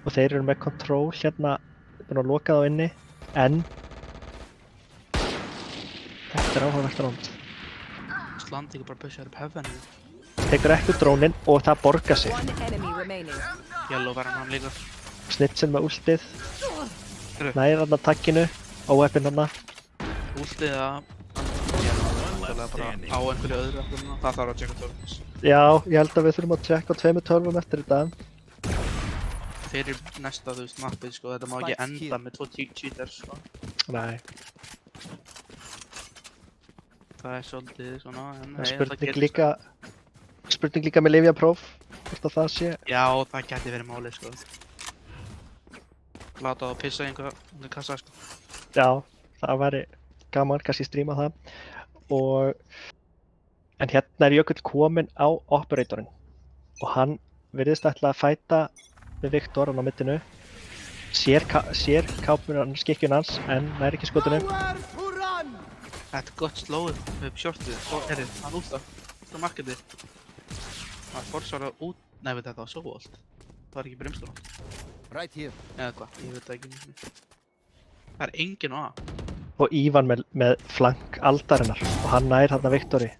Og þeir eru með control hérna, búin að loka þá inni, en þetta er áhugavert ránd. Slandi ekki bara pusha upp heavenið. Tekur ekki drónin og það borgar sig. One enemy remaining. Yellow verður hann líka. Snitsin með últið, nær hann að takkinu, óeppin hann. Últið að Yellow bara á einhverju öðru eftir núna. Það þarf að checka tölvus. Já, ég held að við þurfum að checka 2 tölvum eftir þetta. Fyrir næsta, þú veist, mappið, sko. Þetta má ekki enda með 2 cheaters, sko. Nei, Það er svolítið svona, en það er hey, spurning líka með lyfjapróf, hvort að það sé. Já, það geti verið málið, sko. Láta það pissa í einhver kassa, sko. Já, það væri gaman, kannski stríma það. En hérna er Jökull kominn á operatorinn og hann virðist ætla að fæta við Viktor hann á middinu. Sér kápur skikkjun hans en nær ekki skotinu. Þetta er gott slóið upp shortið. Svo er hann út af marketið. Hann forsvar það út. Nei, veit þetta var svo volt. Það var ekki brimstone. Right here. Eða hvað, ég veit það ekki. Það er enginn á A. Og Ívan með flank aldarinnar og hann nær þarna Viktori.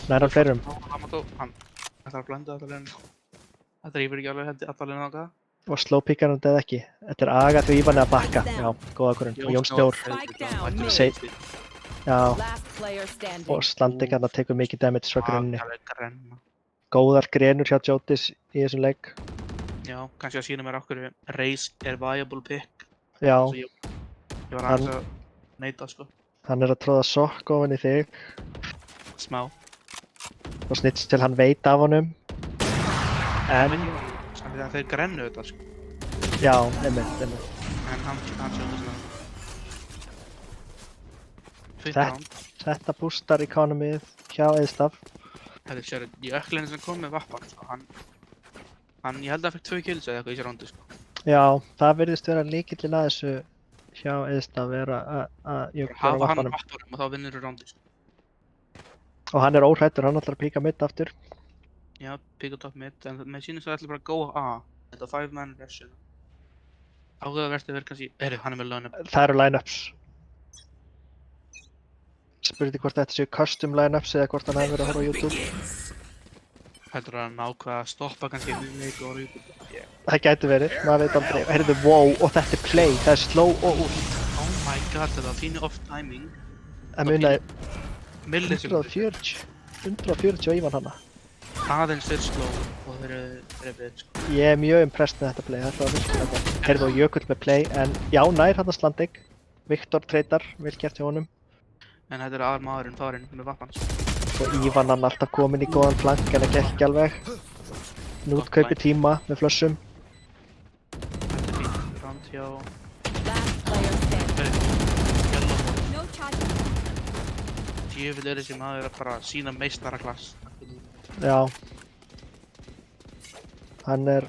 Nær hann fleirum. Hann ætlar að blenda þetta leginn. Þetta rífur ekki alveg hendi alla leginn á það. Og slowpickar hann þetta ekki. Þetta er aga því Ívan er að bakka. Já, góða kurinn. Og Jón Snjór. Spike down mid. Já, Last player standing. og Slandik hann tekur mikið damage frá grunni. Það er grenna. Góðar grenur hjá Jotis í þessum leik. Já, kannski að sína mér okkur Raze er viable pick. Já, Svo ég var aðeins að neita, sko. hann er að tróða sokk ofan í þig Smá. og snitts til hann veit af honum. En, Þannig að þeir grennu þetta, sko. já, einmitt. En hann sjóði svona. Fint Þetta- round. Þetta boostar economyð hjá Eðstaf. Þetta er sérið, í öklinni sem kom með vappan, sko. Ég held að hann fekk 2 kills eða eitthvað í sér roundu, sko. Já, það virðist vera lykillinn að þessu hjá Eðstaf vera að Jökull er á Hafa hann á vappanum. vappanum og þá vinnur þú roundu, sko. Og hann er óhrættur, hann ætlar að píka mitt aftur. Já, pick up top mid, en með sínum svo ætla bara að go A. Þetta 5-man rush. Áhugavert að vera kannski, hann er með line up. Það eru lineups. Spurði hvort þetta séu custom lineups eða hvort hann hefur verið að horfa á YouTube. Heldur hann ákveða að stoppa kannski við leik og YouTube. Það gæti verið, maður veit aldrei. Heyrðu, wow, og þetta er play, það er slow og út. Oh my god, þetta var fínu off timing. Það munaði Millisekundur. 140 á Ívan hana. Aðeins fyrir slow og þeir eru betur, sko. Ég er mjög impressed með þetta play, þetta var virkilega gott. Heyrðu, og Jökull með play, en já, nær hann að Slandik. Viktor treytar, vel gert hjá honum. En þetta er aðal maðurinn farinn með vappan, sko. Og Ívan hann alltaf komin í góðan flank en það gekk ekki alveg. Nút kaupi tíma með flössum. Þetta er fínt round hjá Last player standing. Yellow. No charge. Djöfull er þessi maður að bara sína meistaraklass. Já. Hann er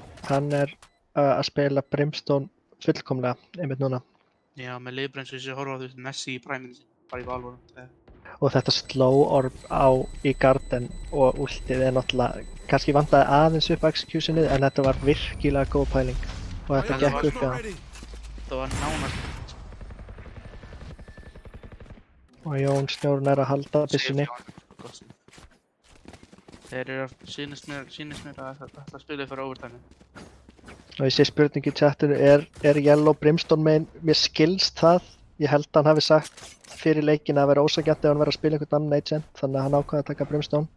að spila Brimstone fullkomlega, einmitt núna. Já, með liðbreyns og þessi horfa á þú veist Messi í præminu sinni, bara í Valorant. Og þetta slow orb í garden og últið er náttúrulega, kannski vantaði aðeins upp executionið en þetta var virkilega góð pæling. Og þetta Já, gekk upp, já. Ready. Þetta var nánast Og Jón Snjórn er að halda byssunni. Þeir eru að sýnist mér að þetta spilið fyrir overtime. Og ég sé spurningu í chatinu, er Yellow Brimstone megin? Mér skilst það. Ég held að hann hafi sagt fyrir leikinn að vera ósanngjarnt ef hann verið að spila einhvern annan agent, þannig að hann ákvað að taka Brimstone.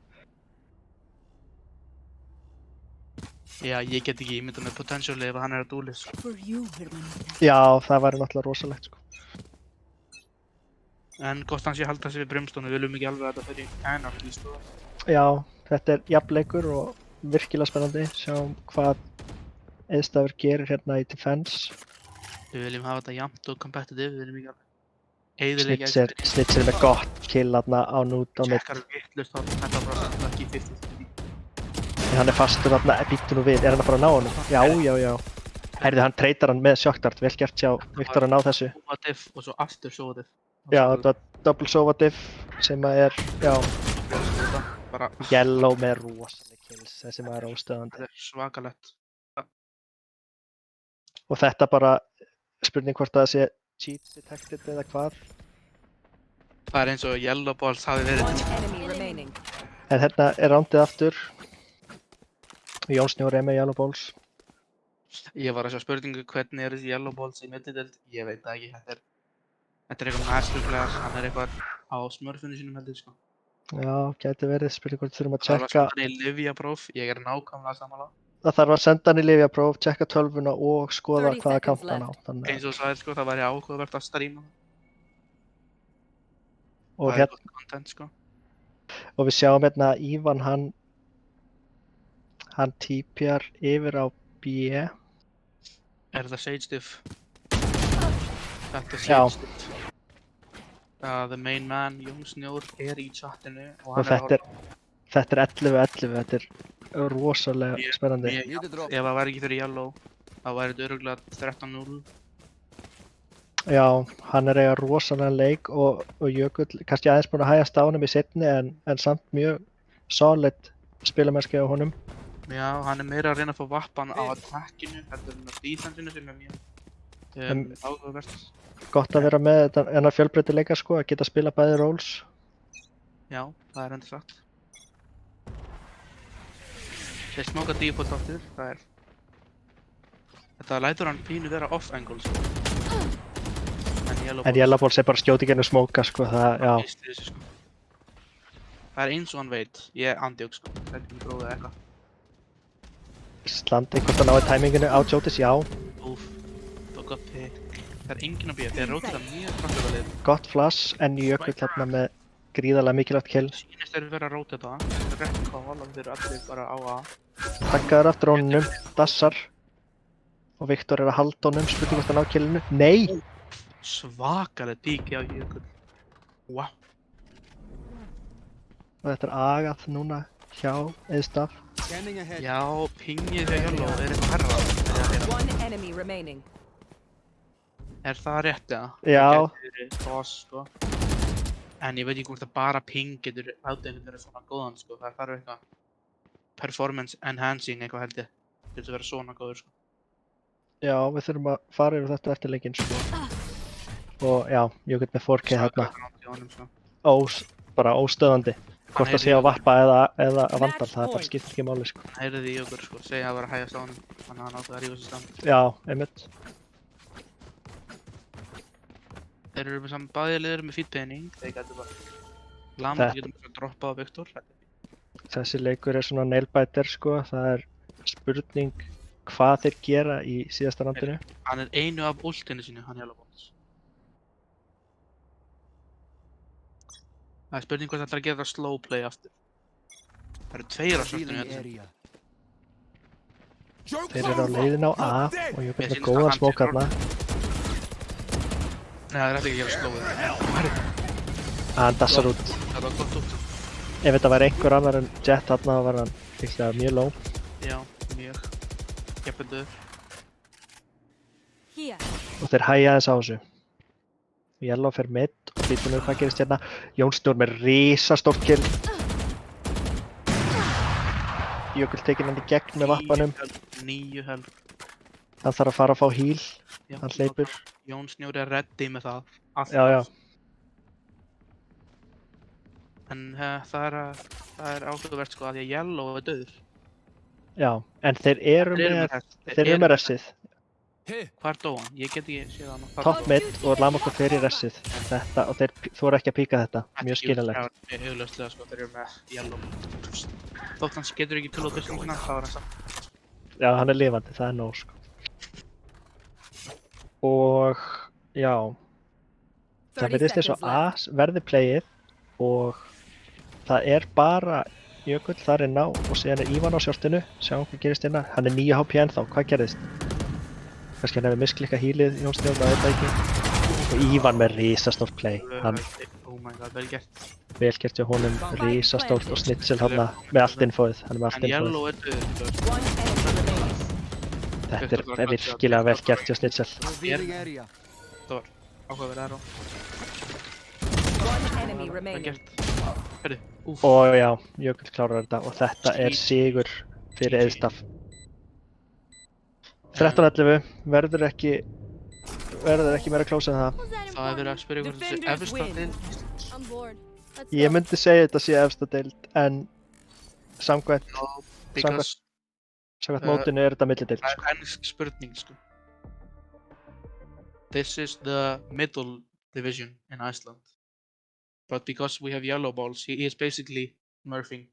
Já, ég get ekki ímyndað með potential ef hann er að dúlis. For you, hermanita. Já, það væri náttúrulega rosalegt, sko. En gott hans ég halda sig við Brimstone, við viljum ekki alveg að þetta fyrir Anarchy, sko. Já, þetta er jafnleikur og virkilega spennandi. Sjáum hvað Eðstafur gerir hérna í defense. Við viljum hafa þetta jafnt og competitive, við viljum ekki alveg Snitcher er með gott kill hérna á nút á mitt. Tjekkar vittlust á þetta bara ekki 50-50. Hann er fastur hérna, býttu nú við, er hann að fara að ná honum? Já. Heyrðu, hann treytar hann með sjoktart, vel gert hjá Viktor að ná þessu. Sóvadiff og svo aftur sóvadiff. Já, þetta var double sóvadiff sem að er, já, Bara, Yellow með rosalega kills, þessi maður er óstöðandi. þetta er svakalegt. Og þetta bara, spurning hvort það sé cheat detected eða hvað. Það er eins og Yellow Balls hafi verið. One enemy remaining. En hérna er rándið aftur. Jón Snjór er með Yellow Balls. Ég var að sjá spurningu hvernig er þessi Yellow Balls í middideild. Ég veit það ekki, þetta er eitthvað masterclass, hann er eitthvað á smurfinu sínum heldur, sko. Já, gæti verið, spurning hvort þurfum að Það var checka. svona í Livia-próf, ég er nákvæmlega sammála. Það þarf að senda hann í lyfjapróf, checka tölvuna og skoða 30 hvaða seconds account hann á. left. Þannig Eins og þú sagðir, sko, það væri áhugavert að streama. og, Það er gott content, sko. og við sjáum hérna að Ívan hann típjar yfir á B. Er það Sage Diff? Þetta er Já. Sage Diff. The main man, Jón Snjór, er í chatinu og Og hann þetta er 11-11, þetta er rosalega Mjög- spennandi. Ef það væri ekki fyrir Yellow, þá væri þetta örugglega 13-0. Já, hann er eiga rosalega leik og Jökull kannski aðeins búinn að hægast á honum í seinni en samt mjög solid spilamennski á honum. Já, hann er meira að reyna að fá vappan á attackinu heldur en á defensinu sem er mjög áhugavert. Gott að vera með þetta ennar fjölbreytileika sko, að geta spila bæði roles. Já, það er endur satt. Þeir smóka default aftur, það er... Þetta lætur hann pínu vera off-angle, sko. En Yellow Balls er bara skjóti genið smóka sko, það, já. Þessu, sko. Það er eins og hann veit, ég er andjók, sko. Það er ekki gróðið eitthvað. Slandi hvort hann náði tæminginu á Jotis, já. Úf, það var gott pick. Það er enginn að býja, þeir róta það mjög framtöðalið. Gott flash, en Jökull hérna með gríðarlega mikilvægt kill. Sýnist þeir vera að róta þetta. Það er rétt call, og þeir eru allir bara á A. Takkaður af drónunum, dassar. Og Viktor er að halda honum, spurning hvort hann á killinu. Nei! Svakalegt píki á Jökull. Wow. Og þetta er agað núna hjá Eðstaf. Já, pingið þegar Yellow er eitthvað herra. One enemy remaining. Er það rétt eða? Já. Það gæti verið toss, sko. En ég veit ekki hvort að bara ping getur látið einhvern verið svona góðan, sko. Það þarf eitthvað performance enhancing eitthvað held ég. Getur verið svona góður, sko. Já, við þurfum að fara yfir þetta eftir leikinn sko. Og já, Jökull með 4K hérna. Honum, Bara óstöðandi. Hvort það sé á vappa eða að vandal, það er bara skipt ekki máli sko. Hann heyrði því í okkur, sko. Segja að vera að hægjast á honum. Þannig að hann átti að rífa sér stand. Já, einmitt. Þeir eru með saman bæðilegur með fýtt pening. Þeir getur bara... Lamar Þetta- getur bara droppað á Viktor. Þessi leikur er svona nailbiter sko. Það er spurning hvað þeir gera í síðasta randinu. Hann er einu af ultinu sínu, hann Yellow Balls. Það er spurning hvort það ætlar að gera það slow play aftur. Það eru tveir á svartinu hérna. Þeir eru á leiðin á A og Jökull með góðan smók hérna. Nei, það er ekki að gera slowið. Hann dassar út. Það var gott út. Ef þetta væri einhver annar en Jet þarna þá var hann líklega mjög low. Já, mjög. Jafnveldur. Here. Og þeir hægja þess á þessu. Yellow fer midd og lítum við hvað gerist hérna. Jón Snjór með risastórt kill. Jökull tekinn hann í gegn með vappanum. 9 held. Hann þarf að fara að fá heal. Já, Hann hleypur. Jón Snjóri er ready með það. Alltaf. Já, já. En það er áhugavert sko að því að Yellow er döður. Já, en þeir eru með ressið. Here. Hvar dó hann? Ég get ekki séð hann. Top mid og Lamoko fer í ressið. Þetta, og þeir þora ekki að píka þetta. Mjög skiljanlegt. Mjög augljóslega sko, þeir eru með Yellow. Þótt hans getur ekki til á byssinguna, þá er hann samt. Já, hann er lifandi, það er nóg sko. Og já, það 30 virðist eins og seconds A verði playið og það er bara Jökull þar inn á og síðan er Ívan á sjortinu, sjáum hvað gerist hérna. Hann er 9 HP ennþá, hvað gerðist? Kannski hann hefur misklikkað healið Jón Snjór, það veit það ekki. Og Ívan með risastórt play, hann Oh my god, vel gert. vel gert hjá honum, risastórt og snitsel hann með allt infóið, hann er með En allt infóið. Yellow er döður. One enemy remaining. Þetta er virkilega vel gert hjá snitsel. Revealing area. Það var áhugaverð aðra. One enemy Vel remaining. gert. Herru, úf. Og já, Jökull klárar þetta og þetta er sigur fyrir Eðstaf. 13-11, verður ekki meira close en það. Was that Það er verið að spyrja ykkur þessu Defenders efsta win. deild. I'm bored. Let's Ég go. myndi segja þetta sé efsta deild en samkvæmt Because mótinu er þetta millideild. það er ennsk spurning sko. This is the middle division in Iceland. But because we have yellow balls, he is basically Murphing.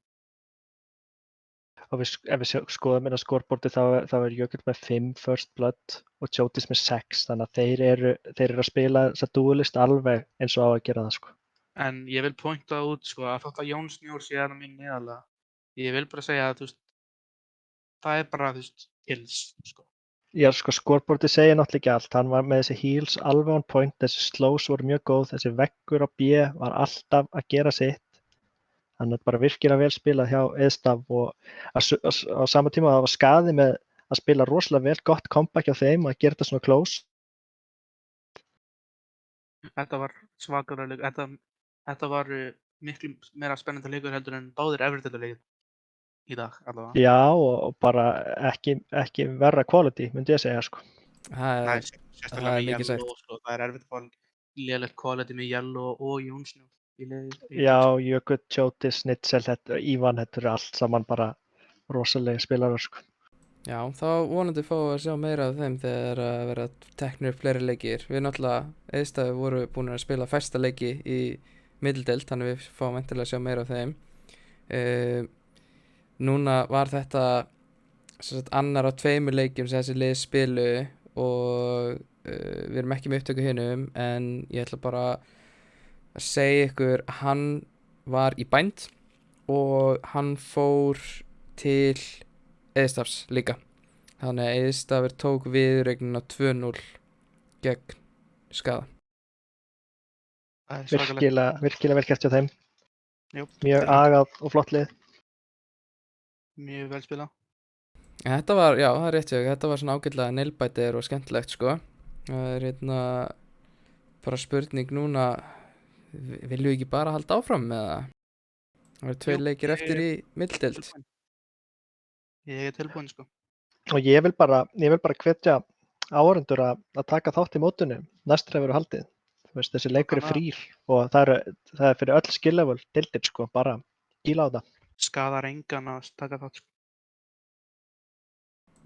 Og ef við skoðum inn á scoreboardi þá er Jökull með 5 first blood og Jotis með 6, þannig að þeir eru að spila þessa duelist alveg eins og á að gera það sko. En ég vil pointa út sko að þótt að Jón Snjór sé þarna mín neðalega. Ég vil bara segja að það er bara kills sko. Já sko, scoreboardi segir náttúrulega ekki allt, hann var með þessi heals alveg on point, þessi slows voru mjög góð, þessi veggur á B var alltaf að gera sitt. Þannig að bara virkilega vel spilað hjá Eðstaf og á sama tíma það var skaði með að spila rosalega vel gott comeback hjá þeim og að gera þetta svona close. Þetta var svakalega leikur. Þetta var miklu meira spennandi leikur heldur en báðir efriðlega í dag allavega. Já, og bara ekki verra quality, myndi ég segja sko. Það er Sérstaklega það er með mikið Yellow sko. Það er erfitt að fá lélegt quality með Yellow og Jón Snjór í liði. Já, Jökull, Jotis, Snitsel, Ívan, þetta eru allt saman bara rosalega spilarar sko. Já, þá vonandi fá að sjá meira af þeim þegar að vera teknir upp fleiri leikir. Við náttúrulega, Eðstafi voru búin að spila fæsta leiki í middildeild, þannig við fáum endilega að sjá meira af þeim. Núna var þetta annar af 2 leikjum sem þessi lið spilu og við erum ekki með upptöku hinum, en ég ætla bara að segja ykkur, hann var í bænd og hann fór til Eðstafs líka. Þannig að Eðstafur tók viðuregnina 2-0 gegn Skaða. Það er svakalegt. Virkilega vel gert hjá þeim. Jú, Mjög agað og flott lið. mjög vel spilað. En þetta var, já, það er rétt hjá, þetta var svona ágætlega nailbiter og skemmtilegt sko. Það er bara spurning núna, viljum við ekki bara halda áfram með það? Það eru 2 leikir eftir í middildeild. Ég er tilbúinn sko. Og ég vil bara hvetja áhorfendur að taka þátt í mótinu næst þegar verður haldið. Þú veist, þessi leikur er frýr og það er fyrir öll skill level deildir sko, bara gíla á það. Skaðar engan að taka þátt sko.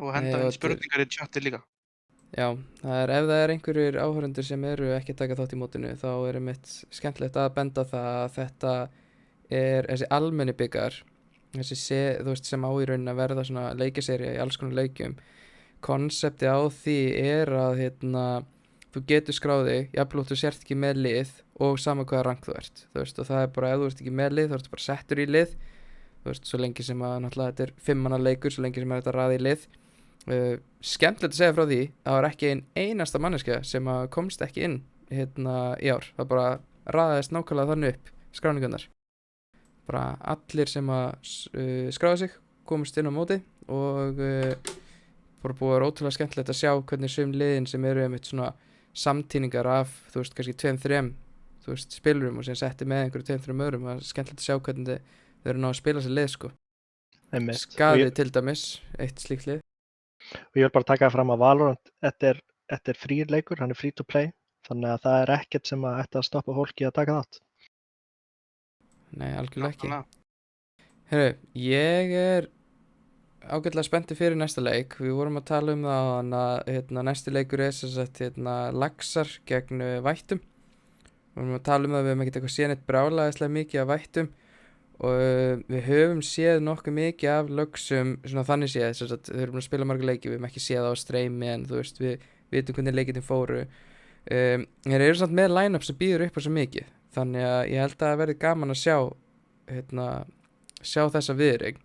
Og Nei, henda og inn spurningar í chati líka. Já, ef það er einhverjir áhorfendur sem eru ekki að taka þátt í mótinu, þá er einmitt skemmtilegt að benda á það að þetta er þessi almenni bikar, þú veist, sem á í rauninni að verða svona leikjaserja í alls konar leikjum. Konsepti á því er að þú getur skráðið, jafnvel þú sért ekki með lið og sama hvaða rank þú ert, þú veist, og það er bara ef þú ert ekki með lið, þá ertu bara settur í lið, þú veist, svo lengi sem að náttúrulega þetta er 5 manna leikur, svo lengi sem að þetta raði í lið. Skemmtilegt að segja frá því að það var ekki einasta manneskja sem að komst ekki inn í ár, það bara raðaðist nákvæmlega þannig upp skráningarnar, bara allir sem að skráða sig komist inn á móti og bara búið að vera ótrúlega skemmtilegt að sjá hvernig sum liðin sem eru einmitt svona samtíningar af, þú veist, kannski 2-3 þú veist, spilurum og sem setti með einhverju 2-3 öðrum, það er skemmtilegt að sjá hvernig þau eru ná að spila sér lið sko. Einmitt. Skaði til dæmis, eitt slíkt lið. Og ég vil bara taka það fram að Valorant, þetta er frýr leikur, hann er free to play, þannig að það er ekkert sem að ætti að stoppa fólki að taka þátt. Nei, algjörlega ekki. Nákvæmlega. Herru, ég er ágætlega spenntur fyrir næsta leik. Við vorum að tala um það að næsti leikur er sem sagt Laxar gegn Vættum. Við vorum að tala um það að við höfum ekkert eitthvað séð neitt brjálæðislega mikið af Vættum og við höfum séð nokkuð mikið af lögsum svona þannig séð, sem sagt, við höfum að spila marga leiki, við höfum ekki séð á streymi en þú veist, við vitum hvernig leikirnir fóru. Þeir eru samt með line-up sem býður upp á svo mikið, þannig að ég held að það verði gaman að sjá þessa viðureign.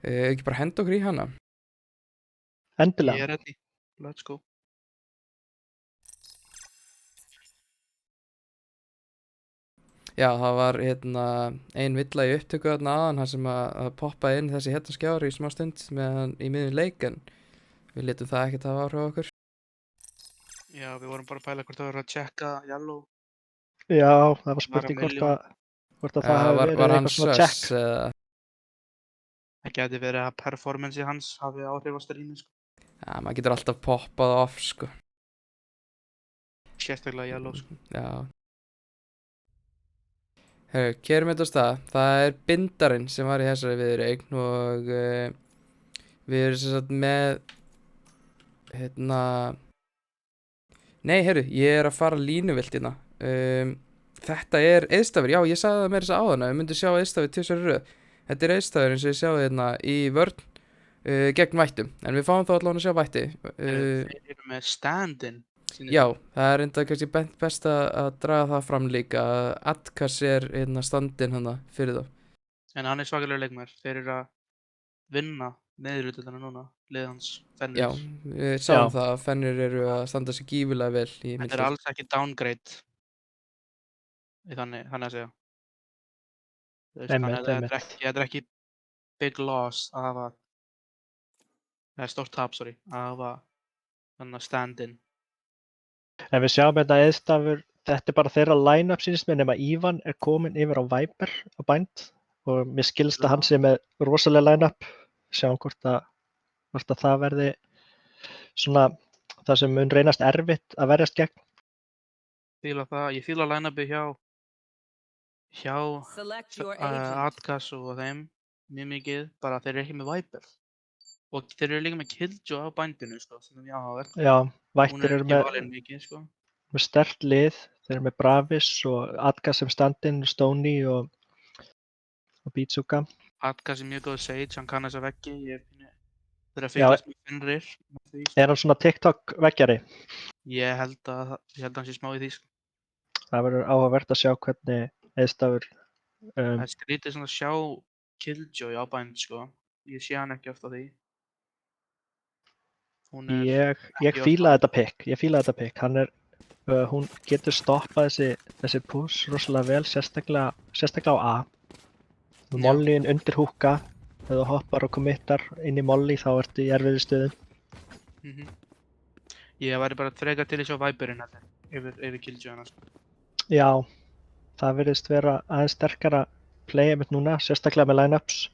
Ekki bara henda okkur í hana. Endilega. Ég er ready. Let's go. Já, það var ein villa í upptöku þarna aðan þar sem að poppaði inn þessi skjári í smá stund í miðjum leik en við létum það ekkert hafa áhrif á okkur. Já, við vorum bara að pæla hvort það var að checka Yellow. Já, það var spurning hvort að það hafi verið Var hann eitthvað svona sus check. eða? Það geti verið að performance hans hafi áhrif á streamið, sko. Já, maður getur alltaf poppað off, sko. Sérstaklega Yellow, sko. Já. Kerum þetta á stað. Það er bindarinn sem var í þessari viðureign og við erum sem sagt með Nei, ég er að fara línuvilt hérna. Þetta er Eiðstafur, já, ég sagði það meira þess að áðan að við myndum sjá Eiðstafur 2 í röð. Þetta er Eiðstafur eins og ég sjáði hérna í vörn gegn Vættum, en við fáum þá allavega að sjá Vætti. Þeir eru með stand-in. Já, það er enda kannski best að draga það fram líka að Atkas er standinn hana fyrir þá. En hann er svakalega leikmaður. Þeir eru að vinna meðurutildana núna, liðið hans, Fennir. Já, við sáum það að Fennir eru að standa sig gífurlega vel í Þetta er alls ekki downgrade í þannig að segja. Þetta er ekki big loss að hafa stórt tap, að hafa þannig stand-in. En við sjáum þetta Eiðstafur, þetta er bara þeirra line-up sínist mér nema Ívan er komin yfir á Viper á Bind og mér skilst að hann sé með rosalega line-up. Sjáum hvort að það verði svona það sem mun reynast erfitt að verjast gegn. Ég fíla line-upi hjá Select your agent. Atkas og þeim mjög mikið, bara þeir eru ekki með Viper. Og þeir eru líka með Killjoy á Bindinu, sko, sem er mjög áhugavert. Já, Hún Vættir er eru ekki valin mikið, sko. með sterkt lið, þeir eru með Bravis og Atkas sem stand-in, Stoney og Bitsuka. Atkas er mjög góð Sage, hann kann þessa veggi, þeir eru að fylgjast með Fenrir. Er hann svona TikTok veggjari? Ég held að hann sé smá í því, sko. Það verður áhugavert að sjá hvernig Eiðstafur Það er skrítið svona að sjá Killjoy á Bind, sko. Ég sé hann ekki oft á því. Ég fíla þetta pick. Hann er, hún getur stoppað þessi push rosalega vel, sérstaklega á A. Mollyin undir húka, ef þú hoppar og committar inn í molly þá ertu í erfiðri stöðum. Ég væri bara frekar til að sjá Viperinn yfir Killjoyna, sko. Já, það virðist vera aðeins sterkara play mitt núna, sérstaklega með line-ups.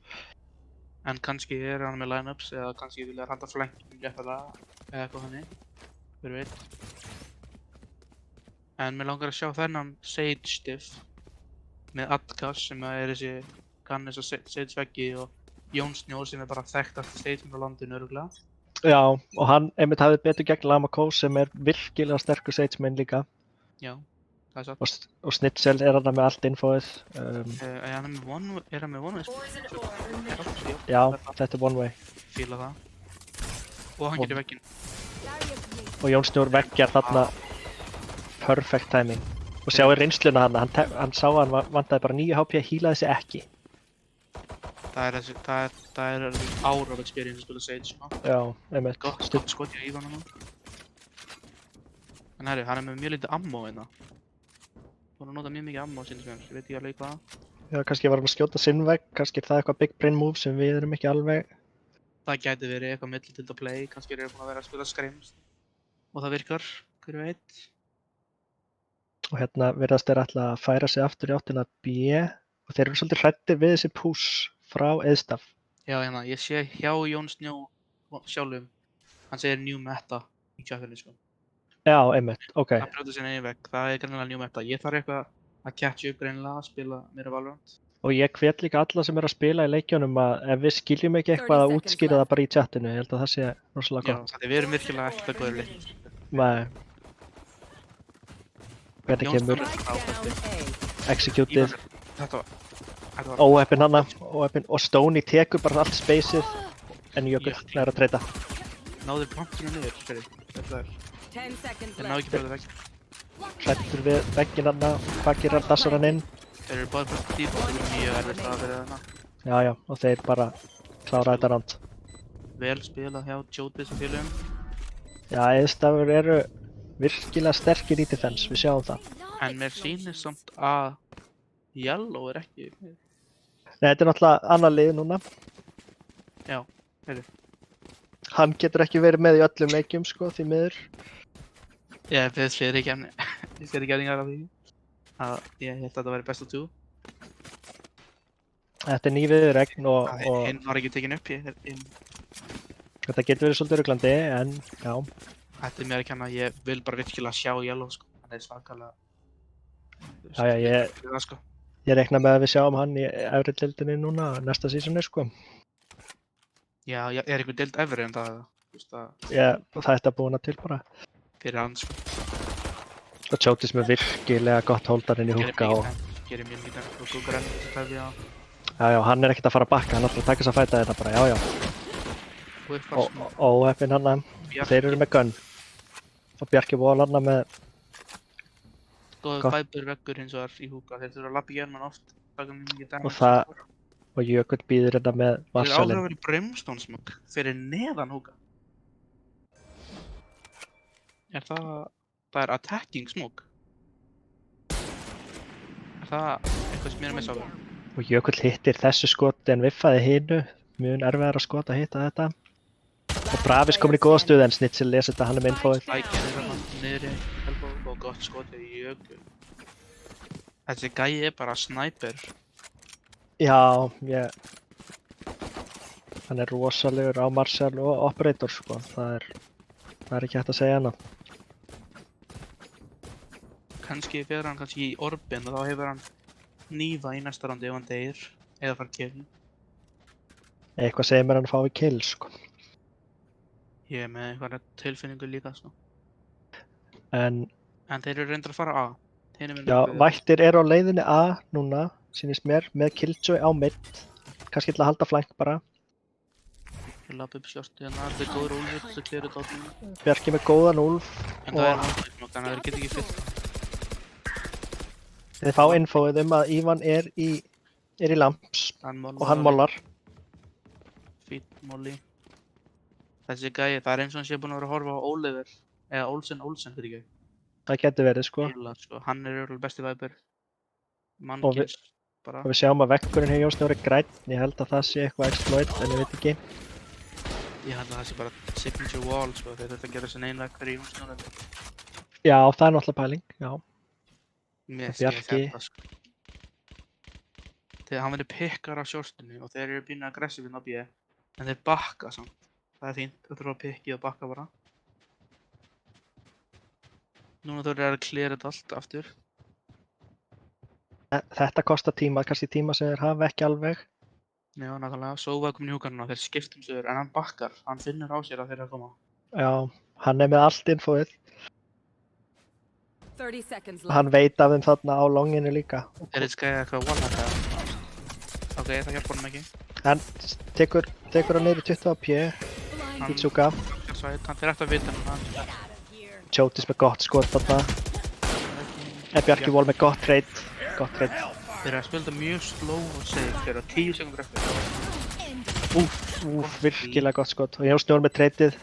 En kannski er hann með line-ups eða kannski vilja halda flanking réttalega eða eitthvað þannig, hver veit. En mér langar að sjá þennan Sage stiff með Atkas sem er þessi kann þessa Sage veggi og Jón Snjór sem er bara þekktasti Sage á landinu örugglega. Já, og hann einmitt hafði betur gegn Lamakó sem er virkilega sterkur Sage main líka. Já, það er satt. Og Snitsel er hann með allt infoið. Er hann með one-way? Já, þetta er one way. Fíla það. Og hann getur vegginn. Og Jón Snjór veggjar þarna perfect timing. Og sjáu reynsluna hann sá að hann vantaði bara 9 HP, hílaði sig ekki. Það er ár of experience að spila Sage, sko. Já, einmitt. Gott skot í Ívan hann. En herri, hann er með mjög lítið ammo hérna. Búinn að nota mjög mikið ammo síðan sem ég veit ekki alveg hvað. Já, kannski var hann að skjóta sinn vegg, kannski er það eitthvað big brain move sem við erum ekki alveg. Það gæti verið eitthvað millitilda play, kannski eru búin að vera að spila scrims. Og það virkar, hver veit. Og hérna virðast þeir alltaf að færa sig aftur í áttina B og þeir eru svolítið hræddir við þessi push frá Eiðstaf. Já, hérna, ég sé hjá Jón Snjó sjálfum Hann segir new meta í chatinu sko. Já, einmitt, ok. Að brjóta sinni einu vegg, það greinilega new meta. Ég þarf eitthvað að catch up greinilega að spila meira Valorant. Og ég hvet líka alla sem eru að spila í leikjunum að ef við skiljum ekki eitthvað 30 að seconds útskýra það left. bara í chatinu, ég held að það sé rosalega Já, gott. við erum virkilega ekkert að góður leiknum. Nei. Hvernig kemur Spike down A. executið, Þetta var óheppin hana, óheppin, og Stoney tekur bara allt spacið, en Jökull er að treyta. náður plantinu niður, fyrir. Þetta er, 10 seconds þeir ná left. ekki bara það vegg. Hrættur við vegginn hana, hvað gerir hann, dassar hann inn. Þeir eru báðir bara dýp og þeir eru mjög erfitt að vera þarna. Já, já, og þeir bara klára þetta rand. Vel spilað hjá Jótis og félögum. Já, Eðstafur eru virkilega sterkir í defense, við sjáum það. En mér sýnir samt að Yellow er ekki með. Nei, þetta er náttúrulega annar lið núna. Já, heyrðu. Hann getur ekki verið með í öllum leikjum, sko, því miður. Ég fyrir fleiri kemni. Ég fyrir gerðingar af því. Að ég held að þetta væri best of 2. Þetta er nýviður regn og Hinn var ekki tekin upp. þetta getur verið svolítið ruglandi, en já. Þetta er mér að kenna. Ég vil bara virkilega sjá Yellow sko. Hann er svakalega. Já, já, Það sko. ég reikna með að við sjáum hann í efri deildinni núna, næsta sísoni, sko. Já, er einhver deild efri en það? Þú veist að Það er búin að til bara. fyrir hann sko. Og Jótis með virkilega gott holdarinn í húka og Gerir mjög mikið og Google enn hefði að já, hann er ekkert að fara að bakka, hann ætlar að taka þess að fæta þetta bara, já, já. whiffar smá. Og óheppin hann, þeir eru með gunn. Og Bjarki Wall hann með, Góður gott. Viper veggur hins vegar í húka. Þeir þurfa að lappa í german oft. Taka mikið damage. Og það- og Jökull býður þetta með Þeir eru áhrif að Marshallin. vera í Brimstone smoke fyrir neðan húka. Það er attacking smoke. Er það eitthvað sem ég er að missa á það? Og Jökull hittir þessu skoti en viffaði hinu, mjög erfiðar að skota að hitta þetta. Og Bravis komin í góða stuð en Snitzel lesi þetta, hann er með infóið. Lækja niður í elbow og gott skotið í Jökull. Þessi gæi er bara sniper. Já, hann er rosalegur á Marshall og Operator, sko. Það er ekki hægt að segja hana. Kannski fer hann kannski í orbin og þá hefur hann nýfa í næsta rándi ef hann deyr eða fara kill. Eitthvað segir mér hann að fá við kill, sko. Ég er með eitthvað tilfinningu líka sko. En Þeir eru reyndar að fara A. já, vættir eru á leiðinni A núna, sýnist mér, með Killjoy á mid. Kannski til að halda flank bara. Ég lappa upp skjórstu hérna, þetta er góður úlfur, þetta klæður dátnum. Bjarki með góðan úlf. En það er handlæknum, þannig að þeir geta ekki fyllt. Þið fá infóið að Ívan er í lamps og hann mollar. Fít molli. Þessi gæi, það er eins og hann sé búinn að vera að horfa á Oliver. Eða Olsen fyrir ekki. Það getur verið, sko. Sko. Hann er örugglega besti Viper. Og Mannkins, bara. Og við sjáum að veggurinn hjá Jónsni voru grænn. Ég held að það sé eitthvað exploit, en ég veit ekki. Ég held að það sé bara signature wall, sko. Þeir þurft að gera sinna einlega hverju í húsnjónu. Já, það er náttúrulega pæling, já. Mér Bjarki. sé þetta, sko. Þegar hann verður pikkar af shortinu og þeir eru býnir aggressífinn á B. En þeir bakka samt. Það er fínt, þeir þurfa að pikki og bakka bara. Núna þurfa þeir að cleara þetta allt aftur. Þetta kostar tíma, kannski tíma sem þeir hafa ekki alveg. Já, nákvæmlega. Sova er komin í húkarna, þeir skiptum stöður, en hann bakkar. Hann finnur á sér að þeir eru að koma. Já, hann er með allt infóið. 30 seconds left. Hann veit af þeim þarna á longinu líka. Er þetta skæðið eitthvað one-hack eða? Ok, það hjálpar honum ekki. Hann tekur hann niður í 20 á P. Hitsuga. Hann fyrir eftir að vita hann. Jótis með gott skot þarna. Bjarki Wall með gott trade. Gott trade. Þeir eru að spila þetta mjög slow og safe. Þeir eru að 10 sekundur eftir. Virkilega gott skot. Og Jónsni voru með tradeið.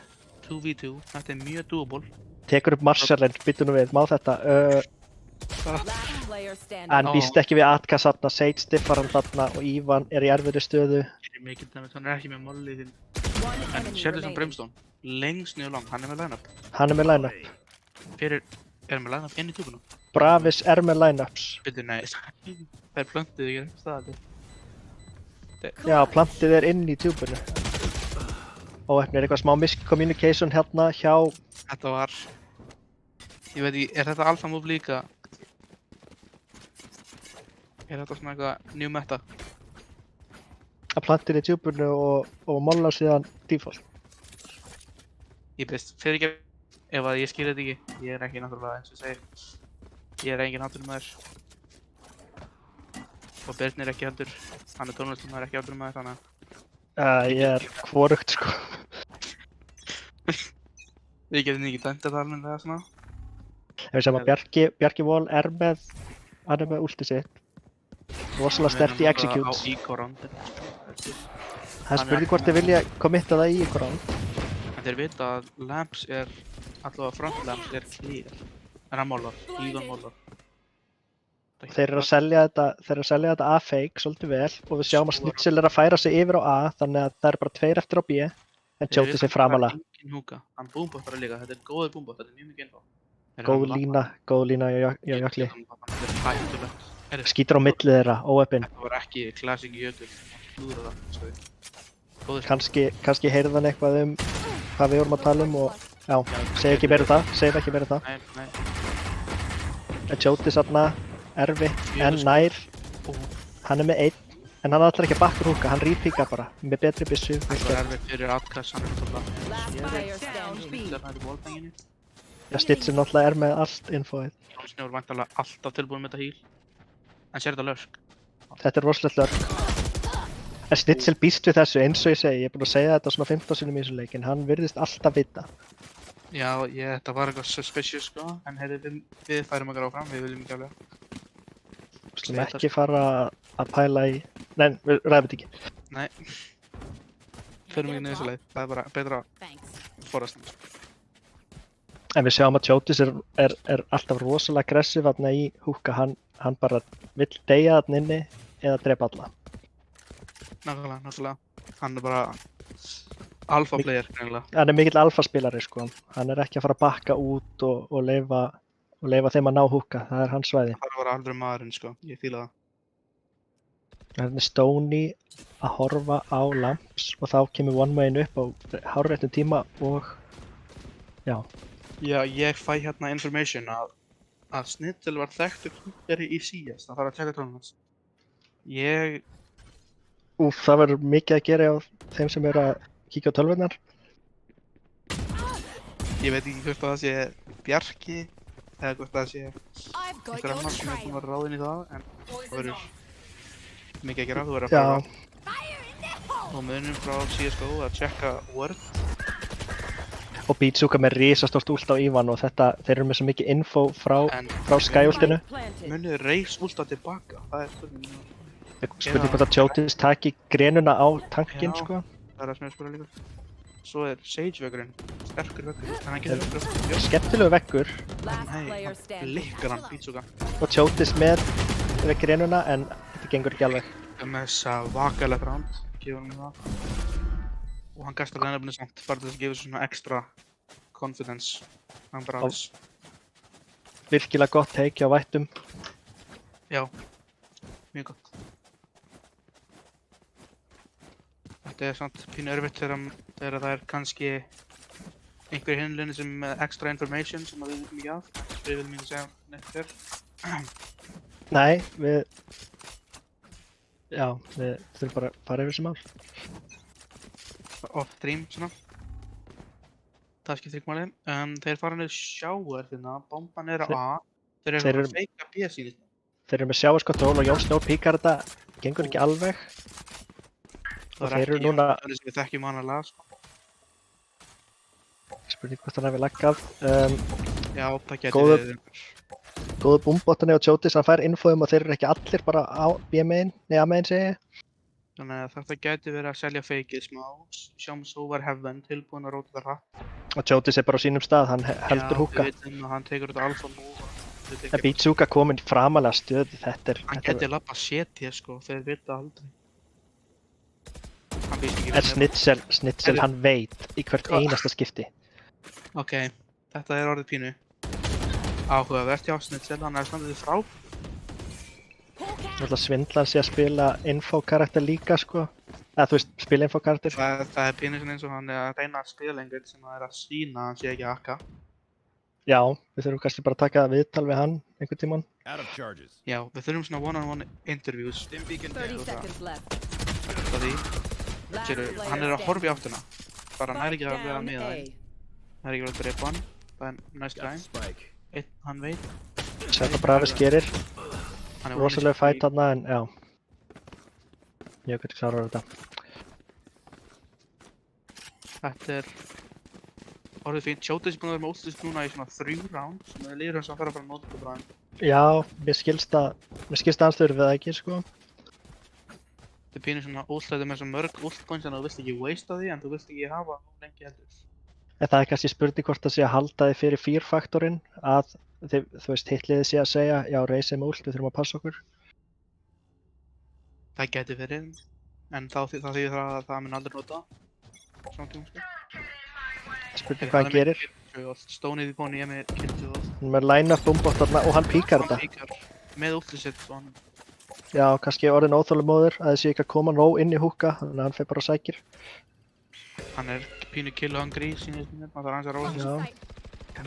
2v2. Þetta er mjög doable. Tekur upp Marshallin, byttu nú við, má þetta. Last player standing. Hann býst ekki við Atka þarna, Sage stiffar hann þarna og Ívan er í erfiðri stöðu. Þeir eru mikið dæmis, hann er ekki með molli þinn. One En enemy sérðu sem remaining. Brimstone. Lengst niður lang, hann er með line-up. Hann er með line-up. Fyrir, er með line-up inn í túbunum? Bravis er með line-ups. Byrju, nei. Þær plöntuðu ekki rétt staðið. Já, plantið er inn í tjúbunu. óheppnir, eitthvað smá miscommunication hérna hjá Þetta var... Ég veit ekki, er þetta alpha move líka? Er þetta svona eitthvað new meta? að plantir í djúpunu og molla síðan default. Ég best fyrir ekki ef að ég skil þetta ekki. Ég er ekki náttúrulega eins og segir. Ég er engin náttúrumæður. Og Birnir er ekki heldur. Hann er tónlistamæður, ekki náttúrumæður, þannig að... Ég er hvorugt sko. Við getum ekki dæmt þetta almennilega svona. Ef við sem að Bjarki Vol hann er með últi sitt. Rosalega sterkt í executes. Á íkorán. Það er spurning hvort þið vilja committa það í íkorán. En þeir vita að lamps er, allavega front lamps er clear. En hann mólar, líðan mólar. Þeir eru að selja þetta A fake svolítið vel og við sjáum að Snitsel er að færa sig yfir á A þannig að það er bara 2 eftir á B en Tjóti sig framalega. Engin húka, hann boombottar líka, þetta er góður boombot, þetta er mjög mikið info. Góð lína hjá Jökli. Þetta er hættulegt. Skýtur á milli þeirra, óheppinn. Þetta var ekki classic Jökul, slúður það, sko. Góður. Kannski heyrði hann eitthvað hvað við vorum að tala og já, segi ekki meira það. Nei. En Tjóti þarna erfitt en nær. Hann er með 1 en hann ætlar ekki að bakka húka, hann repeakar bara með betri byssu. Það var erfitt fyrir Atkast, hann er náttúrulega. Last player standing. Það er wallbanginu. Já, Snitsel náttúrulega er með allt infóið. Jónsni voru væntanlega alltaf tilbúin með þetta heal. En sér þetta lörk. Þetta er rosalegt lörk. En Snitsel býst við þessu eins og ég segi, ég er búinn að segja þetta svona 15 sinnum í þessu leik en hann virðist alltaf vita. Já, þetta var eitthvað suspicious sko, en heyrðu við færum okkar áfram, við viljum ekki alveg. Við slum ekki fara að pæla í... Nei, við ræðum þetta ekki. Nei. Förum ekki niður þessu leið, það er bara betra Thanks. forast hann. En við sjáum að Tjótis er alltaf rosalega aggressiv þarna í húka, hann bara vill deyja þarna inni eða drepa alla. Nákvæmlega. Hann er bara alpha player, greinilega. Hann er mikill alfa spilari sko, hann er ekki að fara að bakka út og leyfa þeim að ná húka, það er hans svæði. Það var alveg maðurinn sko, ég fíla það. Þannig er Stoney að horfa á lamps og þá kemur one main upp á hárréttum tíma og já. Já, ég fæ hérna information að Snitsel var þekktur kútteri í CS, það þarf að tjekka trónum hans. Það verður mikið að gera á þeim sem eru að kíkja á tölvurnar. Ég veit ekki hvort það sé Bjarki eða hvort það sé I've got einhver your annar sem er búinn trail. að vera ráðinn í það, en það Poison verður off. mikið að gera, þú verður að Já, fara og munum frá CSGO að tjekka Word. og Beatsuka með risastórt ult á Ívan og þeir eru með svo mikið info frá En Sky-ultinu. Planted. munið Reis últa tilbaka, það er spurning. Spurning hvort að Tjótis taki grenuna á tankinn Já. sko. Það er það sem ég spura líka. Svo er Sage-vöggurinn, sterkur vöggur, en hann getur vöggur. Skemmtilegu veggur Last Nei, player hann standing. blikkar hann, Beatsuka. og Tjótis með grenuna en þetta gengur ekki alveg. Með þessa vakalegt round, gefur hann það. Og hann gastar line-upinu samt, bara til þess að gefa svona extra confidence. Hann bara aðeins. Virkilega gott teiki á vættum. Já, mjög gott. Þetta er samt pínu erfitt þegar það er kannski einhver í hinlinni sem með extra information sem við viljum ekki af. Við viljum ekki segja neitt fyrr. Nei, við þurfum bara að fara yfir þessi mál. Off stream svona. Það skiptir ekki máli. Þeir fara niður sjáar hérna, bomban er á A. Þeir eru að feika B síðan. Þeir eru með sjáarskottról og Jón Snór píkar þetta, gengur ekki alveg. Og Það þeir er eru ekki núna, það sem við þekkjum vanalega sko. spurning hvort hann hefur laggað. Já, það geti Góður- verið. Góðu búmbotani og Tjótis, hann fær infóðum og þeir eru ekki allir bara á B-main, nei A-main segi ég. Þannig að þetta geti verið að selja feikið smá. Sjáum svo var Heaven tilbúin að róta það hratt. Og Tjótis er bara á sínum stað, hann heldur húka. Já, við veitum að hann tekur þetta alfa move. En Beatsuka komin framalega stöð, Hann geti lappa CT sko, þeir vita aldrei. Hann veist ekki En Snitsel, hann veit í hvert einasta skipti. Ok, þetta er orðið pínu. Áhugavert hjá Snitsel, hann er standið frá. Náttúrulega svindlan sé að spila info-karakter líka sko. Eða þú veist, spila-info karakter. Það er pínu svona eins og hann er að reyna að spila einhvern sem að er að sína að hann sé ekki að hakka. Já, við þurfum kannski bara að taka viðtal við hann einhvern tímann. Out of charges. Já, við þurfum svona one-on-one interviews. Stim beacon 30 down. seconds left. Út af því, Last sérðu, player hann er að horfa í standing. áttuna. Bara hann er ekki að vera Down með A. það. Það er ekki verið að drepa hann. Það er næst Got gæn. spike. Einn, hann veit. Þetta Bravis gerir. Hann er Rosalega one fætt þarna, en já. Ég veit ekki klárar þetta. Þetta er orðið fínt. Sjótið sem búin að vera með útlýst núna í svona 3 rounds. Sem er líður hans að fara bara að nota þetta bara. Já, mér skilst aðstöður við það ekki, sko. Þetta er pínu svona útlæðið með svo mörg útlpoints en þú vilt ekki waste því en þú vilt ekki hafa það lengi heldur. En það er kannski spurning hvort það sé að halda þið fyrir fear-faktorinn að þið, þú veist, hitliðið sé að segja já, reisið með ult, við þurfum að passa okkur. Það geti verið, en þá þýðir það að það mun aldrei nota svona tíma sko. Spurning hvað hann gerir. Stónið í bóni ég með kildið og Hann er með line-up bombot þarna og hann píkar þetta. píkar með útlýst sitt og hann Já, kannski orðin óþólumóður að þessi ekki að koma nóg inn í húka, þannig að hann fer bara og sækir. er pínu kill hungry sínist mér, það er hans að róla Já. þessu.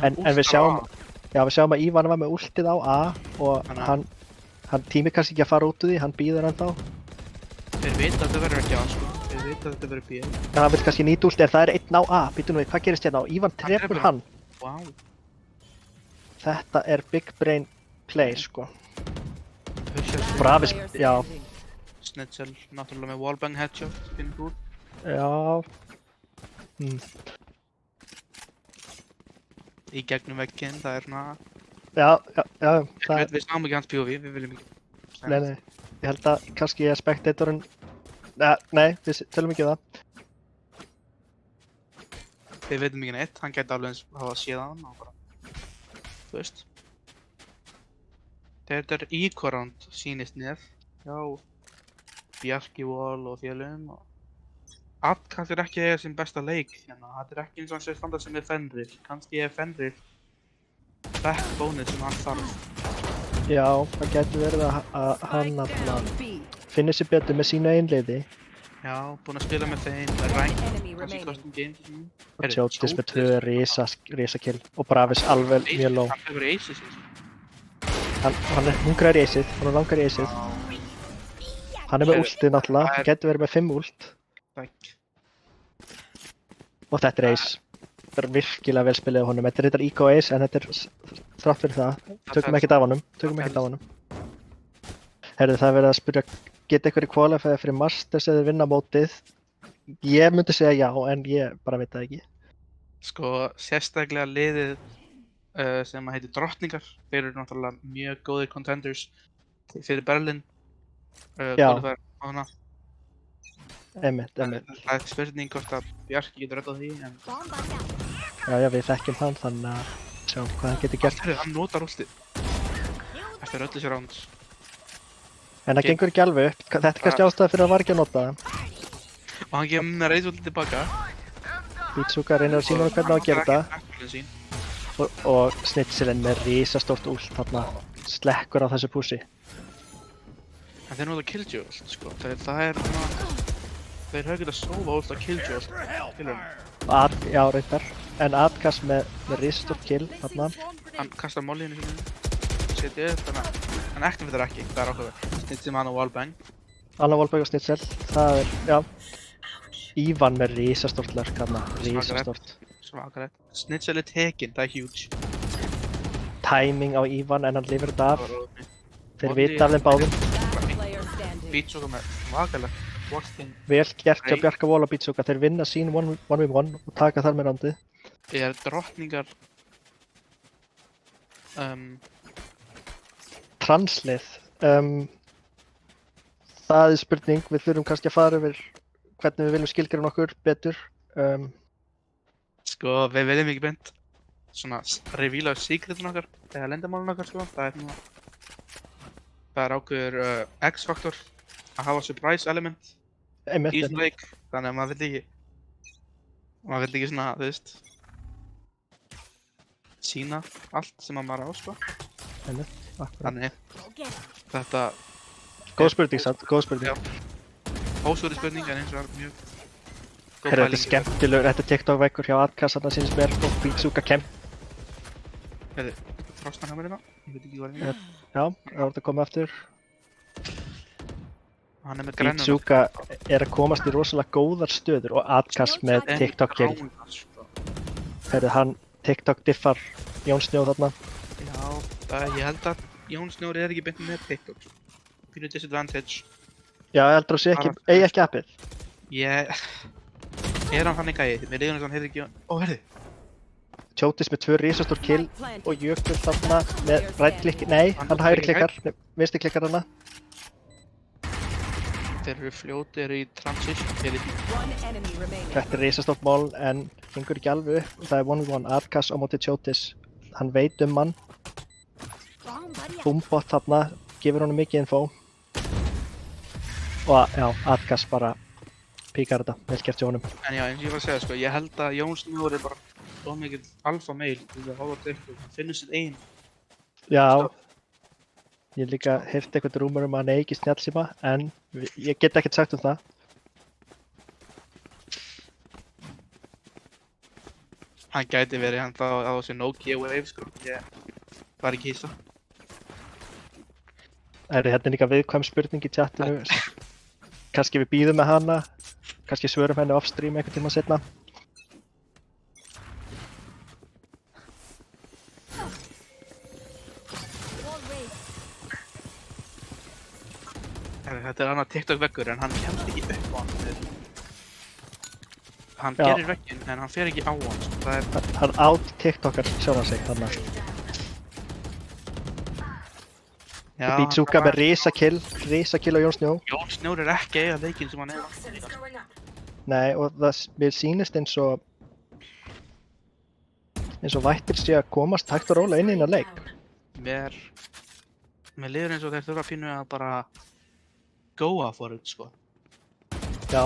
En við sjáum að Ívan var með ultið á A og hann tímir kannski ekki að fara út úr því, hann býður ennþá. Þeir vita að þetta verður ekki A sko, þeir vita að þetta verður B. En hann vil kannski nýta ultið en það er einn á A, býtum við, hvað gerist hérna? Og Ívan trefur hann. Vá, Þetta er big brain play, sko. Hushas, Bravis, Player já. standing. Snitzel, náttúrulega með wallbang headshot, pínu gúl. Já. Í gegnum vegginn, það er svona... Já, það Við sáum ekki hans POV, við viljum ekki... Nei, ég held að kannski ég spectatorinn... Nei, við tölum ekki um það. Við veitum ekki neitt, hann gæti alveg eins hafa séð hann og bara... Þú veist. Þetta er eco-round sýnist mér. Já. Bjarki Wall og félugum og... Atkast er ekki eiga sinn besta leik hérna. Þetta er ekki eins og hann sé standa sem er Fenrir. Kannski er Fenrir backbone-ið sem hann þarf. Já, það getur verið að hann Spike að down B. finna sér betur með sína einleiði. Já, búinn að spila með þeim, með rank, Enemy kannski remaining. custom games. Og Tjóttis með 2 risakill og Bravis alveg mjög low. Hann hefur aces eins og. Hann er hungrar í aceið, hann er langar í aceið. Hann er með ultið náttúrulega, hann getur verið með 5 ult. Takk. Og þetta er ace. Þetta er virkilega vel spilið á honum. Þetta er þetta eco ace en þetta er þrátt fyrir það. Tökum ekkert af honum. Herðu, það er verið að spyrja, geta einhverju qualified fyrir Masters eða vinna mótið? Ég myndi segja já, en ég bara veit það ekki. Sko, sérstaklega liðið sem að heitir Drottningar. Þeir eru náttúrulega mjög góðir contenders fyrir Berlin. Já. Qualifier á hana. Einmitt. Það er spurning hvort að Bjarki getur reddað því, en... Já, við þekkjum hann, þannig að sjáum hvað hann getur gert. Heyrðu, hann notar últið. Þetta er öll þessi rounds. En það gengur ekki alveg upp. Þetta er kannski ástæða fyrir að var ekki að nota það. Og hann gefur mér reyðvöldið tilbaka. Beatsuka reynir að sína hvernig á að gera þetta. Sín. Og Snitzelin með risastórt ult þarna slekkur á þessu pússi. En þeir nota Killjoy ult, sko. Það er svona... Þeir höfðu getað sófa ult að Killjoy ult. Já, reyndar. En Atkast með risastórt kill þarna. Hann kastar mollinu sinni. Setja upp, þannig að... Hann activatar ekki, það er ákveður. Snitsi með hann á wallbang. Anna Volberg og Snitzel, það er, já. Ívan með risastórt lurk þarna, risastórt. Svakalegt. Snitzel er tekinn, það er huge. Timing á Ívan en hann lifir þetta af. Þeir Molly- vita af þeim báðum. Last player standing. Beatsuka með svakalegt. Watching. Vel gert hjá Bjarka Wall og Beatsuka. Þeir vinna sín 1v1 og taka þar með randið. Er Drottningar... Translið. Það er spurning, við þurfum kannski að fara yfir hvernig við viljum skilgreina okkur betur. Sko, við viljum ekki beint svona revíla secretin okkar eða lendamálun okkar, sko. Það er ákveður X-faktor að hafa surprise element Einmitt, í svona leik, þannig að maður vill ekki svona, þú veist, sína allt sem að maður á, sko. akkurat. Þannig, þetta, Góð spurning samt, góð spurning. Já. ósvöru spurning en eins og var mjög góð Þetta er pæling. skemmtilegur, þetta er TikTok-veggur hjá Adcast þarna sínst mér og Beatsuka Heyrðu, frostan hjá mér hérna, ég veit ekki hvað er hérna. Já, það var þetta komið aftur. Hann er með grænuna. Beatsuka er að komast í rosalega góðar stöður og Adcast með En TikTok-kill. ránar, sko. Herðu, hann TikTok-diffar Jón Snjó þarna. Já, ég held að Jón Snjóri er ekki beint með TikTok. Pínu disadvantage. Já, ég heldur að sé ekki, eigi ekki appið. Er hann þannig gæi? Mér leiður eins og hann heyrði ekki. Ó, heyrðu. Tjótis með 2 risastór kill Spike planted. og Jökull þarna með rættklikki, nei, hann hægri klikkar, vinstri klikkar hana. Þeir eru fljóti, eru í transition. Þeir eru One enemy remaining. Þetta er risastórt mál en gengur ekki alveg upp. Það er 1v1 Adcast á móti Tjótis. Hann veit hann. Boombot þarna, gefur honum mikið info. Og já, Adcast bara píkar þetta, vel gert hjá honum. En já, eins og ég var að segja, sko, ég held að Jón Snjóri er bara ómikið alfa meil til að hóla TikTok. Hann finnur sitt einn. Já, ég líka heyrt eitthvað rúmur að hann eigi ekki snjallsíma, en ég get ekkert sagt það. Hann gæti verið hann á þessu Nokia Wave, sko. Ég var ekki hissa. Hérna er líka viðkvæm spurning í chatinu. Kannski við býðum með hana, kannski svörum henni off-stream einhvern tíma seinna. Þetta er annað TikTok-veggur en hann kemst ekki upp á hann. Hann Já. gerir vegginn en hann fer ekki á hann, sko. Það er... Hann átt TikTokar sjálfan sig þarna. Já, Beatsuka með risakill á Jón Snjó. Jón Snjóri er ekki eiga leikinn sem hann er. Nei, og það mér sýnist eins og vættir sé að komast hægt og rólega inn í þennan leik. Mér líður eins og þeir þurfa að pínu að bara goa for it, sko. Já,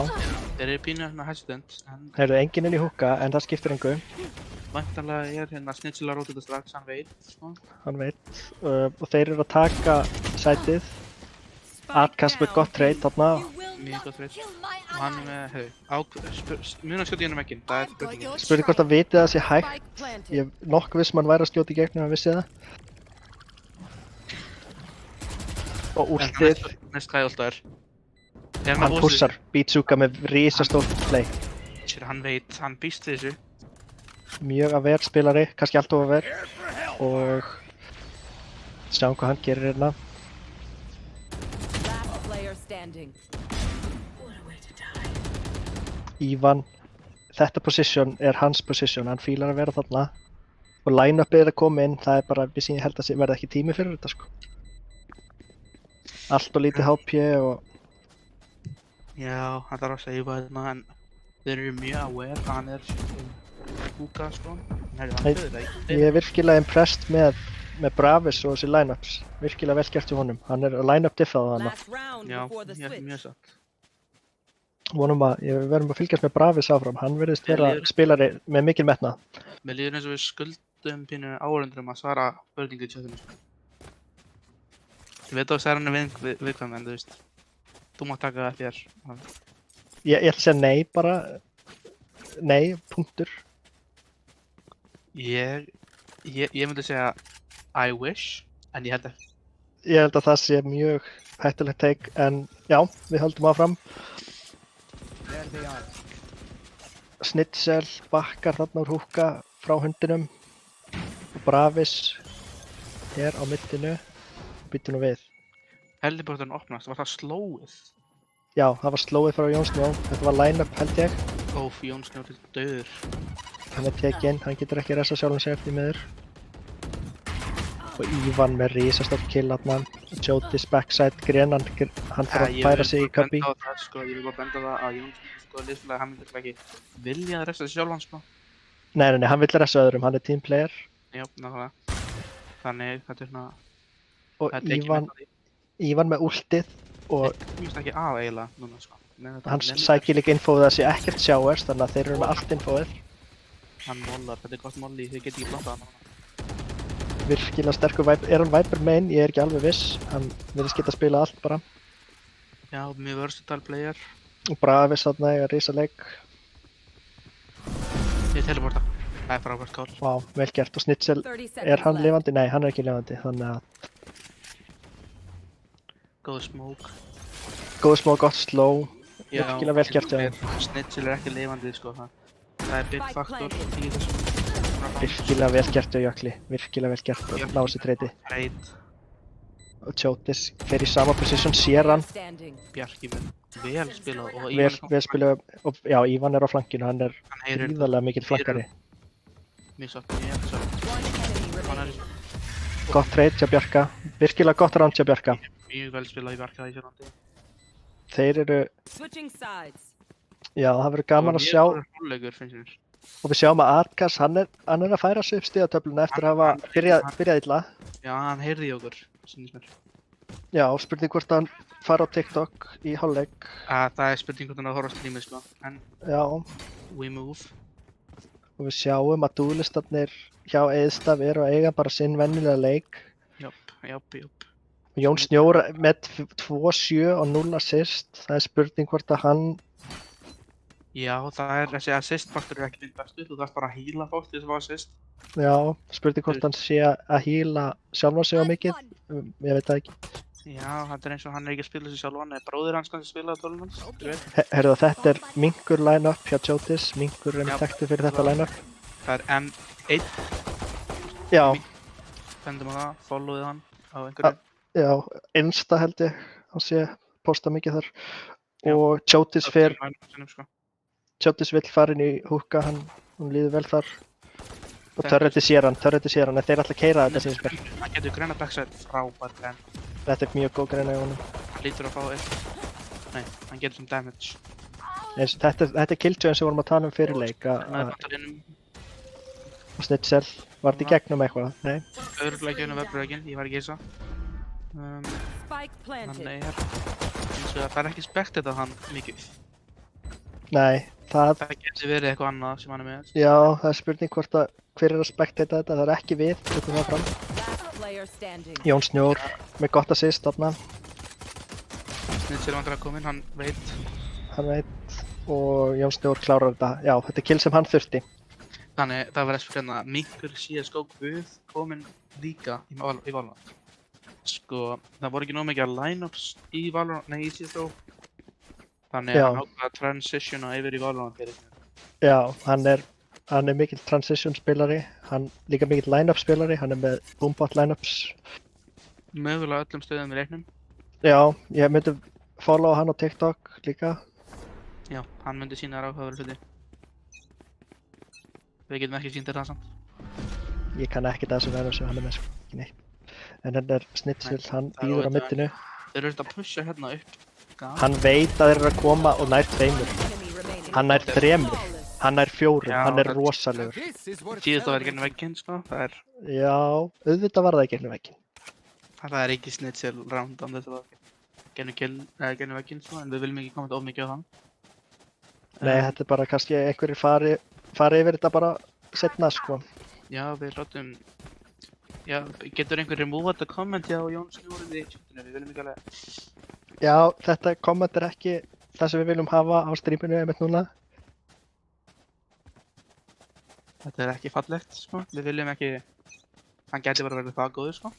Þeir eru pínu hérna hesitant, en það eru enginn inn í húka, en það skiptir engu. væntanlega er hérna snitsular út þetta strax, hann veit, sko. Hann veit. Og þeir eru að taka sætið. Adcast með gott trade þarna. Mjög gott reynd. Og hann er með, mjög að skjóta í hennum ekkinn, það er spurningin. Spurði hvort að vitið það sé hægt. Spike planted. Ég er nokkuð viss hann væri að skjóta í gegnum að hann vissi það. Og últið, Næst hvað ég alltaf er. Þegar hann pussar Beatsuka með risastórt play. Hann veit, hann býst við þessu. Mjög að ver spilari, kannski alltof að ver. Og sjáum hvað hann gerir hérna. Last player standing. Ívan, þetta position er hans position, hann fílar að vera þarna. Og line-upið er að koma inn, það er bara, ég held að verða ekki tími fyrir þetta sko. Allt og lítið HP og Já, hann þarf að seifa hérna, en þeir eru mjög aware að hann er húka, sko. Nei, hann Nei, döður það ekki. ég er virkilega impressed með Bravis og þessi line-ups. Virkilega vel gert hjá honum. Hann er að line-up diffað þarna. Last round Já, before the switch. mjög satt. Vonum að, við verðum að fylgjast með Bravis áfram. Hann verðist vera Mér líður- spilari með mikil metnað. Mér líður eins og við skuldum pínu áhorfendum að svara spurningu í chatinu, sko. Ég veit að það er hann viðkvæm, en þú veist, þú mátt taka það þér. Ég ætla að segja nei bara. Nei, punktur. Ég myndi segja I wish, en ég held að Ég held að það sé mjög hættulegt take, en já, við höldum áfram. There they are. Snitsel bakkar þarna úr húka frá hundinum. Og Bravis er á middinu. Býttu nú við. heldiborturinn opnast, var það slóið? Já, það var slóið frá Jón Snjó. Þetta var line-up held ég. Óf, Jón Snjóri döður. Hann er tekinn, hann getur ekki resa sjálfum sig eftir miður. Og Ívan með risastórt kill þarna. Jotis backside grenan, hann þarf að færa sig í cubby. Ég vil bara benda á það að Jón Snjóri, sko, liðsfélag, hann myndi ekki vilja að resta sig sjálfan, sko. Nei, hann vill resa öðrum, hann er team player. Já, nákvæmlega. Þannig, þetta er svona, Og þetta er ekki með það. Ívan með últið. Og Ég finnst ekki að eiginlega núna, sko. hann sækir líka infóið að sé ekkert sjáast, þannig að þeir eru með allt infóið. Hann mollar, þetta er gott molli, þið getið ekki blandað hann. Virkilega sterkur Viper. Er hann Viper main? Ég er ekki alveg viss. Hann virðist geta að spila allt bara. Já, mjög versatile player. Og Bravis þarna eiga risa leik. Ég teleporta. Það er frábært call. Vá, vel gert. Og Snitsel, 30 seconds er hann left. lifandi? Nei, hann er ekki lifandi, þannig að Góð smoke. góð smá gott slow. Já, Virkilega vel gert hjá þeim. Snitsel er ekki lifandi, sko. Það er big Spike factor planted. í þessu. Virkilega vel gert hjá Jökli. Virkilega vel gert og ná sér treyti. Trade. Og Chotis fer í sama position, sér hann. Standing. Bjarki mun vel spilað og Vel spilað, og já, Ívan er á flankinu, hann er hann heyrir gríðarlega mikill flankari. mjög satt, mjög satt. One enemy Hann remaining. er Gott trade hjá Bjarka. Virkilega gott round hjá Bjarka. mjög vel spilað í Bjarka í þessu randi. Þeir eru, Switching sides. já, það verður gaman að sjá. Það var mjög góður hálfleikur, finnst mér. Og við sjáum að Arkas, hann er að færa sig upp stigatöfluna eftir að hafa byrjað illa. Já, hann heyrði í okkur, sýnist mér. Já, spurning hvort hann fara á TikTok í hálfleik. Það er spurning hvort hann að horfa á strímið, sko. En Já, we move. og við sjáum að dúlistarnir hjá Eðstaf eru að eiga bara sinn vennilega leik. Jöp. Jón Snjór með 2-7 og 0 assist. Það er spurning hvort að hann, Já, það er þessi assist-faktor er ekki minn bestur. Þú þarf bara að heala fólk til þess að fá assist. já, spurning hvort hann sé að híla sjálfan sig á mikið. Ég veit það ekki. Já, þetta er eins og hann er ekki að spila þessu sjálf, hann er bróðir hans kannski að spila það tólum hans. Þú veit. Herðu, þetta er minkur line-up hjá Chotis. Minkur er Já. þekktur fyrir þetta line-up. Það er M1, Já, fendum á það, followið hann á einhverju. já, Insta held ég. Hann sé posta mikið þar. Og Chotis fer, Sko. Chotis vill fara inn í húka, hún líður vel þar. Og Þetta- Törreti sér hann, en þeir ætla að keyra þetta sem spil. Hann getur greina backside frábært en Þetta er mjög góð greina í honum. hann lítur að fá eitt. Nei, hann getur sem damage. Þetta er killjoy sem við vorum að tala um fyrir leik, Með að bandarinum, Snitsel var þetta í gegnum eitthvað. Nei, öðruglega gefinu webbrökin, ég var ekki eisa. Spike Hann planted. er eins og það er ekki spektið af hann mikið. nei, það, Það getur verið eitthvað annað sem hann er með. já, það er spurning hvort að hver er að spektata þetta, það er ekki við, tökum það fram. Last player standing. Jón Snjór með gott assist þarna, Snitsel er vandur að koma inn, hann veit. hann veit, og Jón Snjór klárar þetta. Já, þetta er kill sem hann þurfti. Þannig það var eftir hérna minkur CSGO Guð kominn líka í Valorant. Sko, það voru ekki nóg mikið line-ups í Valorant, nei í CSGO. Þannig Já. að hann ákvað að transitiona yfir í Valorant fyrir sig. Já, hann er mikill transition spilari, hann líka mikill line-up spilari, hann er með boombot line-ups. Mögulega öllum stöðum í leiknum. Já, ég myndi follow hann á TikTok líka. Já, hann myndi sína þér áhugaverð hluti. Við getum ekki sínt þér það samt. Ég kann ekki það sem verður sem hann er með, sko, ekki neitt. En hann er Snitsel, hann það er býður á auðvitað middinu. Þeir eru að pusha hérna upp. Hann veit að þeir eru að koma og nær tveimur. Enemy remaining. Hann nær þremur, hann nær fjórum, Já, hann er það- rosalegur. This is worth Síðast að vera celebrating. gennum vegginn, sko. Já, auðvitað var það ekki einu veginn. Það er ekki snitsel round án þess að það gennum vegginn, sko. En við viljum ekki koma þetta of mikið á þann. Nei, þetta er bara kannski einhverjir fari yfir þetta bara setna, sko. Já, við látum... Já, getur einhver remove þetta comment hjá Jón Snjórið í chatinu, við viljum ekki alveg... Já, þetta komment er ekki það sem við viljum hafa á streaminu einmitt núna. Þetta er ekki fallegt, sko. Við viljum ekki... Hann gæti bara verið það góður, sko.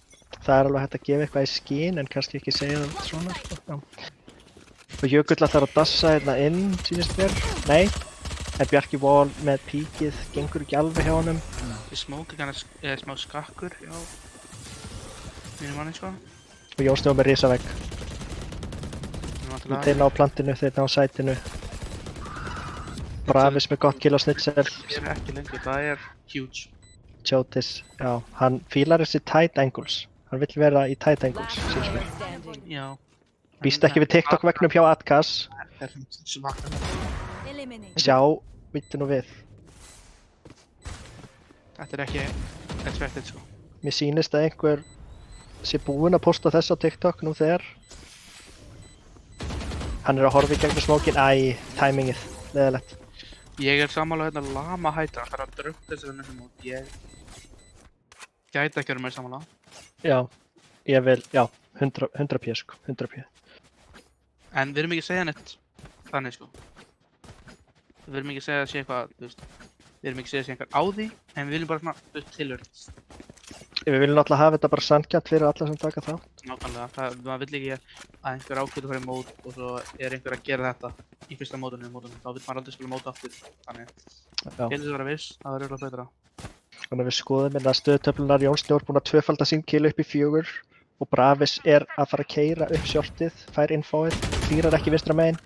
Það er alveg hægt að gefa eitthvað í skín en kannski ekki segja það svona, sko. Já. Og Jökull ætlar að dassa hérna inn, sýnist mér. Nei, en Bjarki Wall með píkið gengur ekki alveg hjá honum. Við smóka kannski smá skakkur, já. Mínum manni, sko. Og Jón Snjór með risavegg. Þeir ná plantinu, þeir ná sætinu. Bravis með gott kill á Snitsel. Það er ekki lengur, það er huge. Chotis, já, hann fílar þessi tight angles. Hann vill vera í tight angles, Last sýnst player mér. standing. Já. Víst ekki við TikTok vegnum hjá Atkas. Það er svakar. Eliminate. Sjá, vittu nú við. Þetta er ekki expected, sko. Mér sýnist að einhver sé búinn að posta þess á TikTok nú þegar. Hann er að horfa í gegnum smókin. Æ, timingið, leðilegt. Ég er sammála hérna lama hætta, það er að drukta þessari nefnum út. Ég gæti ekki verið mér sammála. Já, ég vil, já, 100 p sko, 100 p. En við erum ekki að segja neitt Þannig sko. Við viljum ekki segja að sé eitthvað, þú veist. Við viljum ekki segja að sé eitthvað á því, en við viljum bara svona, þú veist, tilverðist. Við viljum náttúrulega hafa þetta bara sanngjarnt fyrir alla sem taka þátt. Nákvæmlega, maður vill ekki að einhver ákveður fara í mót og svo er einhver að gera þetta í fyrsta mótunum, þá vill maður aldrei spila mót aftur. Þannig, Já. til þess að vera viss, það er örugglega betra. Þannig að við skoðum hérna stöðutöflunar. Jón Snjór búinn að tvöfalda sín kill upp í 4 og Bravis er að fara að keyra upp shortið, fær infóið, klírar ekki vinstra megin.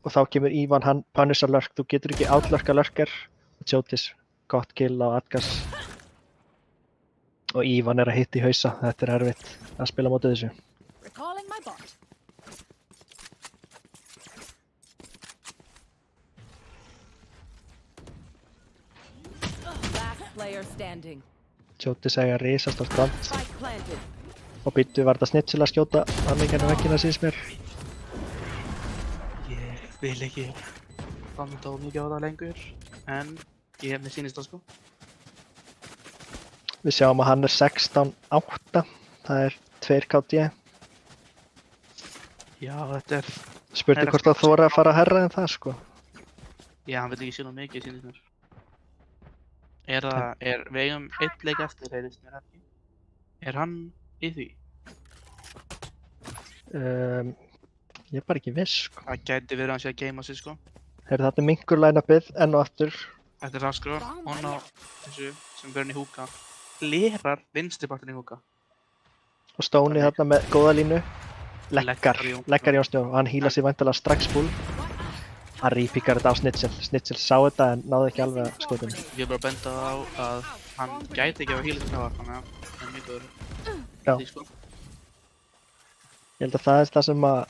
Og þá kemur Ívan, hann punishar lurk, þú getur ekki outlurka lurker. Og Jotis, gott kill á Atgas. Og Ívan er að hitta í hausa, þetta er erfitt að spila á móti þessu. Recalling my bot. Last player standing. Jotis eiga risast á strand. Spike planted. Og býttu var þetta snitsil að skjóta, hann ekki hann vekkina síns mér. Ég vil ekki standa of mikið á það lengur, en mér sýnist það sko. Við sjáum að hann er 16-8, það er 2 KD. Já, þetta er, Spurning hvort það þóra að fara hærra en það sko. já, hann vill ekki sína mikið, sýnist mér. Við eigum 1 leik eftir, heyrðist mér ekki. Er hann í því? Ég er bara ekki viss sko. Það gæti verið að hann sé að geima sig sko. Heyrðu, þetta er minkur line-upið enn og aftur. Þetta er Raskró, hún á þessu sem verður hann í húka. Lerar vinstripartin í húka. Og Stóni þarna með góða línu. Leggar Leggar Jón Snjór og hann hýla sig væntanlega strax full. Hann repíkar þetta á Snitsel. Snitsel sá þetta en náði ekki alveg að skotinu. Ég er bara að benda á að hann gæti ekki að hýla sig hraðar, þannig að hann er mjög góður. Já. Því, sko. Ég held að það er það sem að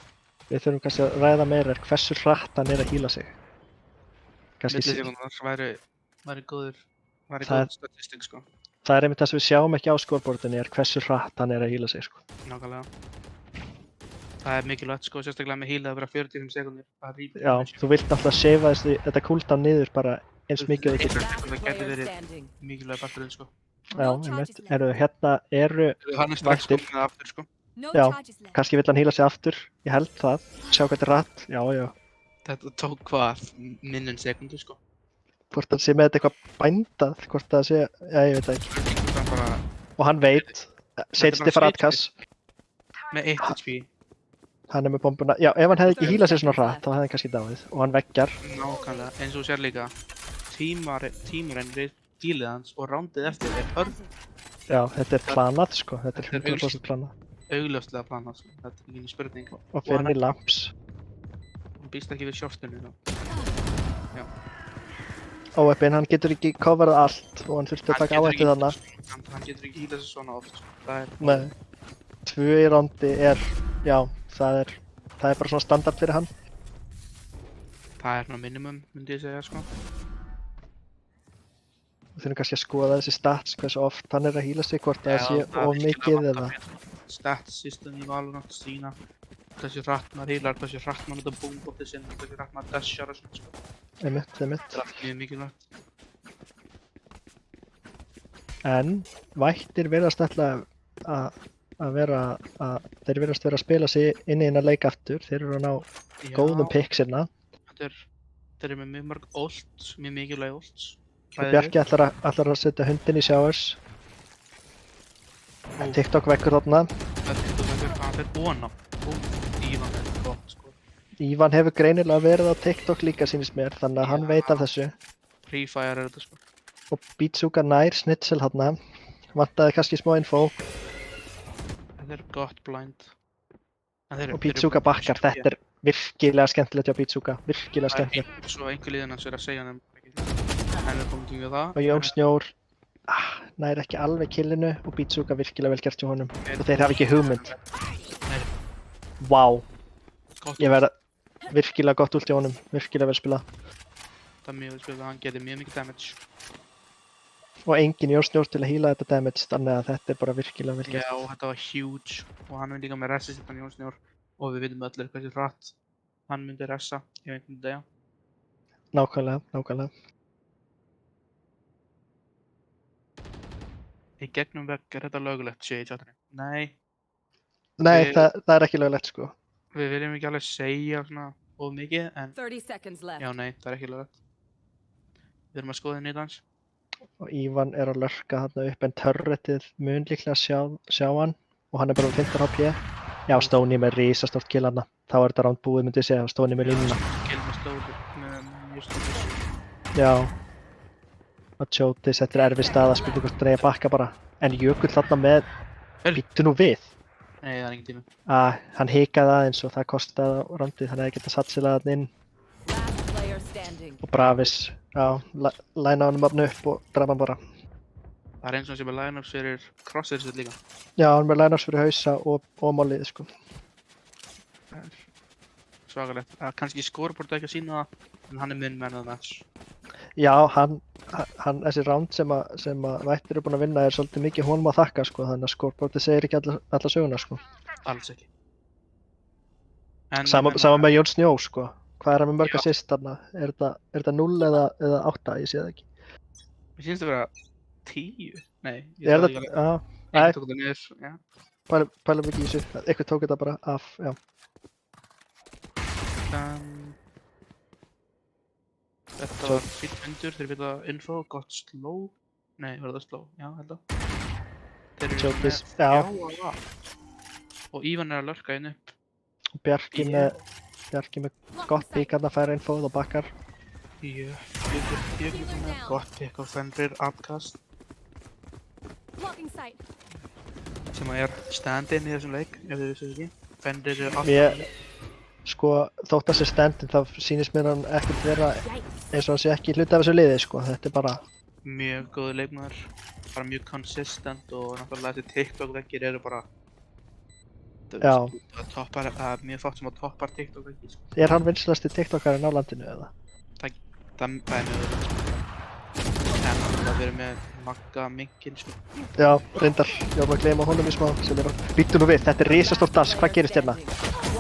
við þurfum kannski að ræða meira er hversu hratt hann er að hýla sig. Kannski Millisekundar væri góður statistik sko. það er einmitt það sem við sjáum ekki á scoreboardinu er hversu hratt hann er að hýla sig sko. Nákvæmlega. Það er mikilvægt sko, sérstaklega með hýla að vera 45 sekundir. Já, þú vilt alltaf sefa þetta cooldown niður bara eins mikið og þú getur. Það gæti Player verið standing. mikilvæg parturinn sko. Já, einmitt. Hérna eru Hann er strax vaktir. komið aftur sko. No Já. charges left. Kannski vill hann hýla sig aftur. Ég held það. Sjá hvað þetta er hratt. Já, já. Þetta tók hvað, minn en sekundu sko. Hvort hann sé með þetta eitthvað bændað. Hvort það sé, já, ég veit það ekki. Spurning bara Og hann veit. Seisti fara Atkas. með 1 HP. Hann er með bombuna. Já, ef hann hefði ekki hýlað sig svona hratt, þá hefði hann kannski dáið. Og hann veggjar. Nákvæmlega, eins og þú sér líka. Tímarinn við hýlið hans og rándið eftir er Já, þetta er planað, sko. Þetta er Þetta er 100% planað. augljóslega planað sko. Þetta er ekki spurning. Og fyrir í lamps. Hún býst ekki við shortinu þá. Óeppin, hann getur ekki coverað allt og hann þurfti að taka áhættu þarna. Hann getur ekki hýlað sig svona oft sko. Það er Nei. 2 í rándi er, já, það er bara svona standard fyrir hann. Það er svona minimum, myndi ég segja sko. Við þurfum kannski að skoða þessi stats, hversu oft hann er að hýla sig, hvort það sé of mikið eða. Stats system í Valorant sína hversu hratt maður hýlar, hversu hratt maður nota boombotið sinn, hversu hratt maður dashar og svona sko. Einmitt. Það er mjög mikilvægt. En vættir virðast alltaf þeir virðast vera að spila sig inn í þennan leik aftur. Þeir eru að ná góðum picks hérna. Þeir eru með mjög mörg ults, mjög mikilvæg ults. Og Bjarki ætlar að setja hundin í showers. TikTok vekkur þarna. Hann fer ofan á. Ívan er gott sko. Ívan hefur greinilega verið á TikTok líka sýnist mér, þannig að hann veit af þessu. Free Fire er þetta sko. Og Beatsuga nær Snitsel þarna. Vantaði kannski smá info. Þetta er gott blind. Og Beatsuga bakkar, þetta er virkilega skemmtilegt hjá Beatsuga, virkilega skemmtilegt. Svo einhver liðan hans er að segja hann en við komum til við það. Og Jón Snjór nær ekki alveg killinu og Beatsuga virkilega vel gert hjá honum. Og þeir hafa ekki hugmynd. Vá, ég verða virkilega gott ult hjá honum, virkilega vel spilað. Það er mjög vel spilað, hann getur mjög mikið damage. Og engin Jón Snjór til að heala þetta damage, þannig að þetta er bara virkilega vel gert. Já, og þetta var huge. Og hann er líka með resist hann Jón Snjór. Og við vitum öll hversu hratt hann myndi ressa ef einhvern degja. Nákvæmlega. Í gegnum vegg er þetta lögulegt, sé í chatinu. Nei, Nei, Við- það er ekki löglegt sko. við viljum ekki alveg segja svona of mikið, en 30 seconds left. já, nei, það ekki lögrætt. Við erum að skoða nýtt hans. Og Ívan að lurka þarna upp en turretið mun líklega sjá hann og hann bara með 15 HP. Já, Stoney með risastórt kill hana. Þá þetta round búið myndi ég segja, Stoney með línuna. Kill með stóðu, með mjög stóðu. Já. Og Chotis, þetta erfið staða, spurning hvort dreigja bakka bara. En Jökull þarna með, býttu nú við. Nei, það engin tími. Hann hikaði aðeins og það kostaði roundið, hann hefði getað satsilað þarna inn. Last player standing. Og Bravis, já, læna honum upp og draf hann bara. Það eins og hann sem er line-ups fyrir crossers líka. Já, hann með line-ups fyrir hausa og mollið, sko. Það er svakalegt. Kannski scoreboard ekki að sína það, en hann er minn man of the match. Já, þessi round sem að Vættir búinn að vinna er svolítið mikið honum að þakka, sko, þannig að scoreboardið segir ekki alla söguna, sko. Alls ekki. Sama með Jón Snjó, sko. Hvað er hann með mörg assist þarna? Er þetta 0 eða 8? Ég sé það ekki. Mér finnst það vera 10? Nei, Er þetta, já, Einhvern tók þetta niður, já. pælum ekki í þessu. Eitthvað tók þetta bara af, já. Þetta var fýtt fundur, þeir vita info, gott slow. Nei, var það slow? Já, held að. Þeir eru Chotis, með já. Og Ívan er að lurka inn upp. Og Bjarki með gott pík að færa infóð og bakkar. Jökull með gott pick á Fenrir Upcast. Blocking sight. Sem að er stand-in í þessum leik, ef þið vissu ekki. Fenrir er alltaf. Sko, þótt að sé stand-in þá sýnist mér hann ekkert vera eins og hann sé ekki hluti af þessu liði, sko. Þetta er bara Mjög góður leikmaður, bara mjög consistent og náttúrulega þessi TikTok-veggir eru bara Já. Það er mjög fátt sem að toppar TikTok-veggir, sko. Er hann vinsælasti TikTokarinn á landinu, eða? Það er mögulega, sko. En það verið með Magga Minkinn, sko. Já, reyndar. Ég var að gleyma honum í smá sem er á. Býttu nú við, þetta er risastórt dass. Hvað gerist hérna?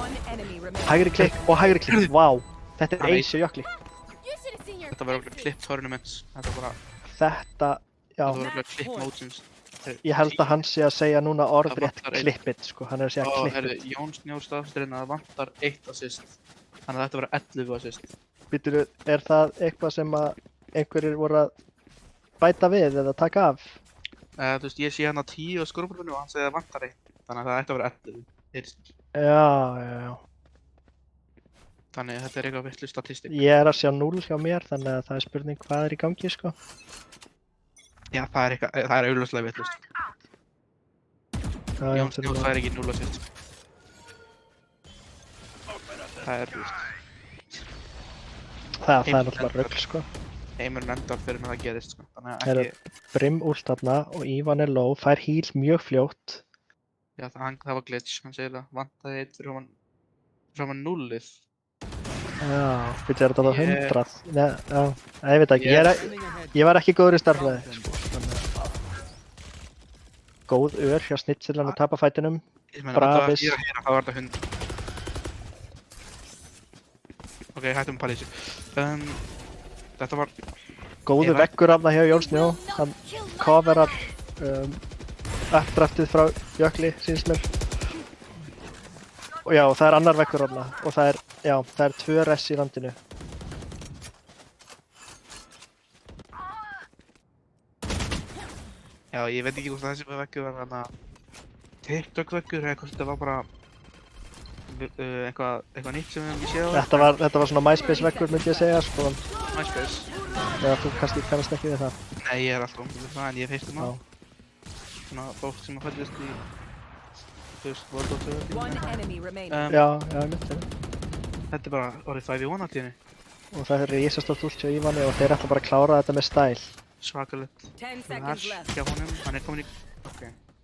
One enemy remaining. Hægri klikk og hægri klikk. Vá, þetta er Hann Ace og Jökli. You should have seen your Þetta var okkur clip tournaments, þetta var Já, okkur clip modes. ég held að hann sé að segja núna orðrétt vantar einn. clip it, sko. Hann er að segja clip Herri, it. Jón Snjór staðfestirinn að það vantar 1 assist. Þannig að þetta var 11 assist. Býttu, er það eitthvað sem að einhverjir voru að bæta við eða taka af? Þú veist, ég sé hérna 10 á skoruprófinu og hann segði að það vantar 1. Þannig að það ætti að vera 11. Heyrst. Já. Þannig að þetta er eitthvað vitlu statistik. Ég er að sjá 0 hjá mér, þannig að það er spurning hvað er í gangi, sko. Já, það er augljóslega vitlust. Já, Jón Snjór það er ekki 0 assist. Það er, þú veist, Það er náttúrulega rugl, sko. heimurinn endar fyrir með það gerist, sko. Þannig að Heyrðu. ekki, Brim ult þarna og Ívan er low, fær heal mjög fljótt. já, það var glitch. Hann segir það vantaði 1 fyrir hann 0-ið. Já, býttu, er þetta þá Ég- 100? Nei, já, ég veit ekki. Ég var ekki góður í starfræði, sko. Þannig að góð ör hjá Snitsillan að tapa fætinum. Ég meina, Bravis. ég er að heyra, það var þetta 100. Ok, hættum að pæla í þessu. Þetta var, Góðu Ég var- veggur af það hjá Jón Snjó. Hann coverar uppdraftið frá Jökli, síns mér. Og já, það er annar veggur af það. Og það er 2 res í landinu. já, ég veit ekki hvort þessi veggur var þarna TikTok veggur eða hvort þetta var bara eitthvað nýtt sem við hefum ekki séð á Þetta var svona MySpace veggur, myndi ég segja, sko. MySpace. Já, þú kannski kannast ekki við það. Nei, ég er alltaf umhverfið það en ég hef heyrt um Já. það. Svona fólk sem að fæddist í, þú veist, World of Warcraft. One enemy remaining. Já, ég myndi það. Þetta er bara orðið 5v1 allt í henni. Og það er risastórt ult hjá Ívani og þeir ætla bara að klára þetta með stæl. Svakalegt. 10 seconds Nash left. hjá honum, hann er komin í, ok.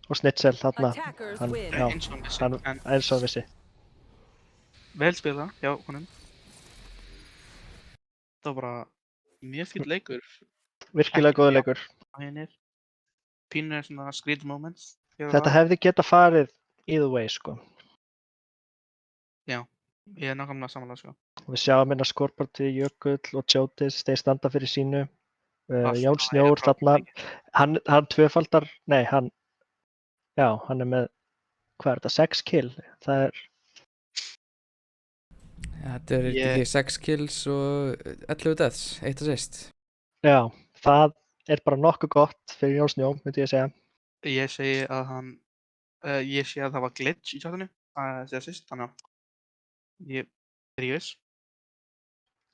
Og Snitsel þarna, Attackers hann- win. Já, Eins og hann vissi, hann en eins og hann vissi. vel spilað hjá honum. Það var bara mjög fín leikur. Virkilega góður leikur. Á hinnir. Pínu er svona skrýt moments. Þetta hefði geta farið either way, sko. Ég er nákvæmlega samanlega, sko. Og við sjáum hérna skorparti, Jökull og Chotis, þeir standa fyrir sínu. Alltaf Jón að Snjór eiga þarna, frábært hann tvöfaldar, nei, hann er með, hvað er þetta, 6 kill. Það er, Þetta er ekki 6 kills og 11 deaths, 1 assist. Já, það er bara nokkuð gott fyrir Jón Snjó, myndi ég segja. Ég segi að hann, ég sé að það var glitch í chatinu að segja sýst, þannig að ég er í viss.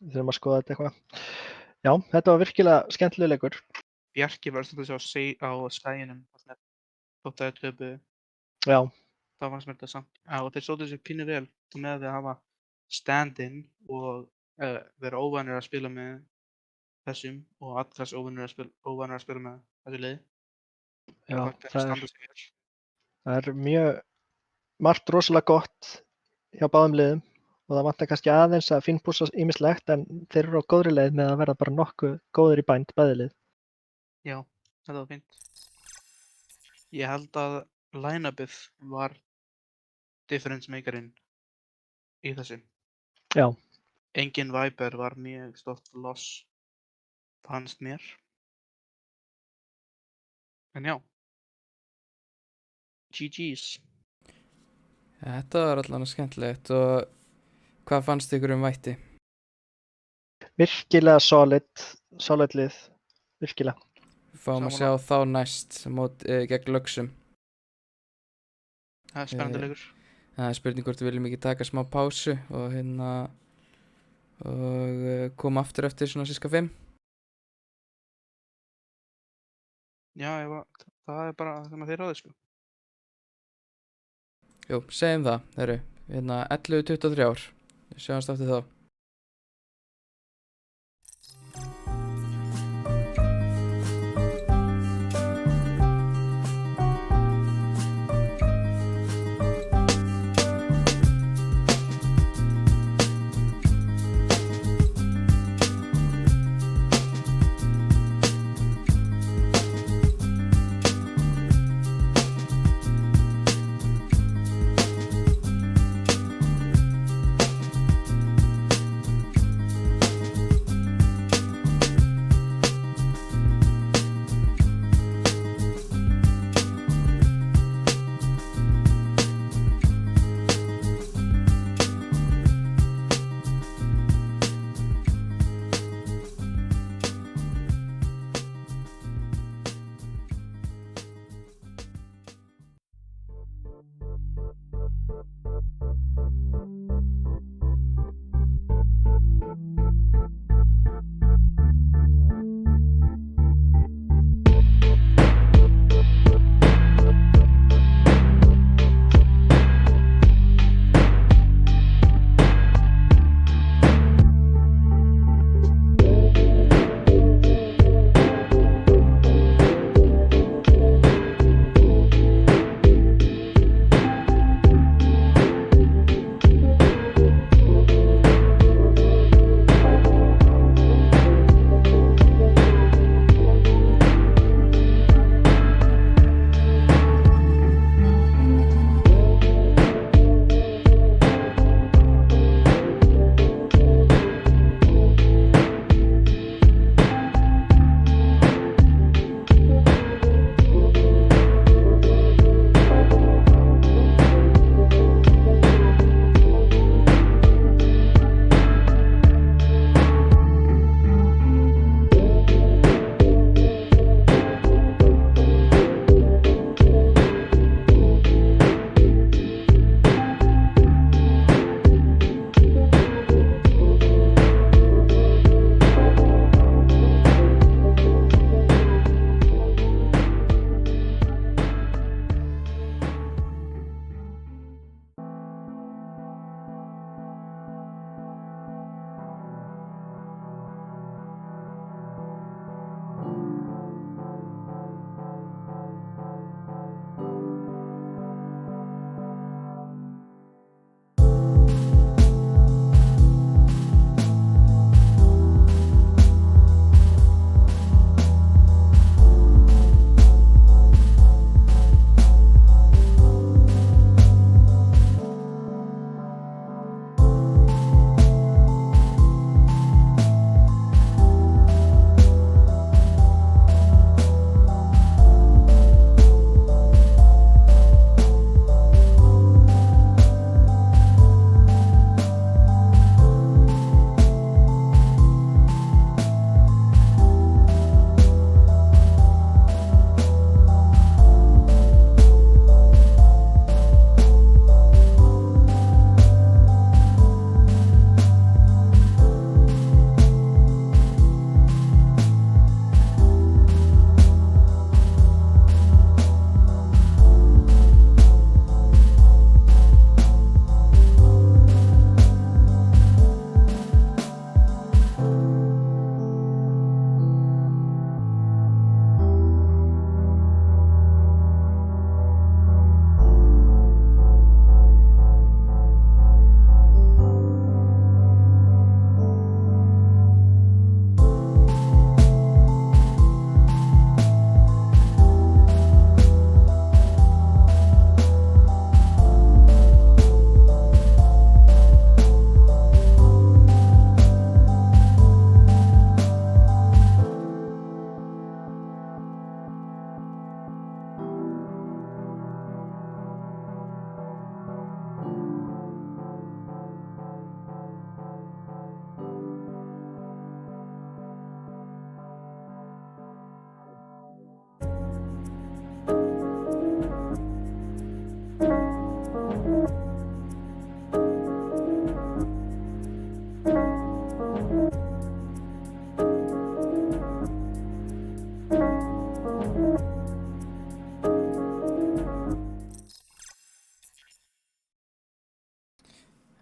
Við þurfum að skoða þetta eitthvað. Já, þetta var virkilega skemmtileg leikur. Bjarki var stundum að sjá á skæinum, þótt að þau töpu, Já, þá fannst mér þetta samt. Já, og þeir sóttu sér pínu vel með því að hafa stand-in og vera óvanir að spila með þessum og Atlas óvanir að spila með þessu liði. já, Það það standa sig vel. er mjög margt rosalega gott hjá báðum liðum og það vantar kannski aðeins að fínpússa ýmislegt en þeir eru á góðri leið með að verða bara nokkuð góðir í bænd bæði lið. Já, þetta var fínt. Ég held að line-upið var difference makerinn í þessu. Já, Engin Viper var mjög stórt loss, fannst mér. En já. GG's. Þetta var allan skemmtilegt og hvað fannst ykkur vætti? virkilega solid lið, virkilega. Við fáum að sjá þá næst gegn Luxum. Það er spennandi leikur. Það er spurning hvort við viljum ekki taka smá pásu og koma aftur eftir svona síska 5. Já, það er bara það sem þeir ráði, sko. Jú, segjum það, herru, 11:23. Við sjáumst aftur þá.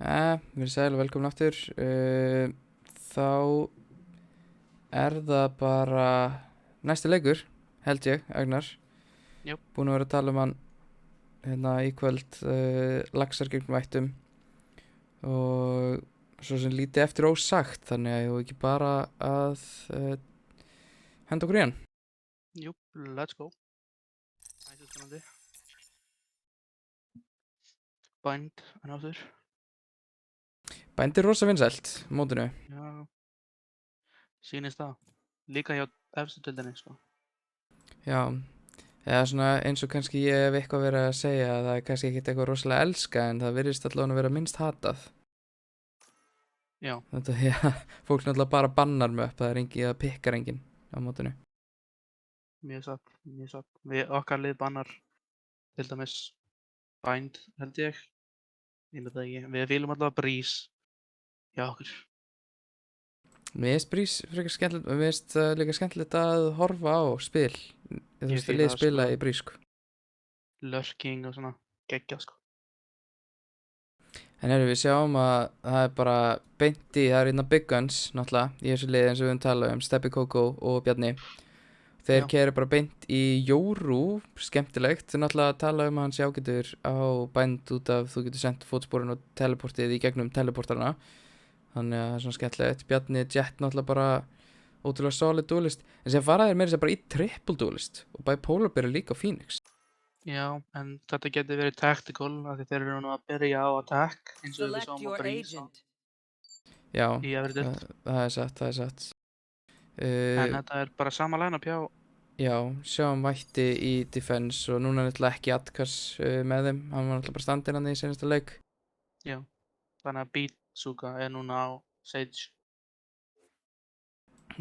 Við erum sæl og velkomin aftur. Þá er það bara næsti leikur, held ég, Agnar. Jú. Búin að vera að tala um hann hérna í kvöld, Laxar gegn Vættum. Og svo sem lítið eftir ósagt, þannig að ég ekki bara að henda okkur í hann. Jú, let's go. Ættu spennandi. Bind, en áttur. Bændi er rosa vinsælt, mótinu. Já. Sýnist það. Líka hjá efstu deildinni, sko. Já, eða svona eins og kannski ég hef eitthvað verið að segja að það er kannski ekkert eitthvað rosalega elska en það virðist allavega að vera minnst hatað. Já. Þetta, já, fólk náttúrulega bara bannar mig upp, það er engin, það pikkar enginn á mótinu. Mjög satt, mjög satt. Okkar lið bannar til dæmis Bind, held ég. Ég veit það ekki. Við viljum allavega Breeze hjá okkur. Mér finnst Breeze frekar skemmtilegt, mér finnst líka skemmtilegt að horfa á spil. Þú veist að fíla lið það, spila sko. í Breeze, sko. Lurking og svona geggjað, sko. En við sjáum að það er bara beint í, það er einna Big Guns, náttúrulega, í þessu liði eins og við höfum talað um, Steppi Kókó og Bjarni. Þeir Já. keyra bara beint í Jóru, skemmtilegt. Þeir náttúrulega tala um að hann sé ágætur á Bind út af þú getur sendt fótsporin og teleportið í gegnum teleportarna. Þannig að það er svona skemmtilegt. Bjarni Jett náttúrulega bara ótrúlega solid duelist. En sem faraðir meira sér bara í triple duelist og Bipolar byrja líka á Phoenix. Já, en þetta getur verið tactical af því þeir eru nú að byrja á attack eins og við Select sáum á your Breeze agent. Já, í efri deild. það er satt, það er satt. En þetta er bara sama line-up hjá. Já, sjáum Vætti í defense og núna er náttúrulega ekki Atkas með þeim. Hann var náttúrulega bara standinn hann í senasta leik. Já. Þannig að Beatsuga er núna á Sage.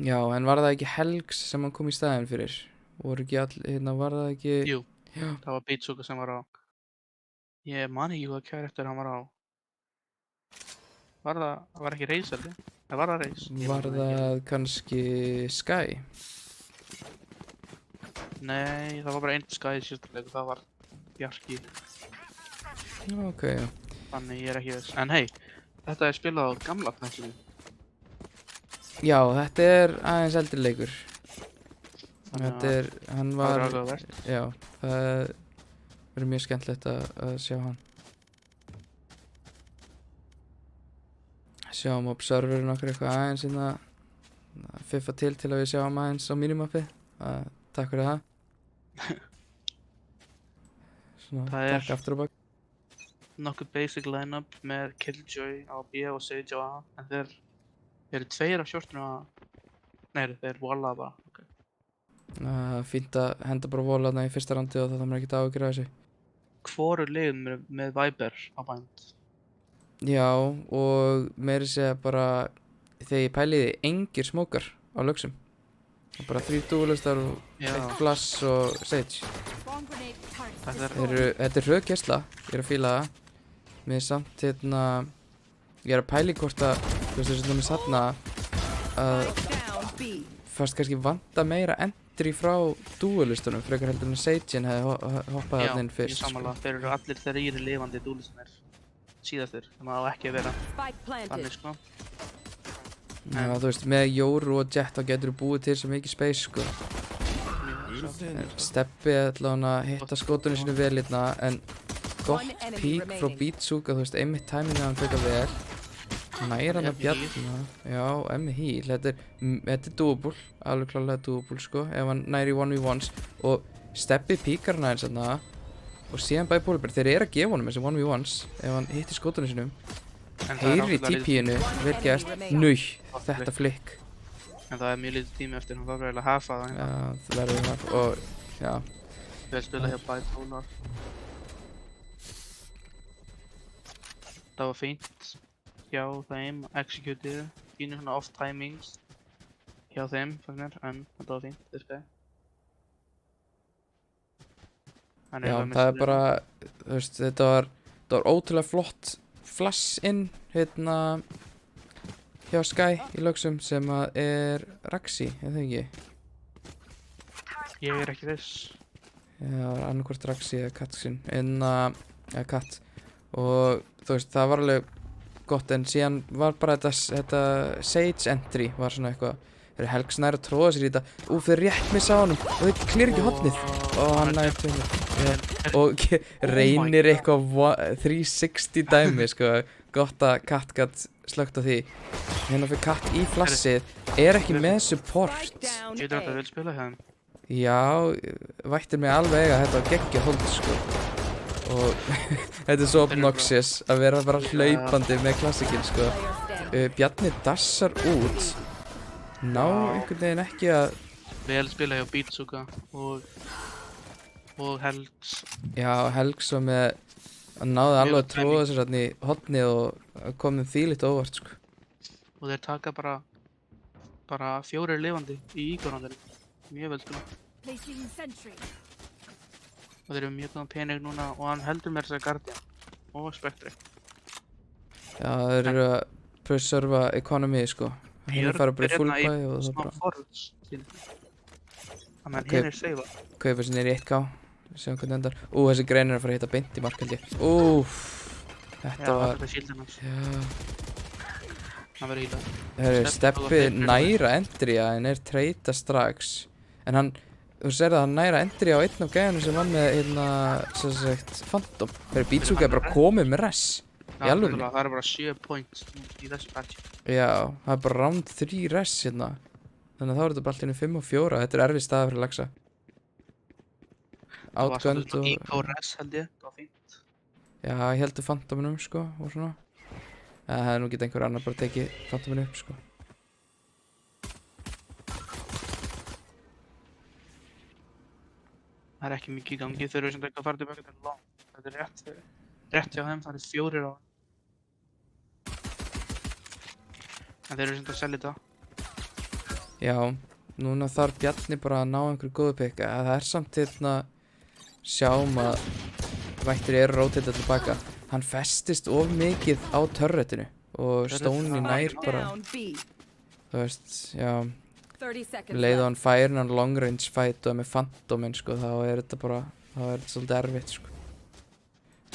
Já, en var það ekki Helgs sem hann kom í staðinn fyrir? Voru ekki hérna, var það ekki... Jú. Já, Það var Beatsuga sem var á. Ég man ekki hvað character hann var á. Var ekki Reis eller? Eða var það Reis? Ég var man ekki. það kannski Sky? Nei, það var bara einn Sky sérstuleik. Það var Bjarki. Ok, já. Þannig ég er ekki þess. En hei, þetta er spilað á gamla knæsinu. Já, þetta er aðeins eldri leikur. Þetta er, hann Það er var... áhugavert. Já, það verður mjög skemmtilegt að sjá hann. Sjáum observerin okkur eitthvað aðeins hérna að fiffa til að við sjáum aðeins á mínumappi. Takk fyrir það. Svona, Það er- takk aftur á bak. Nokkuð basic line-up með Killjoy á B og Sage á A. En þeir eru tveir af shortinu á A. Nei, þeir walla bara. Okay. Fínt að henda bara volaðna í fyrsta randi og það þarf maður ekkert að ágjöra þessu. Hvoru liðum eru með Viper á Bind? Já, og meiri segja bara þegar ég pæliði engir smókar á lögsum. Það er bara 3 duelistar og Já. 1 flash og Sage. Bomb grenade target. Þetta er Þetta er hröð gæsla, ég er að fíla það. Mér er samt hérna, ég er að pæli hvort að, þú veist þessu með þarna, að Down B. fannst kannski vanta meira entry frá duelistunum, frekar heldur en Sage-in hefði hoppað Já, þarna inn ég fyrst. sammála. Þeir eru allir þeir eru lifandi dúlisnir síðastir. Þannig að það á ekki að vera Spike planted. þannig sko. Já, þú veist, með Jóru og Jett þá getur þú búið til svo mikið space, sko. Mjög svo. En Steppi allavega að hitta skotunni sínu vel hérna, en gott One enemy pík frá remaining. Beatsuga, þú veist, einmitt timingið hann frekar vel. Næra hann að Emmi heal. bjarna, já, Emmi heal, þetta er doable, alveg klálega doable, sko, ef hann næri 1v1s og Steppi píkar hann aðeins þarna og síðan Bipolar, þeir eru að gefa honum þessi 1v1s ef hann hittir skotunni sínum, En það er heyri í ákveðlega lítið- TP-inu, vel gert, þetta flikk, En það er mjög lítið tími eftir. Hann þarf eiginlega að hafa það. já, það verður það, og, já, Vel spilað hjá Bipolar. Það var fínt hjá þeim, executið, fínu svona off timings hjá þeim, fannst mér, en þetta var fínt, this guy. Hann já, alveg það er með bara, þú veist, þetta var ótrúlega flott flash inn, hérna, hjá Sky í lögsum sem að er Raxi, eða ekki? Ég er ekki viss. Já, annarkvort Raxi eða Katsin, eða Katt, og þú veist, það var alveg gott en síðan var bara þetta Sage entry var svona eitthvað þeir Helgs nær að tróða sér í þetta þeir rétt missa á honum og þeir klýr ekki hotnið og hann nær tveimur og reynir eitthvað 360 dæmi sko gott að Kat gat slögt á því hérna fyrir Kat í flassið ekki með support Getur þetta vel spila hjá þeim? já, vættir mig alveg að þetta var geggja hold sko og þetta er svo obnoxious að vera bara hlaupandi með klassikinn sko Bjarni dassar út ná einhvern veginn ekki að Vel spila hjá Beatsuga og Helgs. já, Helgs var með að náði alveg að tróða sér hérna í hotni og komið því lítið óvart sko Og þeir taka bara 4 lifandi í ígornandari. Mjög vel spila. Placing sentry. Og þeir eru mjög góðan pening núna og hann heldur með þess að Guardian og Spectre. já, þeir eru að preserva economy sko hérna fara bara í full buy og það bara forwards. Þannig að Ok. hinn seifa. kaupa sér niður í 1k sjáum hvernig endar þessi grein er að fara að hitta beint í mark held ég þetta Já, var þetta er shieldin hans. já Hann verður hýlað. Steppi Steppi næra endrija en treyta strax en hann, þú sér það hann næra endrija á einn af gæðunum sem var með hérna, sem sagt, Phantom Beatsuga er bara komið með res í alvörunni Það eru bara 7 points í þessu patch. já, það er bara round 3 res hérna þannig að þá er þetta bara allt í einu 5 og 4 þetta er erfið staða fyrir Laxa outgunned og Eco-res held ég, það var fínt. já, ég heldur Phantominum sko og svona það hefði nú getið einhver annar bara tekið Phantominu upp sko Það er ekki mikið í gangi, þeir eru sem ekki að fara tilbaka til long. Þetta er rétt hjá þeim, það er 4 á. En þeir eru sem að selja þetta. já, núna þarf Bjarni bara að ná einhverju góðu pikka það er samt hérna sjáum að vættir eru rótita tilbaka hann festist of mikið á turretinu og Stóni nær bara Down B. þú veist, já 30 seconds leið og left. hann færir hann long range fight og með Phantomin sko þá er þetta bara þá er þetta svolítið erfitt sko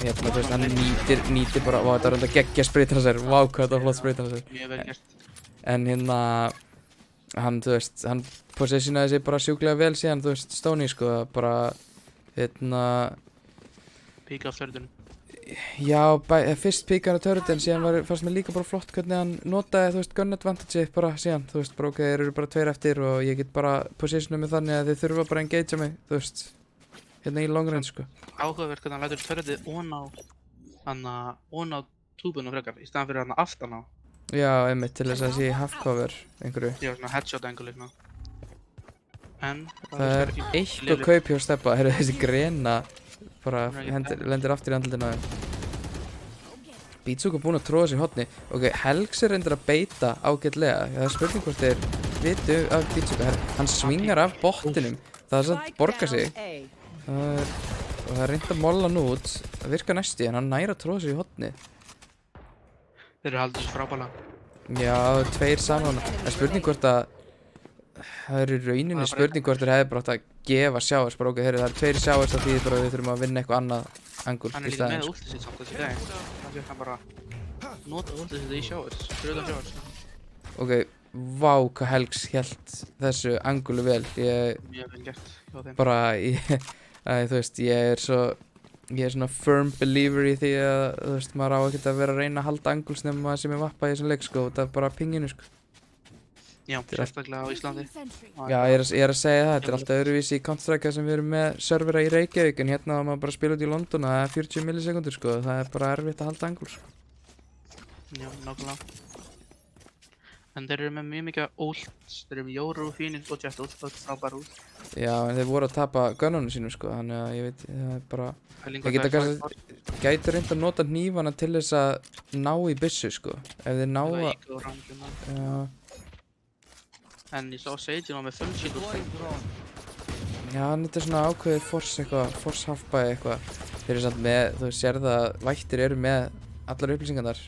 hérna þú veist hann nýtir bara vá þetta er enda geggja spraytan að sér vá hvað þetta var flott spraytan að sér Mjög vel gert. en hérna hann þú veist hann positionaði sig bara sjúklega vel síðan þú veist Stóni sko bara hérna Píka af þörðunum. já fyrst píkar á turretin síðan fannst mér líka bara flott hvernig hann notaði þú veist gun advantage bara síðan þú veist bara ok þeir eru bara 2 eftir og ég get bara positionað mig þannig að þeir þurfa bara að engagea mig þú veist hérna í long range sko Áhugavert hvernig hann lætur törðið ón á túbunum frekar, í staðan fyrir hann aftan á. já einmitt til þess að sé half cover einhverju Já, svona headshot angle svona. En það er eitthvað kaup hjá Steppa heyrðu þessi grena bara lendir aftur í andlutinu á þeim Beatsuga búinn að tróða sér í hotni ok, Helgs er reyndir að beita ágætlega það er spurning hvort þeir vitu af Beatsuga hann svingar af bottinum það er samt borga sig A. og það er reynd að molla hann út það virkar næsti en hann næra að tróða sér í hotni Þeir eru haldið svo frábæla. já, 2 saman það er spurning hvort að það er í rauninni spurning hvort þeir hefði bara átt að gefa sjáars bara ok, það eru 2 sjáars af því bara við þurfum að vinna eitthvað annað angul Hann í er líka staðinn með sko. últið sitt samt þessi dag. Þannig að hann bara nota últið sitt í showers, fyrir showers. ok, vá hvað Helgs hélt þessu angulu vel ég Mjög vel gert hjá þeim. bara þú veist, ég er svona firm believer í því að þú veist, maður á ekkert að vera að reyna að halda anguls nema maður sem er vappa í þessum leik sko, það er bara pinginu sko Já, sérstaklega á Íslandi. Sentry. já, ég er að segja það, þetta er alltaf öðruvísi í Counter-Strike sem við erum með servera í Reykjavík en hérna á maður bara að spila út í London og það er 40 millisekundur sko, það er bara erfitt að halda anguls Já, nákvæmlega. En þeir eru með mjög mikið ult. Þeir eru með Jóru, Phoenix og Jet ult, það er frábær ult. já, en þeir voru að tapa gunnunum sínum sko, þannig að ég veit, það er bara Þeir Þeir geta gæti reynd að nota hnífana til þess að ná í byssu sko, ef þeir ná að já, En ég sá Sage var með full shield ult. já, þetta er svona ákveðið force half-buy eitthvað þeir eru samt með, þú sér það að vættir eru með allar upplýsingarnar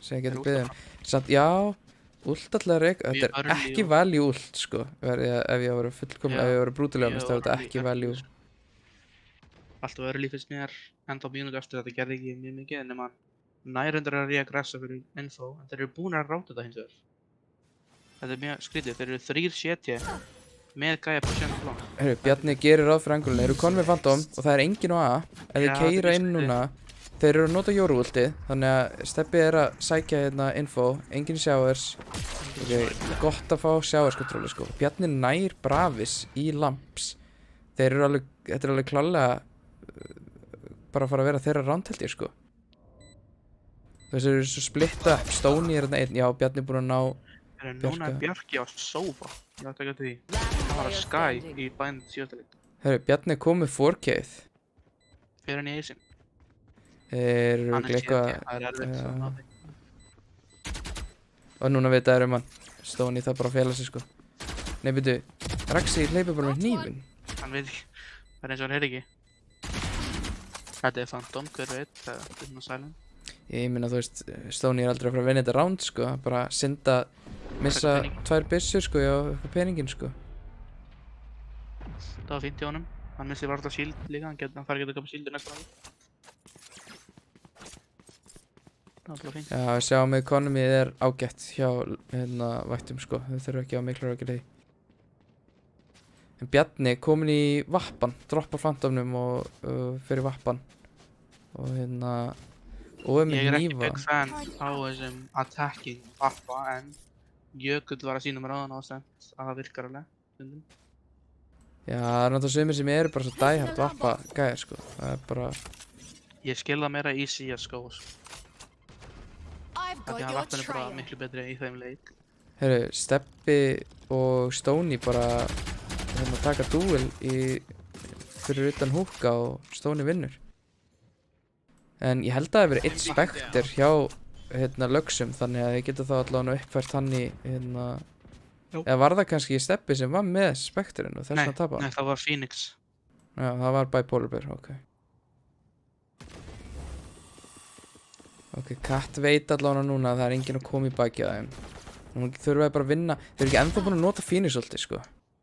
sem ég getur beðið samt, já, ult allar þetta Mjög er early ekki og- value ult sko, ef ég að vera fullkomlega, Já, ef ég að vera brútilega mjög þá er þetta early, ekki value Alltaf early fyrst mér, enda á mínúti eftir þetta gerði ekki mjög mikið nema nærundar að reaggressa fyrir info, en þeir eru búin að ráta þetta hins vegar. Þetta er mjög skrítið, þeir eru 3 CT með gæja på 7 flón. Herru, Bjarni gerir ráð fyrir angulinu. Þeir eru konum við Phantom og það er engin á A. Ef þeir Já, keyra þetta er inn skrítið. núna, þeir eru að nota Jóru-ultið, þannig að Steppi er að sækja hérna info, engin showers. Ok, gott að fá showers kontróli sko. Bjarni nær Bravis í lamps. Þeir eru alveg, þetta er alveg klárlega bara að fara að vera þeirra round held ég sko. Þessi eru svo splitta, Stoney er hérna einn, já Bjarni er búinn að ná. Núna er Bjarki á Sova, ég ætla ekki að því. Það var að Sky í bæn síðasta leik. Herru, Bjarni kom með 4K-ið. Fyrir hann í Eisinn. Þeir eru Hann er eitthvað, CT, það er erfitt já. að ná því. og núna veit það hann. Stoney það bara að fela sig sko. Nei, byrju, Raxi hleypur bara með hnífinn. Hann veit ekki, það er eins og hann heyri ekki. Þetta er Phantom, hver veit, það er svona silent. Ég meina, þú veist, Stoney er aldrei að fara að vinna þetta round sko. Bara synda, missa pening. 2 byssur sko, já, upp á peningin sko. Það var fínt í honum. Hann missi varla shield líka, hann fær ekki að koma shieldur næsta ári. Það var alltaf fínt. Já, við sjáum að economyð er ágætt hjá hérna vættum sko. Þau þurfum ekki að mikla ekki leið. En Bjarni komin í vappan, droppar Phantomnum og fyrir vappan. Og hérna, og er Ég með er ekki hnífa. big fan á þessum attacking vappa, en Jökull var að sína mér áðan ástæmt að það virkar alveg. Stundum. Já, það er náttúrulega sumir sem eru bara svo diehard vappa gæjar sko. Það er bara, Ég skil það meira í CSGO, sko. I've Af got því að your vappin er bara trail. miklu betri í þeim leik. heyrðu, Steppi og Stoney bara hérna taka dúel fyrir utan húkka og Stoney vinnur. En ég held að það hefur verið eitt spekter hjá hérna lögsum, þannig að ég geta þá allavega uppfært hann í hérna. Jú. Eða var það kannski Steppi sem var með spekterinn og þess Nei, að tapa? nei, það var Phoenix. Já, það var bipolar bear, ok. Ok, Kat veit allavega núna að það er enginn að koma í baki að þeim. Nú þurfa bara að vinna. Þeir eru ekki ennþá búin að nota Phoenix-ulti, sko.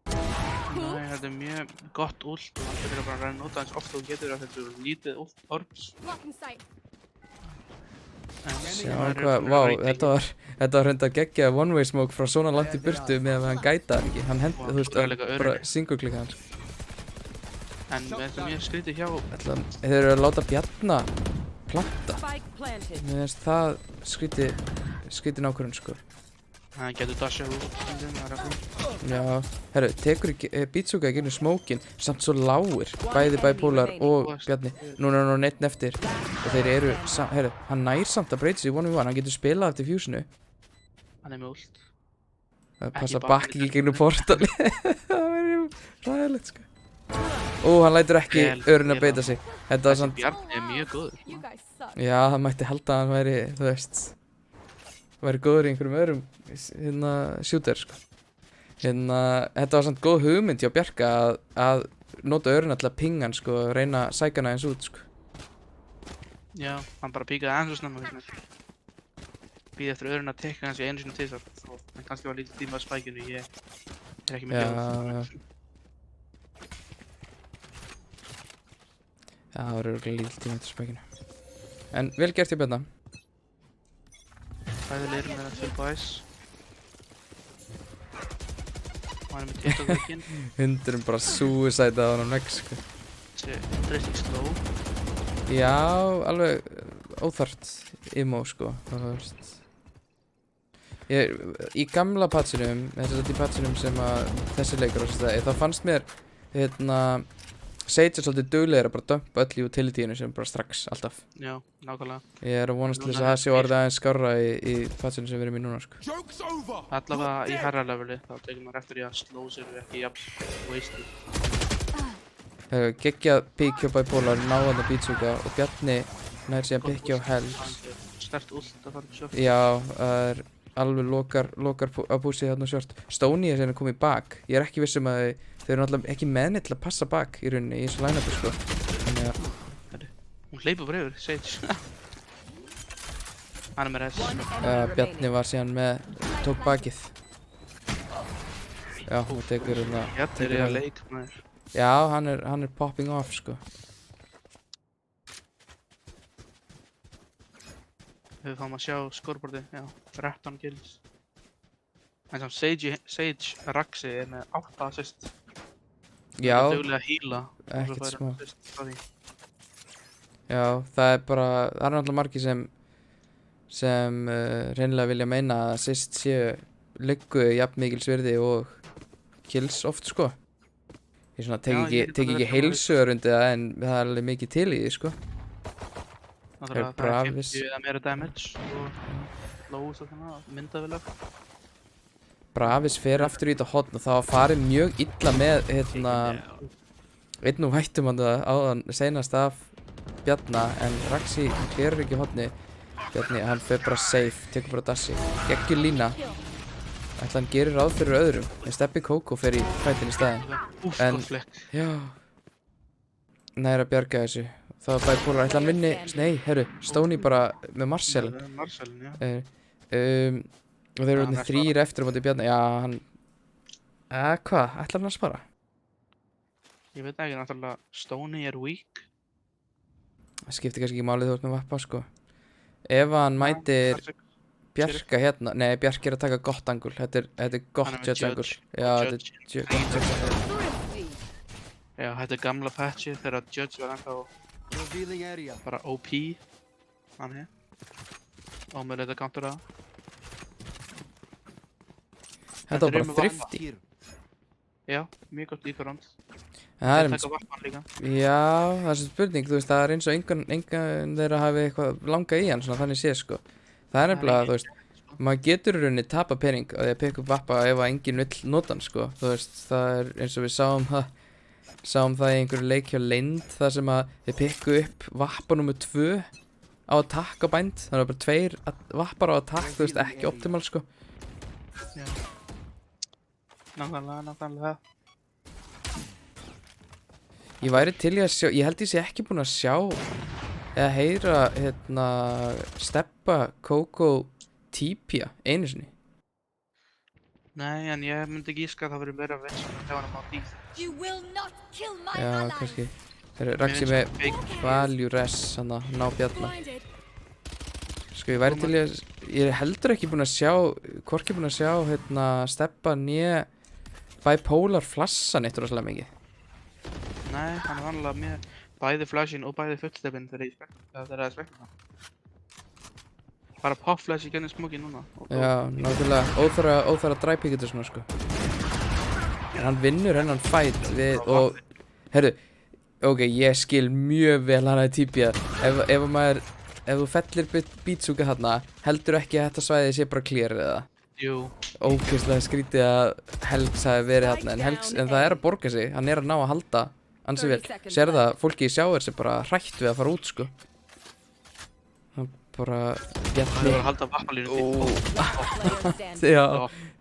Nei, þetta er mjög gott ult og það getur bara að reyna að nota eins oft og þú getur að þetta eru lítið orbs. Lock in sight. En Sjá maður er hvað, búinn vá, að vera í þetta var reynda geggjað one-way smoke frá svona langt í burtu með að hann gæta hann ekki. Hann hendi, Og þú veist, hann líka bara örugg. single-klikka hann, sko. En þetta er mjög skrítið hjá Þeir eru að láta Bjarna planta. Spike planted. Mér finnst það skrítið nákvæmum, sko. hann getur dashað út stundum, það er að fínt. Já, herru, tekur ekki Bitsuga ekki smókin, samt svo lágir, bæði bipolar og Bjarni. Núna er hann neitt eftir og þeir eru, herru, hann nær samt að breyta sig í 1v1, hann getur spilað eftir fusinu. Hann er með ult. Það Ekki passa bara bakki fyrir í gegnum portali. Það verður ræðilegt, sko. Ó, hann lætur ekki Vel, örun að vel beita sig. Þetta var Þessi samt, Bjarni er mjög góður. You guys suck. já, það mætti halda að hann væri, þú veist, væri góður í einhverjum öðrum, hérna, shooter, sko. Hérna, þetta var samt góð hugmynd hjá Bjarka að nota örun alltaf pingan, sko, og reyna að sækja hana eins út, sko. Já, hann bara píkaði aðeins og snemma, finnst mér. Býði eftir öðrun að tekka hans í einu sinni tvisvar. En kannski var lítið tíma að spækinu, ég er ekki með hljóð. Já, það var örugglega lítið tíma eftir spækinu. En vel gert hjá Bjarna. Bæði leirum með það full bæs. Og hann er með TikTok-veikinn. Hundurum bara suicide að hann á next, sko. Þessi dressing slow. Já, alveg óþarft emo, sko, það veist. Í gamla patchinum, í patchinum sem að þessi leikur á þessu stæði, þá fannst mér, hérna, Sage er svolítið duglegir að bara dumpa öll í utilityinu sem bara strax, alltaf. Já, nákvæmlega. Ég er að vonast til þess að Núna það sé orðið aðeins skárra í patchinu sem við erum í núna, sko. Allavega í herra leveli, þá tekur maður eftir í að slow sér ekki jafn wasted. Geggjað pík hjá bipolar, náðan að Bitsuga og Bjarni nær síðan pík hjá Hells. Stert ult að fara til sjálf. Já, það er alveg lokar að púsið þarna sjálft. Stoney er sem er komið bak. Ég er ekki viss um að þeir eru náttúrulega ekki meðnið til að passa bak í rauninni í þessu line-upi, sko. Þannig að Hún hleypur bara yfir, Sage. Hann er með res. Bjarni var síðan tók bakið. Já, hún tekur hérna. Hérna er ég að leik maður. Já, hann er popping off, sko. Við fáum að sjá skorbordi, já, 13 kills. En samt Sage Raxi er með 8 assist. Já, Það er duglega að heala. ekkert smá. Smá. Já, það er bara, það er náttúrulega margir sem reynilega vilja meina að assist séu liggu jafn mikils virði og kills oft sko. Ég svona tek Já, ekki, ég get tek alveg ekki rétt heilsugur undir það en það er alveg mikið til í því sko. Náttúrulega það er Bravis. 50 eða meira damage og lows og þannig, myndavilag. Bravis fer aftur í þetta hotn og það var farið mjög illa með einn og hættum hann áðan seinast af Bjarna en Raxi klerir ekki hotni. Bjarni, hann fer bara safe, tekur bara dassi. Geggjur lína. Ætla hann gerir ráð fyrir öðrum. En Steppi Kókó fer í fætin í staðinn. Úff, En- gott flick. Já. Næra að bjarga þessu. Það var bipolar. Ætla hann vinni. Nei, herru, Stoney bara með Marcel. Marcelin, já. Og þeir eru Já, orðnir hann er 3 eftir á móti Bjarna. Já, hann... Hvað? Ætlar hann að spara? Ég veit ekki, náttúrulega Stoney er weak. Það skiptir kannski ekki málið þú ert með vappa, sko. Ef hann mætir Bjarka hérna... Nei, Bjarki er að taka gott angul. Þetta er gott Hann er með judge angul. judge. Já, þetta Judge. er gott judge angul. Já, þetta er gamla patchið þegar Judge var ennþá Revealing area. bara OP. Hann hér. Ómögulegt að counter það. Þetta var er bara með thrifty. Here. Já, mjög gott líkarond. En það er Það einmitt taka vatn líka. Já, það er svo spurning, þú veist, það er eins og engan þeirra hafi eitthvað langað í hann, svona þannig sé, sko. Það er nefnilega, þú veist, maður getur í rauninni tapa pening á því að pikka upp vappa ef að enginn vill nota hann, sko. Þú veist, það er eins og við sáum það í einhverju leik hjá Lind, þar sem að þeir pikku upp vappa nr. 2 á attack á bænd. Það var bara 2 vappar á attack, þú veist, ekki optimal, sko. Já. Nákvæmlega. Ég væri til í að sjá, ég held ég sé ekki búinn að sjá eða heyra, Steppa Kókó Típja einu sinni. Nei, en ég myndi gíska að það verið meira vins að hann á dýð. You will not kill my Já, ally. kannski. Þeir Raxi með value res, hann að ná Bjarna. Blinded. Sko, ég væri til í að, ég er heldur ekki búinn að sjá, hvorki búinn að sjá, Steppa né bipolar flassa neitt rosalega mikið. Nei, hann er vanlega með bæði flashin og bæði footstepin þegar það er spekna. Bara pop flash í gennum smóki núna. Já, náttúrulega óþara dræpíkitur svona, sko. En hann vinnur hennan fight við og, herru, ok, ég skil mjög vel hann að Típja. Ef þú fellir beatsúka þarna, heldur ekki að þetta svæði sé bara clear eða? Jú, Ógeðslega skrítið að Helgs hafi verið þarna, en það er að borga sig, hann er að ná að halda ansi vel. Sér það, fólki í sjáir sem bara hrætt við að fara út, sko. Hann bara hann Bjarni. hefur að halda vappalínu til. Player standing. Já,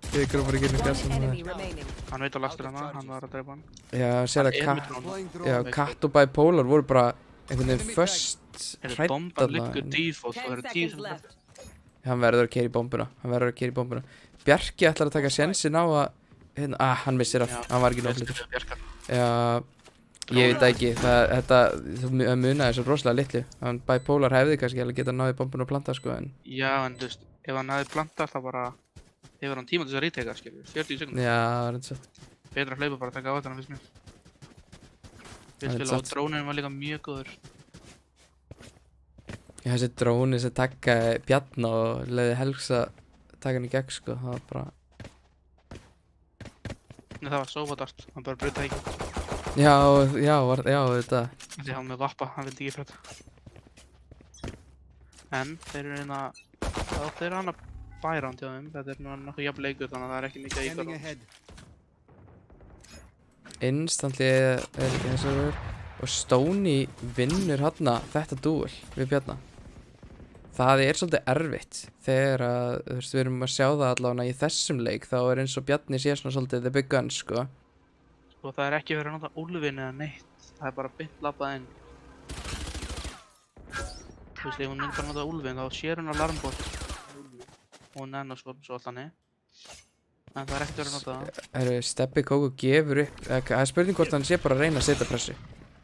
Og við erum bara ekki inn í gassan Enemy það. remaining. hann veit á lastur hann var að drepa hann. Já, sér að Hann er með drón. Deploying Já, drone. Kat og Bipolar voru bara einhvern veginn först Er hrætt bomban liggur þarna. default og 10 það eru 10 seconds sem left. Hann verður að keyra í bombuna. Bjarki ætlar að taka sjensin á að, hann missir af, hann var ekki nóflitur. Já, ég veit ekki, þú munaði svo rosalega litlu. Hann Bipolar hefði kannski alveg getað náði bombuna og planta, sko, en... Já, en þú veist, ef hann hefði plantað það bara hefur hann tíma til þess að retaka, skilur, 40 sekúndur. Já, það er eins og... Betra að hlaupa bara að taka á þetta finnst mér. Það er Fyrst satt. og drónin var líka mjög góður. Já, þessi dróni sem taka Bjarna og leiði Helgs að taka hann í gegn, sko, það var bara... Nei, það var sófadart, hann bara breyta ekki. Já, þetta... Því hann með vappa, hann vildi ekki fyrir þetta. En þeir eru hérna, þeir eru hann að bæránd hjá þeim. Þetta er nú nokkuð jafn leikur þannig að það er ekki mikið að Scanning íkvæða. ahead. Instantly er ekki þess að vera og Stoney vinnur hérna þetta duel við Bjarna. Það er svolítið erfitt þegar að, þú veist, við erum að sjá það allavega í þessum leik, þá er eins og Bjarni sé svona svolítið the big gun, sko. Og það er ekki verið að nota úlfin eða neitt. Það er bara beint labbað inn. Þú veist, ef hún myndar að nota úlfin þá sér hún alarmbot og nanosvarm svo allt hannig. En það er ekkert verið að nota það. Steppi Kókó gefur upp, það er spurning hvort hann sé bara að reyna að setja pressu.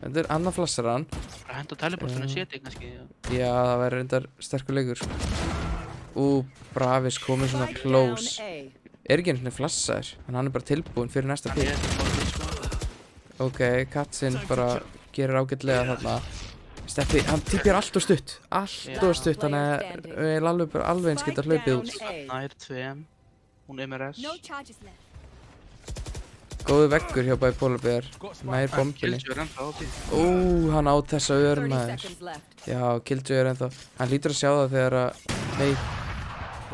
Þetta er annað flassar hann. Bara henda teleportunum seti kannski. Já, það væri reyndar sterkur leikur, sko. Bravis komið svona Spike close. down A. Er ekki einhvern veginn flassaður, en hann er bara tilbúinn fyrir næsta Hann pík. er þetta bara sko. Ok, Katsinn bara gerir ágætlega þarna. Steppi, hann tippjar allt og stutt. Allt og stutt, þannig að við alveg bara alveg eins geta hlaupið út. Nær 2M. Hún MRS. No charges left. Góðu veggur hjá Bipolar Bear. Nær bombinni. Killjoy er ennþá á því. Hann át þessa 30 örmaður. seconds left. Já, Killjoy er ennþá. Hann hlýtur að sjá það þegar að... Nei,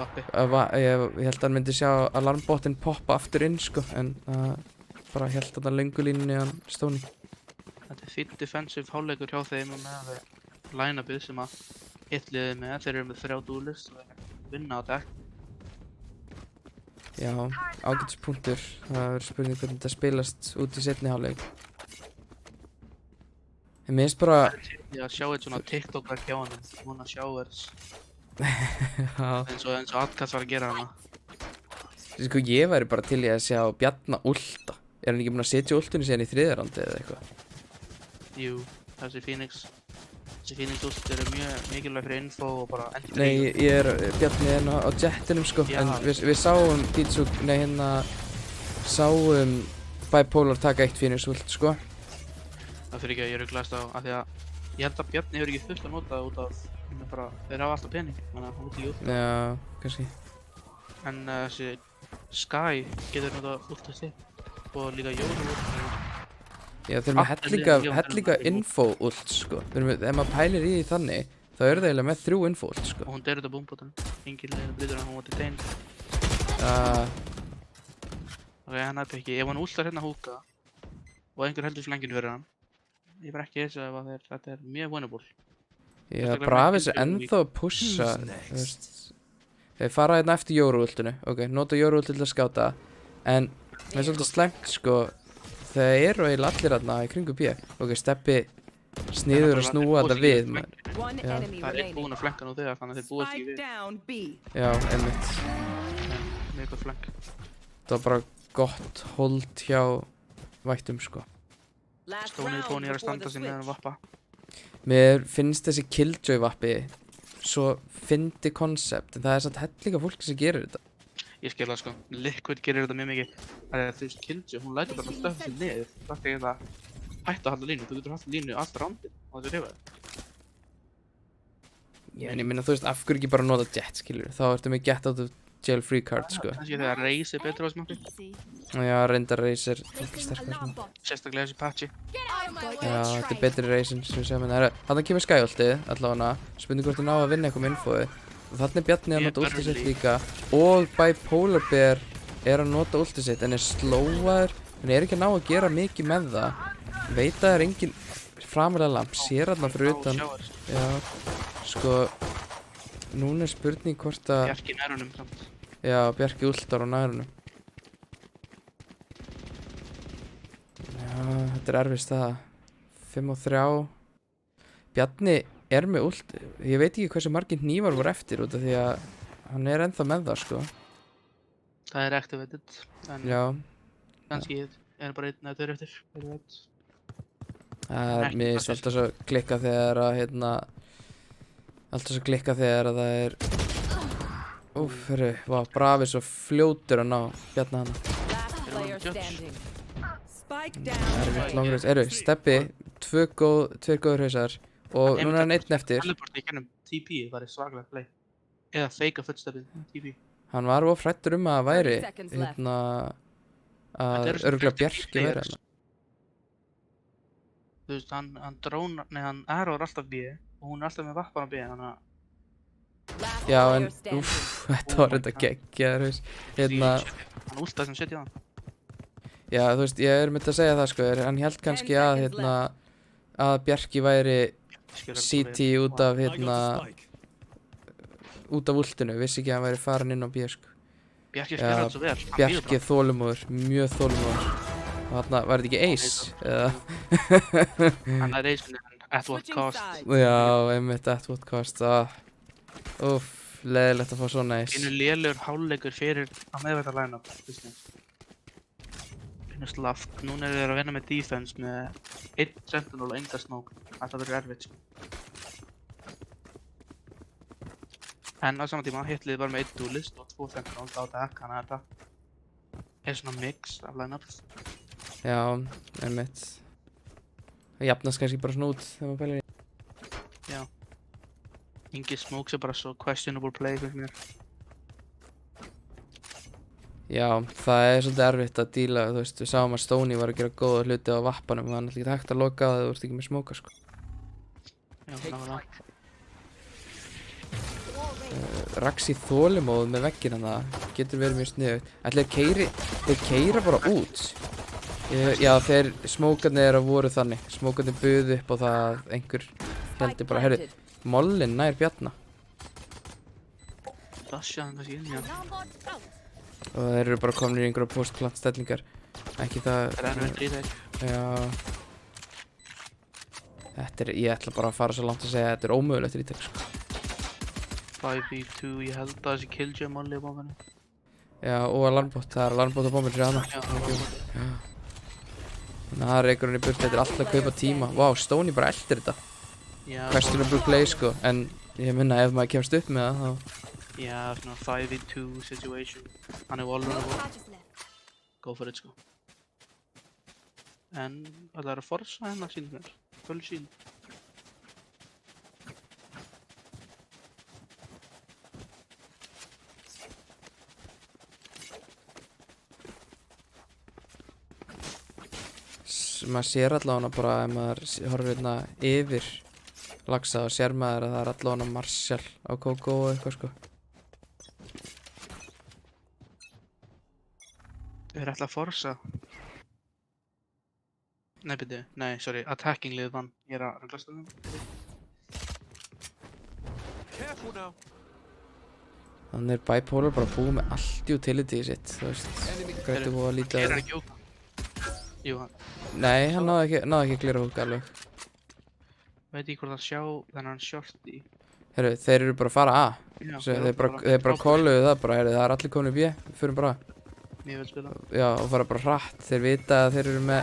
Vappi. ég held að hann myndi sjá alarmbotinn poppa aftur inn, sko. En bara held að það löngulínunni hann stóni. Þetta er fýtt defensive hálfleikur hjá þeim og með line-upið sem að hitliði með. Þeir eru með 3 duelist og vinna á deck. Já, ágætispunktur. Það er spurning hvernig þetta spilast út í seinni hálfleik. En mér finnst bara... Ég að sjá eitt svona TikTok-verk hjá hann. Hún að sjá Já, eins og Atkats var að gera hana. sko ég væri bara til í að sjá Bjarna ulta. Er hann ekki búinn að setja ultunni síðan í 3. randi eða eitthvað? Jú, þessi Phoenix ult eru mjög mikilvæg fyrir info og bara entry. Nei, ég er Bjarni hérna á jettinum, sko. Já. En við sáum sáum Bipolar taka eitt Phoenix ult, sko. Það fyrir ekki að ég rugglaðist á, af því að ég held að Bjarni hefur ekki fullt að nota út af bara, þeir hafa alltaf pening, þannig að hann út í út. Já, kannski. En þessi Sky getur notað ultið sitt og líka Jóru ult. Já, þeir eru með hellinga info ult, sko. Ef maður pælir í því þannig, þá eru þeir eiginlega með 3 info ult, sko. Og hún deyrir þetta búmbótan. Engin leið brytur hann, hún var til deyn. Ok, hann er ekki. Ef hann ultar hérna húka og einhver heldur slenginu fyrir hann, ég var ekki þessu ef að þetta er mjög winnable. Já, Bravis er ennþá að pusha, þú veist. Þeir fara hérna eftir Jóru-ultinu, ok, nota Jóru-ultinu til að skáta. En það er svolítið slæmt, sko. Þeir eru eiginlega allir hérna í kringu B. Ok, Steppi sniður að snúa þetta við, maður. One Yeah. enemy Það er einn búinn remaining. að flenka nú þegar, þannig að þeir búast ekki Spike við. down B. Já, einmitt. Mjög gott flenk. Það var bara gott hold hjá vættum, sko. Last Stónið round Tony er að before standa the sig meðan switch. vappa. Mér finnst þessi Killjoy vappi svo fyndi koncept, en það er satt hellinga fólki sem gerir þetta. Ég skil það sko. Liquid gerir þetta mjög mikið. Það er þú veist Killjoy, hún lætur bara stöfða sig niður. Það er ekki að hætta að halda línu. Þú getur halda línu allt rándið á þessu reyfaði. En ég minna, þú veist, af hverju ekki bara nota jet, skilur? Þá ertu með get out of jail free card, sko. Kannski þegar Raze er betur á smappi. See. Já, reyndar Raze er ekki Placing sterkur, alarm sko. bot. Sérstaklega þessi patchi. Get out of my way. Já, þetta er betri Raze en sem við segjum hérna. Þarna kemur Sky-ultið, allavega. Spurning hvort þið ná að vinna eitthvað með infoið. Og þarna er Bjarni að nota ultið sitt líka. Og Bipolar Bear er að nota ultið sitt, en er slóaður. En er ekki að ná að gera mikið með það. Veit að það er engin framalega lamp. Sér þarna fyrir utan. Já, sko. Núna er spurning hvort að... Bjarki nærunum samt. Já, Bjarki ultar á nærunum. Já, þetta er erfið staða. 5 og 3. Bjarni er með ult. Ég veit ekki hversu margir hnífar voru eftir út af því að hann er ennþá með það, sko. Það er activated. En Já, kannski er bara einn eða tveir eftir. Hver veit. mér finnst alltaf svo klikka þegar að, það er... Úf, hörru, vá, Bravis og fljótur að ná Bjarni hana. Last player standing. Spike down. Erfitt langraus. Steppi, tveir góður hausar. Og núna er hann einn eftir. Teleport í gennum TP var í svaglega play. Eða fake footstepið TP. Hann var of hrættur að það væri 30 seconds left. að Þetta eru örugglega 50 Bjarki væri players. hérna. Þú veist, hann arrow alltaf B og hún er alltaf með vappan á B, þannig að Last Já, en player standing. þetta Oh var my þetta God. geggjaður haus. hann últaði sem setja hann. Já, þú veist, ég er myndið að segja það, sko. Hann held kannski 10 að, seconds að Bjarki væri Skilur hann CT út af, út af ultinu. Vissi ekki að hann væri farin inn á B, sko. Bjarki Já, spilar þetta svo vel. hann Bjarki bíður er þolinmóður, mjög þolinmóður. Og þarna, var þetta ekki Ace? Eða, bara. Hann er reisinn at what Switching cost. sides. já, einmitt, at what cost. Úff, leiðilegt að fá svona Ace. Pínu lélegur hálfleikur fyrir að meðvæta line-up. Pínu Slaft. Núna eru þeir að vinna með defense með 1 sentinel og enga smoke. Þetta verður erfitt sko. En á sama tíma hitliði bara með 1 duelist og 2 sentinel á deck, þannig að þetta er svona mix af lineups. Já, einmitt. Það jafnast kannski bara svona út þegar maður pælir í. Já. Ingi smokes er bara svo questionable play fyrir mér. Já, það er svolítið erfitt að díla, þú veist, við sáum að Stoney var að gera góða hluti á vappanum og það er náttúrulega ekki hægt að loka það ef þú ert ekki með smóka, sko. Já, nákvæmlega. Raxi þolimóð með veggina það getur verið mjög sniðugt. Ætli þeir keyra bara út. Já, þeir smókarnir voru þannig. Smókarnir buðu upp á það að einhver heldur bara, heyrðu, mollinn nær Bjarna. Rushaði hann kannski inn í hann. Og þeir eru bara komnir í einhverja post-plant stellingar. Ekki það... Það er erfitt retake. Já... Ég ætla bara að fara svo langt að segja að þetta er ómögulegt retake, sko. 5v2, ég held að þessi killjoy molli á bombinu. Já, og alarmbot, það er alarmbot á bombinu fyrir hana. Já. Þannig að það er einhvern veginn í burt, þetta er alltaf að kaupa tíma. Vá, Stoney bara eldir þetta. Já. Questionable play, sko, en ég minna ef maður kemst upp með það, þá... Já, svona 5v2 situation. Hann er vulnerable. Go for it, sko. En það er að forsa hennar sínum mér. Full sín. Maður sér allavega bara ef maður horfir hérna yfir Laxa og sér maður að það er allavega Marshall á Kókó og eitthvað, sko. Þeir ætla að forsa. Nei, byrju. Nei, sorry. Attacking liðið vann. Ég er að ruglast um þeim. Careful now. Þannig er Bipolar bara búið með allt utility í sitt, þú veist. Grættu búið að líta Er að hann ekki óka? Jú, hann. Nei, hann náði ekki að glera húk alveg. Veit ég hvort að sjá þennan shorty. Herru, þeir eru bara að fara A. Já, Þeir bara kolluðu það bara, herru, það er allir komin í B. Við förum bara. Ég vil spila. Já, og fara bara hratt. Þeir vita að þeir eru með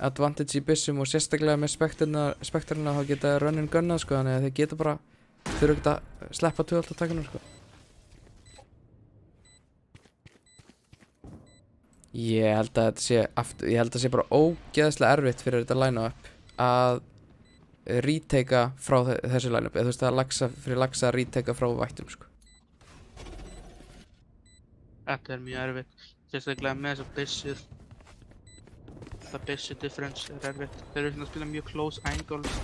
advantage í byssum og sérstaklega með spektrarna þá geta run and gunnað, sko, þannig að þeir geta bara þurfa ekkert að sleppa tvöld á takunum, sko. Ég held að þetta sé bara ógeðslega erfitt fyrir þetta line-up að retaka frá þessu line-up, eða þú veist að fyrir Laxa að retaka frá vættum, sko. Þetta er mjög erfitt. Sérstaklega með þessar byssur. Það byssu difference er erfitt. Þeir eru svona að spila mjög close angles.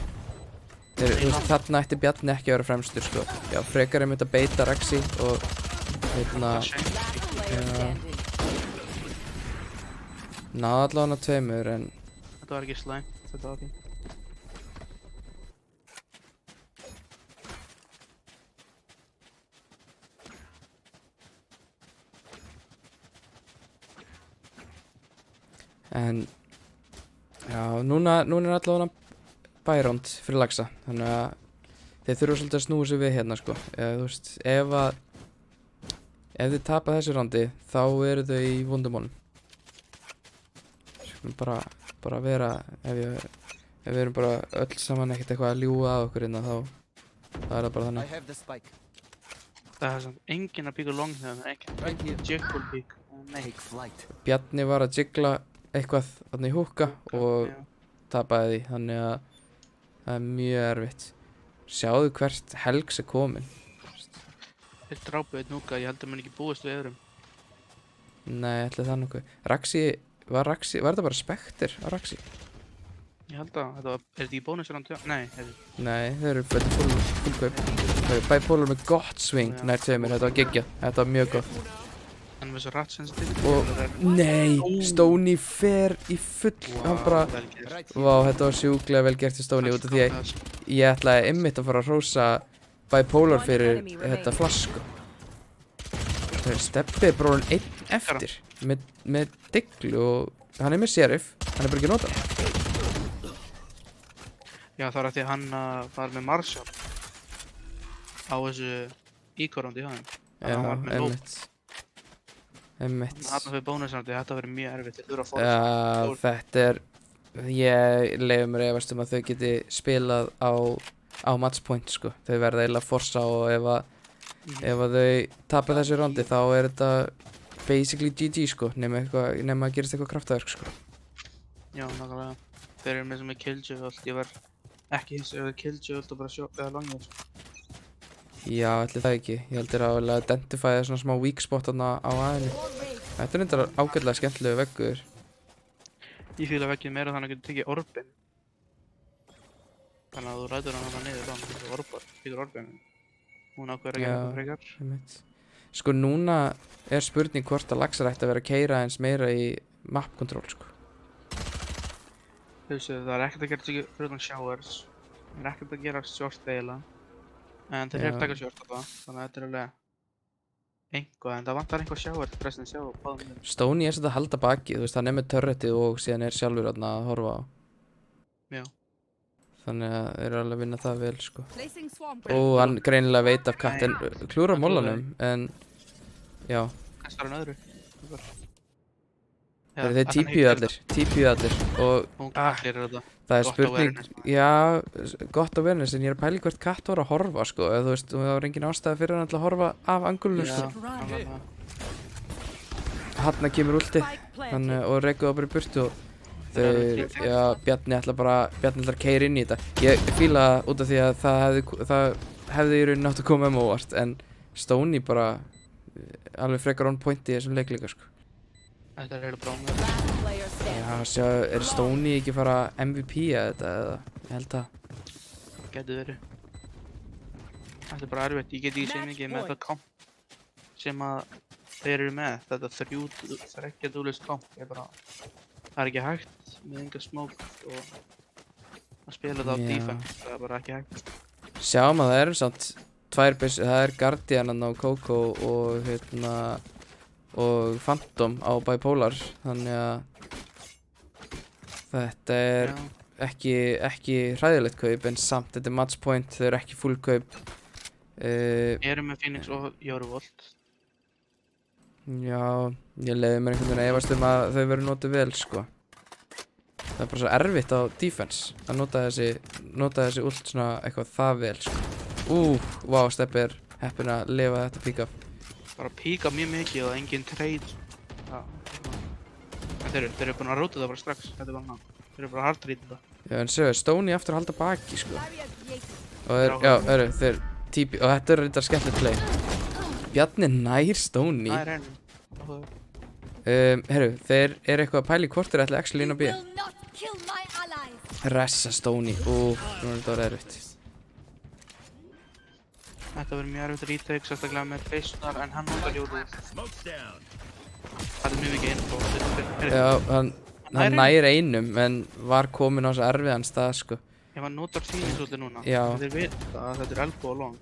Þú veist, þarna ætti Bjarni ekki að vera fremstur, sko. Já, frekar einmitt að beita Raxi og hérna... Náðu allavega tveimur, en... Þetta var ekki slæmt. Þetta var fínt. En... Já, núna er allavega bærónd fyrir Laxa, þannig að þeir þurfa svolítið að snúa sig við hérna, sko. Þú veist, ef þið tapa þessu rándi, þá eru þau í vondumálum. Skulum bara vera, ef við erum bara öll saman ekkert eitthvað að ljúga að okkur hérna, þá er það bara I þannig. have the spike. Það er samt enginn að píka long þegar það er ekki jiggle pík. Nei. Take flight. Bjarni var að jiggla eitthvað þarna í húkka og Já. tapaði því, þannig að það er mjög erfitt. Sjáðu hvert Helgs er komin. Þeir drápu eitt núka, ég held að maður ekki búist við öðrum. Nei, ætli það nokkuð. Var þetta bara Spectre á Raxi? Ég held að þetta var, er þetta í bónusur hann? Nei, Nei, þeir eru full kaup. Það er Bipolar með gott swing nær tveimur, þetta var geggjað, þetta var mjög gott. en með þessu rat sensitivity. Og, nei, Stoney fer í full, hann bara, vel gert. Right here. vá, þetta var sjúklega vel gert til Stoney út af því að ég ætlaði einmitt að fara að hrósa Bipolar fyrir þetta flask, sko. Það er Stebbi bróðin einn eftir með Diglu og hann er með Sheriff, hann er bara ekki að nota hann. Já, það er að því að hann var með Marshall á þessu íkorandi hjá þeim. Já, hann var með einmitt. einmitt. Þarna fyrir bónusandi, þetta verður mjög erfitt. Þeir þurfa að Já, forðast. þetta er, ég leiði mér að efast að þau geti spilað á matchpoint sko. Þau verða eiginlega að forsa og ef að þau tapa þessu rondi þá er þetta basically GG sko, nema að gerist eitthvað kraftaverk sko. Já, nákvæmlega. Þeir eru með sem er killjöld, ég verð ekki hins vegar killjöld og bara eða langjöld. Já, ætli það ekki. Ég heldur að identifæða svona smá weak spot þarna á aðeinu. Þetta er reyndar ágætlega skemmtilegu veggur. Ég fíla veggið meira þannig að getur tekið orbin. Þannig að þú rætur hann hana niður þá, þú orbar, tekur orbin. Hún ákveður að gera eitthvað frekar. Einmitt. Sko núna er spurning hvort að Laxar ætti að vera að keyra eins meira í map control sko. Það er ekkert að gera fyrir utan showers. Það er ekkert að gera short eiginlega. En þeir eru að taka short þarna, þannig að þetta er alveg einhvað, en það vantar einhvað shower til restin sjá á báðum liðum. Stoney er svolítið að halda baki, þú veist, hann er með turretið og síðan er sjálfur þarna að horfa á. Já. Þannig að þeir eru alveg að vinna það vel sko. Placing swarm Og hann greinilega veit af katt en klúra á mollanum, en já. Kastar hann öðru. Þeir típuðu allir og Hún kallir þetta. það er Gott spurning, awareness. já, gott awareness, en ég er að pæla í hvert katt var að horfa sko, eða þú veist, það var engin ástæða fyrir hann að horfa af angulinu sko. nákvæmlega. Hanna kemur últi, Spike hann planted. og rekuða bara í burtu og Þeir eru þeir, til- já, Bjarni ætlar að keyra inn í þetta. Ég fíla það út af því að það hefði í rauninni átt að koma óvart, en Stoney bara alveg frekar on point í þessum leik líka sko. Þetta er heila bráðum. Last player Já, standing. sjá, er Stoney ekki fara MVP að þetta eða, ég held að. Gæti verið. Þetta er bara erfitt, ég get ekki séð mikið með þetta komp sem að þeir eru með. Þetta þreggja dúlist komp, það er ekki hægt með enga smók og að spila þetta á Já. defense, það er bara ekki hægt. Sjáum að það eru samt tvær byssur, það er Guardian á Coco og Phantom á Bipolar, þannig að þetta er ekki hræðilegt kaup, en samt þetta er matchpoint, þau eru ekki full kaup. Erum með Phoenix og Jóruvolt. Já, ég leiði mér einhvern veginn að efast að þau verður notið vel sko. Það er bara svo erfitt á defense að nota þessi ult svona eitthvað það vel sko. Vá, Steppi er heppinn að lifa þetta pick-up. Bara píka mjög mikið og engin trade. Já, en þeir eru búin að róta það bara strax, þetta er bara ná. Þeir eru bara hardread þetta. Já, en séu, Stoney aftur að halda baki sko. Barrier created. Og þeir típi, og þetta er þetta skemmtilegt play. Bjarni nær Stoney. Það er ennum. Herru, þeir eru eitthvað að pæla í hvort þeir ætla actually inn á B. Will not kill my allies. Ressa Stoney, nú er þetta orðið erfitt. Þetta verður mjög erfitt retake, sérstaklega með Beisnar, en hann notar Jóruvolt. Það er mjög mikið info. Já, hann nær einum, en var komin á svo erfiðan stað sko. Ef hann notar Phoenix útli núna, Já. þeir vita að þetta er elbow og long.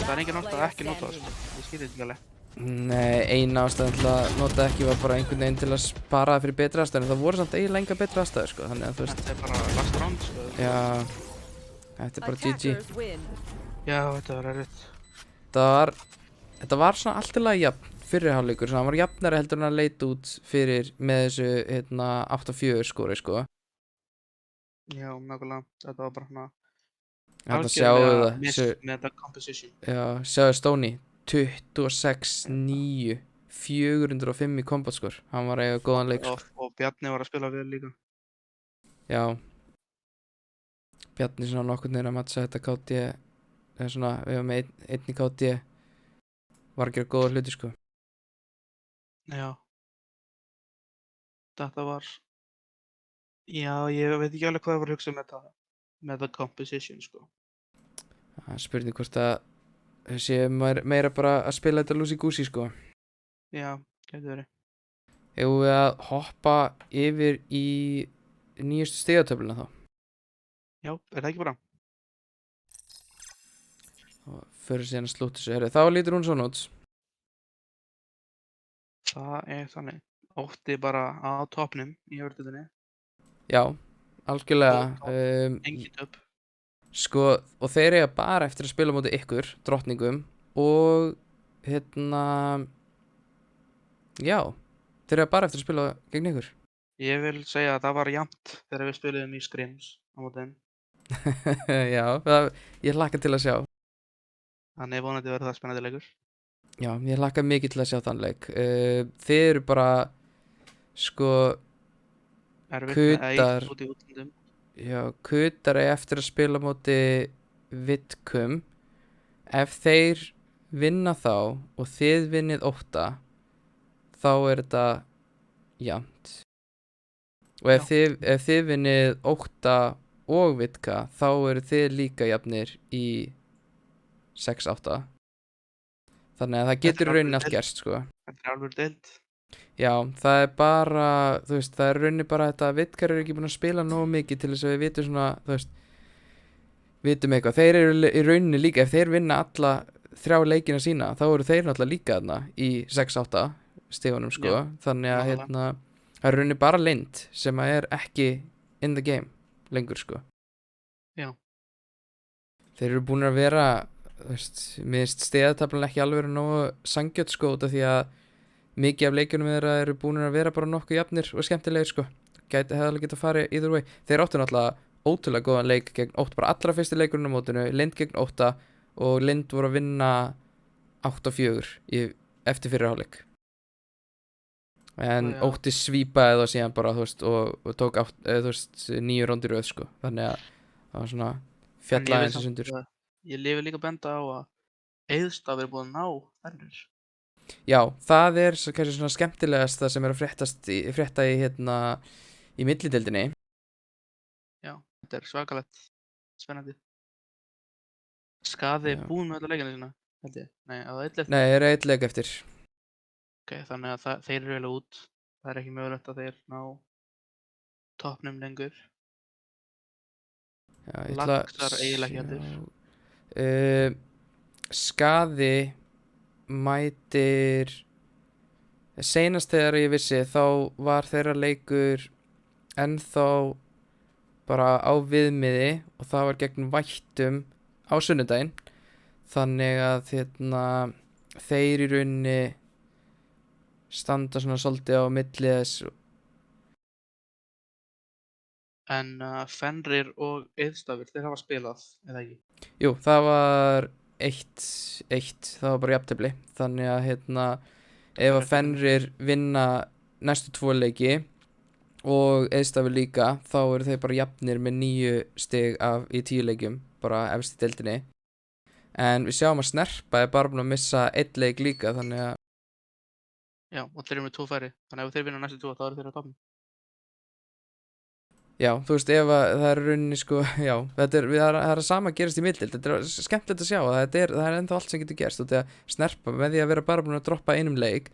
Það er engin ástæða að ekki nota það, sko. Ég skil þetta ekki alveg. Nei, eina ástæðan til að nota ekki var bara einhvern veginn til að spara það fyrir betri aðstæður, en það voru samt eiginlega enga betri aðstæður sko, þannig að þú veist. Þetta er bara last round, sko. Já, þetta er bara GG. Attackers win. Já, þetta var erfitt. Þetta var svona allt í lagi jafn fyrri hálfleikur, svona hann var jafnari heldur en að leita út fyrir með þessu 8-4 skori sko. Já, nákvæmlega. Þetta var bara svona Þarna sjáum við það. miss með þetta composition. Já, sjáðu Stoney 26-9 405 í combat score. Hann var að eiga góðan leik sko. Og Bjarni var að spila vel líka. Já. Bjarni svona nokkurn veginn að matcha þetta KD, eða svona, við varum með einn í KD, var að gera góða hluti sko. Já. Þetta var... Já, ég veit ekki alveg hvað ég var að hugsa með þetta composition, sko. Það er spurning hvort að sé meira bara að spila þetta loosey-goosey sko. Já, getur verið. Eigum við að hoppa yfir í nýjustu stigatöfluna þá? Já, er það ekki bara? Og fyrir síðan að slúta þessu. Þá lítur hún svona út. Það er þannig. Ótti bara á topnum í öfriðinni. Já, algjörlega. Engin töp. Sko, og þeir eiga bara eftir að spila á móti ykkur, drottningum, og já, þeir eru bara eftir að spila gegn ykkur. Ég vil segja að það var jafnt þegar við spiluðum í Scrims á móti þeim. Já, ég hlakka til að sjá. Þannig vonandi verður það spennandi leikur. Já, ég hlakka mikið til að sjá þann leik. Þið eru bara, sko, Erfitt Kutar. út í útlöndum. já, Kutar er eftir að spila á móti Vidkum. Ef þeir vinna þá og þið vinnið 8, þá er þetta jafnt. Og ef þið vinnið 8 og Vidka, þá eru þið líka jafnir í 6-8. Þannig að það getur í rauninni allt gerst, sko. Þetta er alveg deild. Já, það er bara, þú veist, það er í rauninni bara þetta að Vidkar eru ekki búin að spila nógu mikið til þess að við vitum svona, þú veist, vitum eitthvað. Þeir eru í rauninni líka, ef þeir vinna alla 3 leikina sína, þá eru þeir náttúrulega líka þarna í 6-8 stigunum, sko. Já, Þannig að, nákvæmlega. það er í rauninni bara leynd sem að er ekki in the game lengur, sko. Já. Þeir eru búin að vera, þú veist, mér finnst stigataflan ekki alveg verið nógu sanngjöld, sko, út af því að mikið af leikjunum þeirra eru búin að vera bara nokkuð jafnir og skemmtilegir, sko. Hefði alveg getað farið either way. Þeir áttu náttúrulega ótrúlega góðan leik gegn 8, bara allra fyrsti leikurinn á mótinu, Lind gegn 8 og Lind voru að vinna 8-4 eftir fyrri hálfleik. En Já. 8 svípaði það síðan bara, þú veist, og tók 9 róndir röð, sko. Þannig að það var svona fjalla eins og sundur. Ég lifi líka að benda á að Eiðstaf er búin að ná þærnir. Já, það er kannski svona skemmtilegast það sem er að frétta í millideildinni. Já, þetta er svakalegt spennandi. Skaði Já. búin með alla leikina sína, held ég. Nei, að það eitthvað. Nei, er eitt leik eftir. Ok, þannig að þeir eru eiginlega út. Það er ekki mögulegt að þeir ná toppnum lengur. Já, ég ætla að Laxar eiginlega ekki sjá. Skaði mætir seinast þegar ég vissi þá var þeirra leikur ennþá bara á viðmiði og það var gegn Vættum á sunnudaginn. Þannig að þeir í rauninni standa svona svolítið á milli þess. En Fenrir og Eiðstafir, þeir hafa spilað, eða ekki? Jú, það var 1-1, það var bara jafntefli. Þannig að ef að Fenrir vinna næstu 2 leiki og Eiðstafir líka, þá eru þeir bara jafnir með 9 stig í 10 leikjum, bara efst í deildinni. En við sjáum að Snerpa er bara búin að missa 1 leik líka, þannig að Já, og þeir eru með 2 færi. Þannig að ef þeir vinna næstu 2, þá eru þeir á toppnum. já, þú veist, ef að það er í rauninni, sko, já, það er að sama gerist í middeild. Þetta er skemmtilegt að sjá að það er ennþá allt sem getur gerst, og þegar Snerpa með því að vera bara búin að droppa einum leik,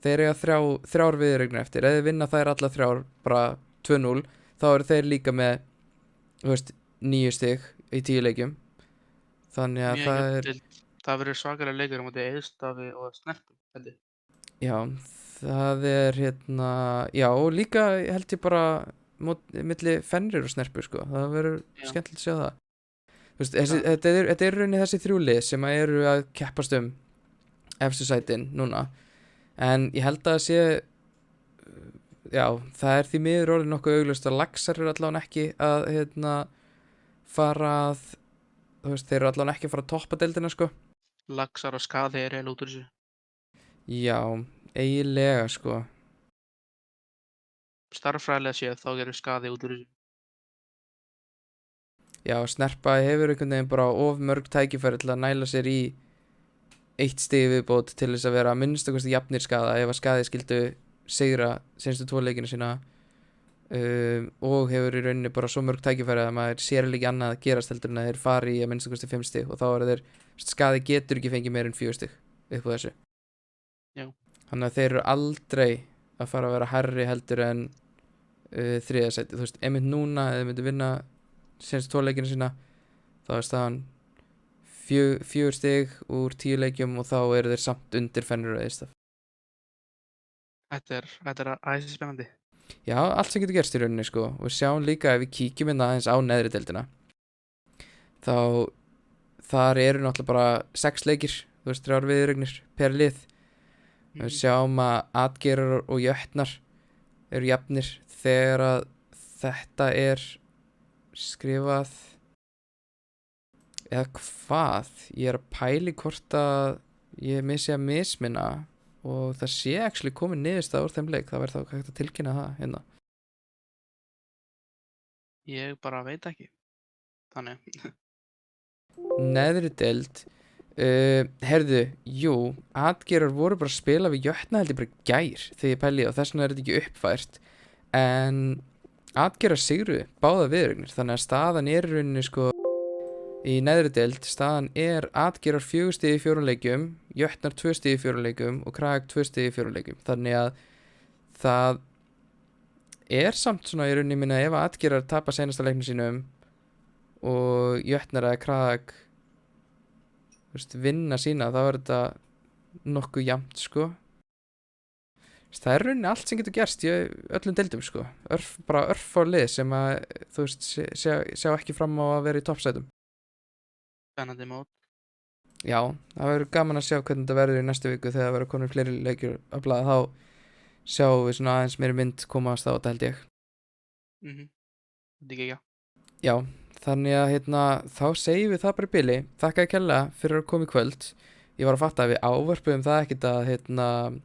þeir eiga 3 viðureignar eftir. Ef þeir vinna þær alla 3, bara 2-0, þá eru þeir líka með, þú veist, 9 stig í 10 leikjum. Þannig að Það verður svakalega leikur á móti Eiðstafi og Snerpu, held ég. já, það er já, og líka held ég bara milli Fenrir og Snerpu, sko. Það verður Já. skemmtilegt að sjá það. Þú veist, þetta er í rauninni þessi 3 lið sem eru að keppast efstu sætin núna. En ég held að sé, já, það er því miður orðið nokkuð augljóst að Laxar eru allavega ekki að fara að, þú veist, þeir eru allavega ekki að fara að toppa deildina, sko. Laxar og Skaði eru eiginlega út úr þessu. Já, eiginlega, sko. Starffræðilega séð, þá gerur Skaði út úr þessu. Já, Snerpa hefur einhvern veginn bara of mörg tækifæri til að næla sér í 1 stig viðbót til þess að vera að minnsta kosti jafnir Skaða ef að Skaði skildu sigra seinustu 2 leikina sína, og hefur í rauninni bara svo mörg tækifæri að maður sér ekki annað að gerast heldur en að þeir fari í að minnsta kosti 5 stig, og þá eru þeir, Skaði getur ekki fengið meir en 4 stig upp á þessu. Já. Þannig að þeir eru aldrei að fara að vera hærri heldur en 3. sæti. Þú veist, einmitt núna ef þeir myndu vinna seinustu 2 leikina sína, þá er staðan 4 stig úr 10 leikjum og þá eru þeir samt undir Fenrir og Eiðstaf. Þetta er æðislega spennandi. Já, allt sem getur gerst í rauninni, sko. Og við sjáum líka ef við kíkjum aðeins á neðri deildina, þá þar eru náttúrulega bara 6 leikir þú veist, 3 viðuregnir per lið. Við sjáum að atgerar og jötnar eru jafnir þegar að þetta er skrifað eða hvað, ég er að pæli hvort að ég missi að misminna og það sé actually komið niðurstaða úr þeim leik, það verður þá hægt að tilkynna það hérna. Ég bara veit ekki. Þannig. Neðri deild, herðu, jú, atgerar voru bara að spila við jötna held ég bara í gær þegar ég pæli og þess vegna er þetta ekki uppfært, en atgerar sigru báða viðuregnir, þannig að staðan er í rauninni sko í neðri deild, staðan er atgerar 4 stig í 4 leikjum, jötnar 2 stig í 4 leikjum og krag 2 stig í 4 leikjum, þannig að það er samt svona í rauninni minna ef atgerar tapa seinasta leiknum sínum og jötnar eða krag vinna sína, þá er þetta nokkuð jafnt sko. Það er rauninni allt sem getur gerst í öllum deildum sko, bara örf á lið sem að þú veist sjá ekki fram á að vera í toppsætum. Spennandi mót. Já, það verður gaman að sjá hvernig þetta verður í næstu viku þegar það verður komin fleiri leikjur að blaða, þá sjáum við svona aðeins meiri mynd komast á þetta held ég. Þetta ekki. Já, þannig að þá segjum við það bara í bili. Þakka kærlega fyrir að koma í kvöld. Ég var að fatta að við ávörpuðum það ekkert að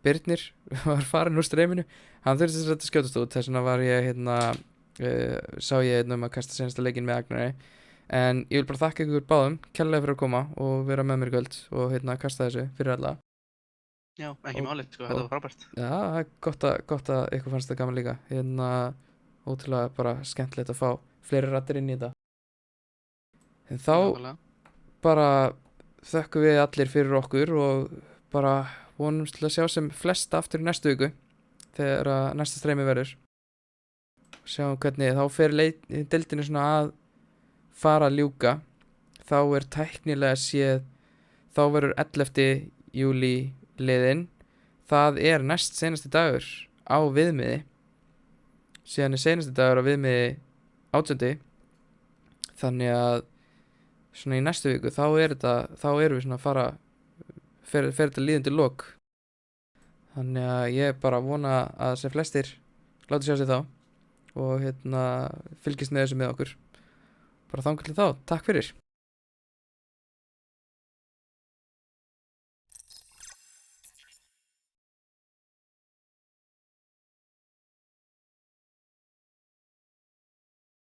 Birnir var farin úr streyminu. Hann þurfti þess að skjótast út, þess vegna var ég sá ég að kasta senasta leikinn með Agnari. En ég vil bara þakka ykkur báðum kærlega fyrir að koma og vera með mér í kvöld og kasta þessu fyrir alla. Já, ekki málið sko, þetta var frábært. Já, það er gott að ykkur fannst það gaman líka. Ótrúlega bara skemmtilegt að fá fleiri raddir inn í þetta. En þá bara þökkum við allir fyrir okkur og bara vonumst til að sjá sem flesta aftur í næstu viku þegar að næsta streymi verður. Sjáum hvernig þá fer deildinni svona að fara að ljúka. Þá er tæknilega séð, þá verður 11. júlí liðinn. Það er næst seinasti dagur á viðmiði. Síðan er seinasti dagur á viðmiði 18. Þannig að svona í næstu viku þá erum við svona að fara fer þetta líðandi lok. Þannig að ég bara vona að sem flestir láti sjá sig þá og fylgist með þessu með okkur. Bara þangað til þá, takk fyrir.